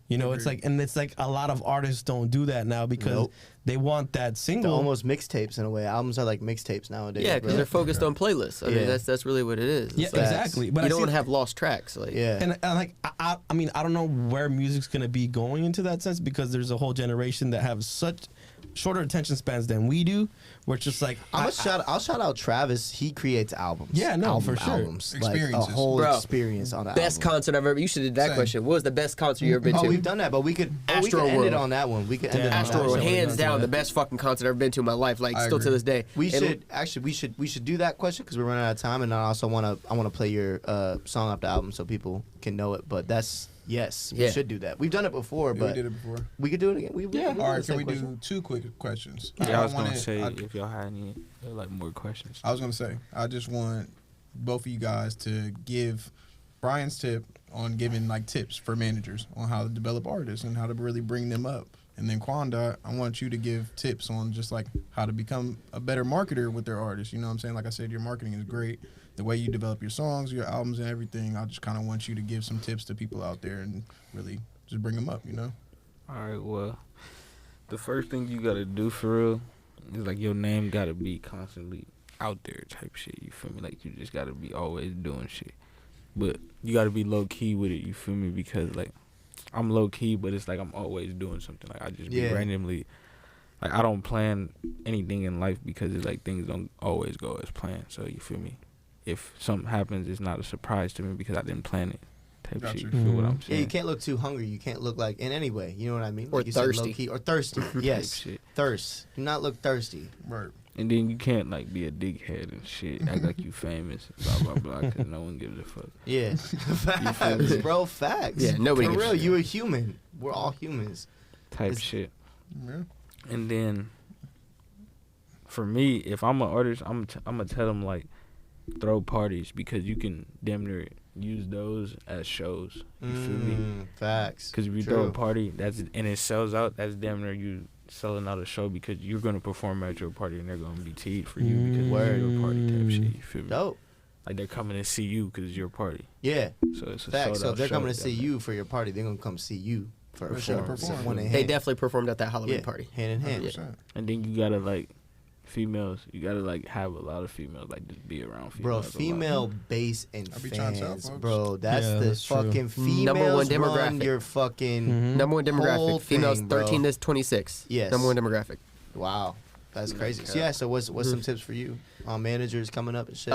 Speaker 4: You know, it's like a lot of artists don't do that now because
Speaker 1: Nope.
Speaker 4: they want that
Speaker 1: They're
Speaker 4: single.
Speaker 1: almost mixtapes in a way. Albums are like mixtapes nowadays.
Speaker 3: yeah, because
Speaker 1: bro.
Speaker 3: they're focused on playlists. I
Speaker 1: Yeah.
Speaker 3: mean, that's really what it is. It's
Speaker 4: Yeah,
Speaker 3: like,
Speaker 4: exactly. But
Speaker 3: you
Speaker 4: I
Speaker 3: don't
Speaker 4: see-
Speaker 3: want to have lost tracks. Like,
Speaker 1: Yeah.
Speaker 4: And like I mean I don't know where music's gonna be going into that sense because there's a whole generation that have such shorter attention spans than we do. Where it's just like
Speaker 1: I'll shout out Travis. He creates albums.
Speaker 4: Yeah, no, for sure.
Speaker 1: Albums, like a
Speaker 2: Experiences.
Speaker 1: whole
Speaker 3: Bro,
Speaker 1: experience on the
Speaker 3: best
Speaker 1: album.
Speaker 3: concert I've ever. You should have did that
Speaker 2: Same.
Speaker 3: question. What was the best concert you ever been
Speaker 1: Oh,
Speaker 3: to?
Speaker 1: we've done that, but we could end it
Speaker 3: Astroworld.
Speaker 1: on that one. We could end it on
Speaker 4: Damn,
Speaker 1: that
Speaker 3: Astro
Speaker 1: one.
Speaker 3: World,
Speaker 4: Astroworld.
Speaker 3: hands
Speaker 4: Done
Speaker 3: down,
Speaker 4: that.
Speaker 3: the best fucking concert I've ever been to in my life. Like
Speaker 2: I
Speaker 3: still to
Speaker 2: agree.
Speaker 3: this day.
Speaker 1: We
Speaker 3: And
Speaker 1: should do that question because we're running out of time, and I also want to play your song off the album so people can know it. But that's yes, we
Speaker 3: Yeah.
Speaker 1: should do that. We've done it before,
Speaker 2: Yeah,
Speaker 1: but
Speaker 2: we did it before.
Speaker 1: we could do it again. We
Speaker 2: All
Speaker 1: do
Speaker 2: right,
Speaker 1: the
Speaker 2: can
Speaker 1: same
Speaker 2: we
Speaker 1: question.
Speaker 2: do 2 quick questions?
Speaker 5: Yeah, I was gonna
Speaker 2: wanted-
Speaker 5: say
Speaker 2: I-
Speaker 5: if y'all had any like more questions.
Speaker 2: I was gonna say, I just want both of you guys to give Brian's tip on giving like tips for managers on how to develop artists and how to really bring them up. And then QuanDot, I want you to give tips on just like how to become a better marketer with their artists. You know what I'm saying? Like I said, your marketing is great. The way you develop your songs, your albums, and everything. I just kind of want you to give some tips to people out there and really just bring them up. You know?
Speaker 5: All right, well, the first thing you gotta do for real is like your name gotta be constantly out there type shit. You feel me? Like you just gotta be always doing shit, but you gotta be low key with it. You feel me? Because like I'm low key, but it's like I'm always doing something. Like I just be
Speaker 1: Yeah.
Speaker 5: randomly. Like I don't plan anything in life because it's like things don't always go as planned. So you feel me? If something happens, it's not a surprise to me because I didn't plan it. Type
Speaker 2: Gotcha.
Speaker 5: shit. You feel what I'm
Speaker 1: Yeah,
Speaker 5: saying?
Speaker 1: you can't look too hungry. You can't look like in any way. You know what I mean?
Speaker 3: Or
Speaker 1: Like you said,
Speaker 3: thirsty.
Speaker 1: low-key, or thirsty. Yes,
Speaker 5: shit.
Speaker 1: thirst. Do not look thirsty.
Speaker 2: Right.
Speaker 5: And then you can't like be a dickhead and shit, act like you famous, blah blah blah, because no one gives a fuck.
Speaker 1: Yeah, facts, bro. Facts.
Speaker 3: Yeah, nobody
Speaker 1: For
Speaker 3: gives a
Speaker 1: real,
Speaker 3: shit.
Speaker 1: you a human. We're all humans.
Speaker 5: Type
Speaker 1: It's-
Speaker 5: shit.
Speaker 2: Yeah.
Speaker 5: And then for me, if I'm an artist, I'm gonna tell them like throw parties because you can damn near use those as shows. You feel me?
Speaker 1: Facts.
Speaker 5: Because if you throw a party and it sells out, that's damn near you selling out a show because you're gonna perform at your party and they're gonna be teed for you because it's your party type shit. You feel me?
Speaker 1: Dope.
Speaker 5: Like they're coming to see you because it's your party.
Speaker 1: Yeah.
Speaker 5: So it's a
Speaker 1: Facts. So if they're
Speaker 5: show,
Speaker 1: coming to see you for your party, they're gonna come see you for a performance.
Speaker 3: They definitely performed at that Halloween party.
Speaker 1: Hand in hand.
Speaker 3: Yeah.
Speaker 5: And then you gotta like females. You gotta like have a lot of females. Like just be around females.
Speaker 1: Bro, female base and
Speaker 2: I be trying to tell
Speaker 1: fans,
Speaker 2: folks.
Speaker 1: bro. That's fucking females
Speaker 3: Number one
Speaker 1: run
Speaker 3: demographic.
Speaker 1: your fucking
Speaker 3: Number one demographic.
Speaker 1: whole
Speaker 3: Females
Speaker 1: thing, bro.
Speaker 3: 13 to 26.
Speaker 1: Yes.
Speaker 3: Number one demographic.
Speaker 1: Wow. That's crazy. So yeah, so what's some tips for you on managers coming up and shit?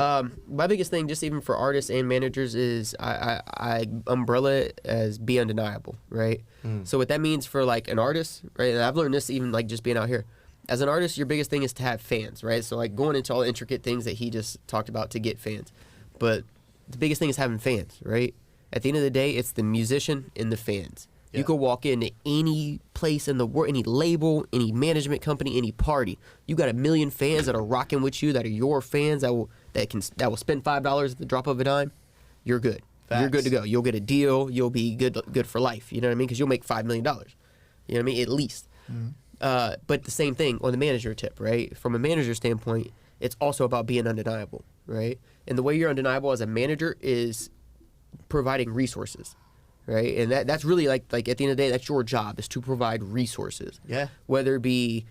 Speaker 3: My biggest thing, just even for artists and managers, is I umbrella it as be undeniable, right? So what that means for like an artist, right? And I've learned this even like just being out here. As an artist, your biggest thing is to have fans, right? So like going into all the intricate things that he just talked about to get fans, but the biggest thing is having fans, right? At the end of the day, it's the musician and the fans.
Speaker 1: Yeah.
Speaker 3: You could walk into any place in the world, any label, any management company, any party. You got 1 million fans that are rocking with you, that are your fans, that will spend $5 at the drop of a dime. You're good.
Speaker 1: Facts.
Speaker 3: You're good to go. You'll get a deal. You'll be good for life. You know what I mean? Because you'll make $5 million. You know what I mean? At least. But the same thing on the manager tip, right? From a manager standpoint, it's also about being undeniable, right? And the way you're undeniable as a manager is providing resources. Right, and that's really like at the end of the day, that's your job, is to provide resources.
Speaker 1: Yeah.
Speaker 3: Whether it be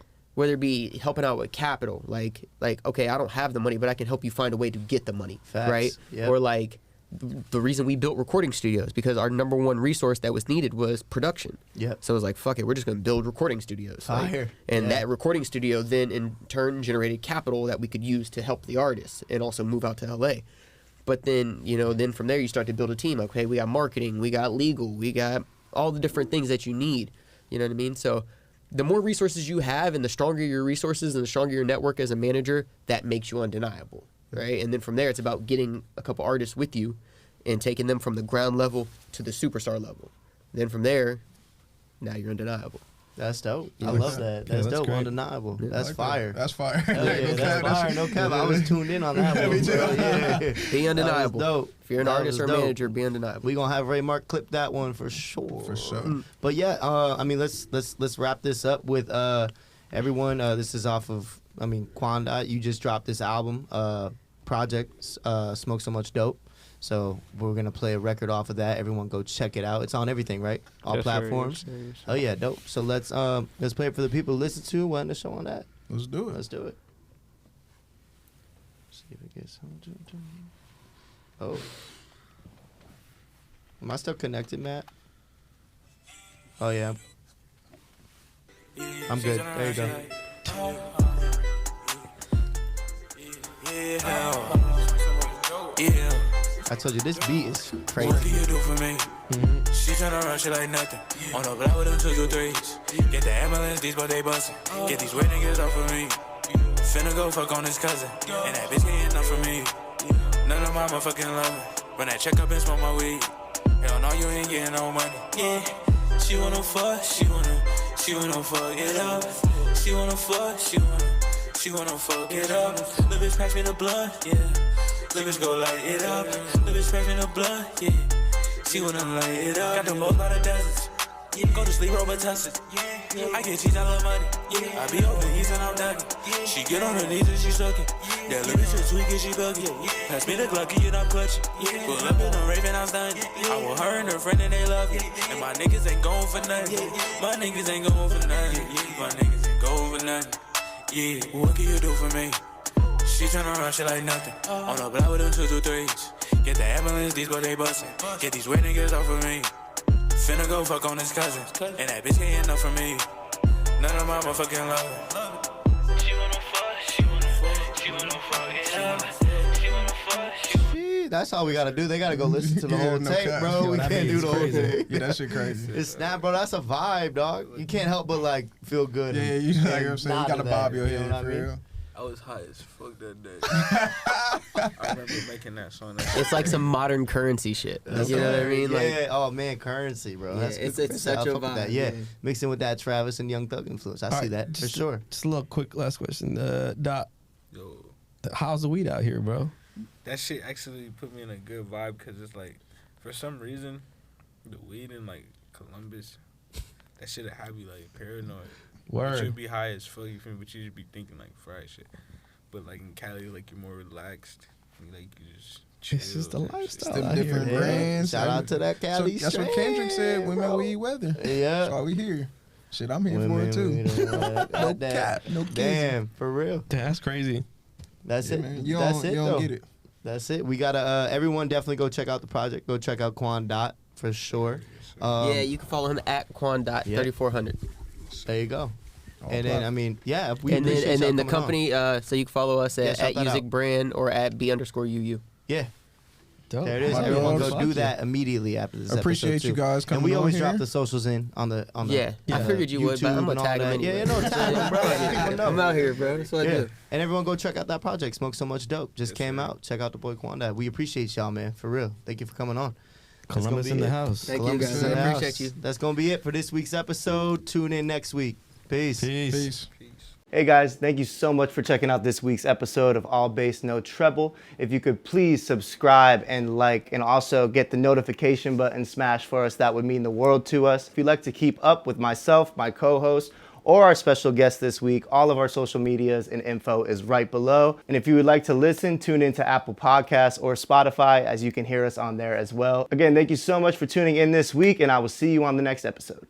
Speaker 3: helping out with capital, like okay, I don't have the money, but I can help you find a way to get the money.
Speaker 1: Facts.
Speaker 3: Right.
Speaker 1: Yep.
Speaker 3: Or like the reason we built recording studios, because our number one resource that was needed was production.
Speaker 1: Yep.
Speaker 3: So it was like, fuck it, we're just gonna build recording studios.
Speaker 1: Fire.
Speaker 3: And
Speaker 1: Yeah.
Speaker 3: that recording studio then in turn generated capital that we could use to help the artists and also move out to LA. But then, then from there you start to build a team. Like, okay, we got marketing, we got legal, we got all the different things that you need. You know what I mean? So the more resources you have and the stronger your resources and the stronger your network as a manager, that makes you undeniable, right? And then from there, it's about getting a couple artists with you and taking them from the ground level to the superstar level. Then from there, now you're undeniable.
Speaker 1: That's dope. I
Speaker 3: Yeah.
Speaker 1: love that. That's
Speaker 4: that's
Speaker 1: dope.
Speaker 4: great.
Speaker 1: Undeniable.
Speaker 3: Yeah.
Speaker 1: That's
Speaker 2: Like
Speaker 1: fire.
Speaker 2: that. That's fire.
Speaker 1: Hell yeah,
Speaker 2: No
Speaker 1: that's
Speaker 2: cap,
Speaker 1: fire. No cap. I was tuned in on that one.
Speaker 2: Me too.
Speaker 1: Bro. Yeah.
Speaker 3: Be undeniable.
Speaker 1: That was dope.
Speaker 3: If you're an
Speaker 1: That
Speaker 3: artist or
Speaker 1: was
Speaker 3: a
Speaker 1: dope.
Speaker 3: manager, be undeniable.
Speaker 1: We gonna have Ray Mark clip that one for sure.
Speaker 2: For sure.
Speaker 1: But yeah, I mean, let's wrap this up with everyone. This is off of QuanDot. You just dropped this album, project, Smoke So Much Dope. So we're gonna play a record off of that. Everyone go check it out. It's on everything, right? All
Speaker 5: Yes, sir,
Speaker 1: platforms.
Speaker 5: yes, sir, yes, sir.
Speaker 1: Oh yeah, dope. So let's play it for the people to listen to. What the show on that?
Speaker 2: Let's do it.
Speaker 1: Let's do it. See if it gets. Oh, am I still connected, Matt? Oh yeah. I'm good. There you go. I told you this beat is
Speaker 6: What
Speaker 1: crazy.
Speaker 6: do you do for me? She turn around, she like nothing. On the block with them 2 2 3s. Get the ambulance, these boys they bustin'. Get these weird niggas off of me. Finna go fuck on his cousin. And that bitch ain't enough for me. None of my motherfucking lovin'. Run that check up and smoke my weed. Hell no, you ain't getting no money. Yeah. She wanna fuck, she wanna fuck it up. She wanna fuck, she wanna fuck it up. Lil' bitch pass me the blunt, yeah. Lil' bitch go light it up. Lil' bitch pass me the blunt, yeah. She wanna light it up. Got the most by the deserts. Yeah. Go to sleep, Robitussin. Yeah. I get cheese, I love money. Yeah. I be over east and I'm ducking. Yeah. She get on her knees and she sucking. That little bitch is sweet and she bugging. Pass me the Glocky and I'm clutching. Pull up in the Raven, I'm stunning. I want her and her friend and they love it. And my niggas ain't going for nothing. My niggas ain't going for nothing. My niggas ain't going for nothing. Yeah, what can you do for me? She turn around, she like nothing. On the block with them 2 2 3s. Get the ambulance, these boys they bustin'. Get these weird niggas off of me. Finna go fuck on his cousin. And that bitch ain't enough for me. None of my motherfucking love. She wanna fuck, she wanna fuck it up. She wanna fuck,
Speaker 1: Gee, that's all we gotta do. They gotta go listen to the
Speaker 2: Yeah,
Speaker 1: whole
Speaker 2: no
Speaker 1: tape,
Speaker 2: cap.
Speaker 1: bro.
Speaker 2: Yo,
Speaker 1: We
Speaker 2: that
Speaker 1: can't
Speaker 2: beat
Speaker 1: do
Speaker 2: is
Speaker 1: the whole
Speaker 2: crazy.
Speaker 1: thing.
Speaker 2: Yeah, that shit crazy.
Speaker 1: It's snap, bro. That's a vibe, dog. You can't help but like feel good.
Speaker 2: Yeah,
Speaker 1: and-
Speaker 2: you know what
Speaker 1: and
Speaker 2: I'm saying? You
Speaker 1: nod
Speaker 2: gotta
Speaker 1: to
Speaker 2: bob
Speaker 1: that,
Speaker 2: your
Speaker 1: you know
Speaker 2: head
Speaker 1: what I
Speaker 2: for
Speaker 1: mean?
Speaker 2: real.
Speaker 5: I was high as fuck that day. I remember making that song.
Speaker 3: It's like some modern currency shit.
Speaker 1: That's
Speaker 3: You know what I
Speaker 1: right.
Speaker 3: mean?
Speaker 1: Yeah.
Speaker 3: Like,
Speaker 1: Oh man, currency, bro.
Speaker 3: Yeah,
Speaker 1: That's
Speaker 3: it's
Speaker 1: good.
Speaker 3: such
Speaker 1: I
Speaker 3: a
Speaker 1: fuck with that.
Speaker 3: vibe,
Speaker 1: Yeah.
Speaker 3: yeah.
Speaker 1: Mixing with that Travis and Young Thug influence. I
Speaker 4: All
Speaker 1: see
Speaker 4: right,
Speaker 1: that for
Speaker 4: just-
Speaker 1: sure.
Speaker 4: Just a little quick last question. Dot,
Speaker 5: Yo,
Speaker 4: how's the weed out here, bro?
Speaker 5: that shit actually put me in a good vibe because it's like, for some reason, the weed in like Columbus, that shit would have you like paranoid.
Speaker 4: Word.
Speaker 5: You should be high as fuck, you feel me? But you should be thinking like fried shit. But like in Cali, like you're more relaxed. Like you just chill.
Speaker 4: It's just the
Speaker 5: and shit.
Speaker 4: lifestyle.
Speaker 2: Them
Speaker 4: out here.
Speaker 2: different
Speaker 1: Yeah.
Speaker 2: brands.
Speaker 1: Shout out to that Cali
Speaker 2: That's what
Speaker 1: strain,
Speaker 2: Kendrick said. Women
Speaker 1: bro.
Speaker 2: weed weather.
Speaker 1: Yeah.
Speaker 2: That's why we here. Shit, I'm here for
Speaker 1: Women,
Speaker 2: it too.
Speaker 1: we don't want
Speaker 2: No
Speaker 1: that.
Speaker 2: cap, no kidding.
Speaker 1: Damn, for real.
Speaker 4: That's crazy.
Speaker 1: That's
Speaker 2: Yeah,
Speaker 1: it.
Speaker 2: man. You
Speaker 1: That's
Speaker 2: don't,
Speaker 1: it
Speaker 2: you
Speaker 1: though.
Speaker 2: don't get it.
Speaker 1: That's it. We gotta everyone definitely go check out the project. Go check out QuanDot for sure.
Speaker 3: Yeah, you can follow him at QuanDot
Speaker 1: yeah.
Speaker 3: 3400.
Speaker 1: There you go.
Speaker 2: All
Speaker 1: And then
Speaker 2: pop.
Speaker 1: I mean, yeah, we
Speaker 3: And
Speaker 1: appreciate
Speaker 3: then the
Speaker 1: y'all coming on.
Speaker 3: company, so you can follow us
Speaker 1: Yeah,
Speaker 3: at
Speaker 1: shout that
Speaker 3: Usic
Speaker 1: out.
Speaker 3: Brand or at B_UU.
Speaker 1: Yeah,
Speaker 4: Dope.
Speaker 1: there it is.
Speaker 2: My
Speaker 1: Everyone
Speaker 2: dogs.
Speaker 1: go do that immediately after this
Speaker 2: Appreciate
Speaker 1: episode
Speaker 2: you
Speaker 1: too.
Speaker 2: guys coming
Speaker 1: And we
Speaker 2: on
Speaker 1: always
Speaker 2: here.
Speaker 1: drop the socials in on the
Speaker 3: Yeah, I figured you would, but I'm
Speaker 1: YouTube
Speaker 3: gonna
Speaker 1: and all
Speaker 3: tag him
Speaker 1: that.
Speaker 3: anyway.
Speaker 1: Yeah, no, it's fine, bro. People know.
Speaker 3: I'm out here, bro. That's what I
Speaker 1: Yeah.
Speaker 3: do.
Speaker 1: And everyone go check out that project. Smoke So Much Dope. Just
Speaker 5: Yes,
Speaker 1: came
Speaker 5: sir.
Speaker 1: out. Check out the boy QuanDot. We appreciate y'all, man. For real. Thank you for coming on. That's gonna
Speaker 4: Columbus
Speaker 1: be
Speaker 4: in the
Speaker 1: it.
Speaker 4: house.
Speaker 3: Thank you,
Speaker 1: Columbus
Speaker 3: guys.
Speaker 1: is in
Speaker 3: I
Speaker 1: the
Speaker 3: appreciate
Speaker 1: house.
Speaker 3: you.
Speaker 1: That's gonna be it for this week's episode. Tune in next week. Peace.
Speaker 4: Peace.
Speaker 2: Peace.
Speaker 1: Hey guys, thank you so much for checking out this week's episode of All Bass No Treble. If you could please subscribe and like, and also get the notification button smashed for us, that would mean the world to us. If you'd like to keep up with myself, my co-host, or our special guest this week, all of our social medias and info is right below. And if you would like to listen, tune into Apple Podcasts or Spotify, as you can hear us on there as well. Again, thank you so much for tuning in this week, and I will see you on the next episode.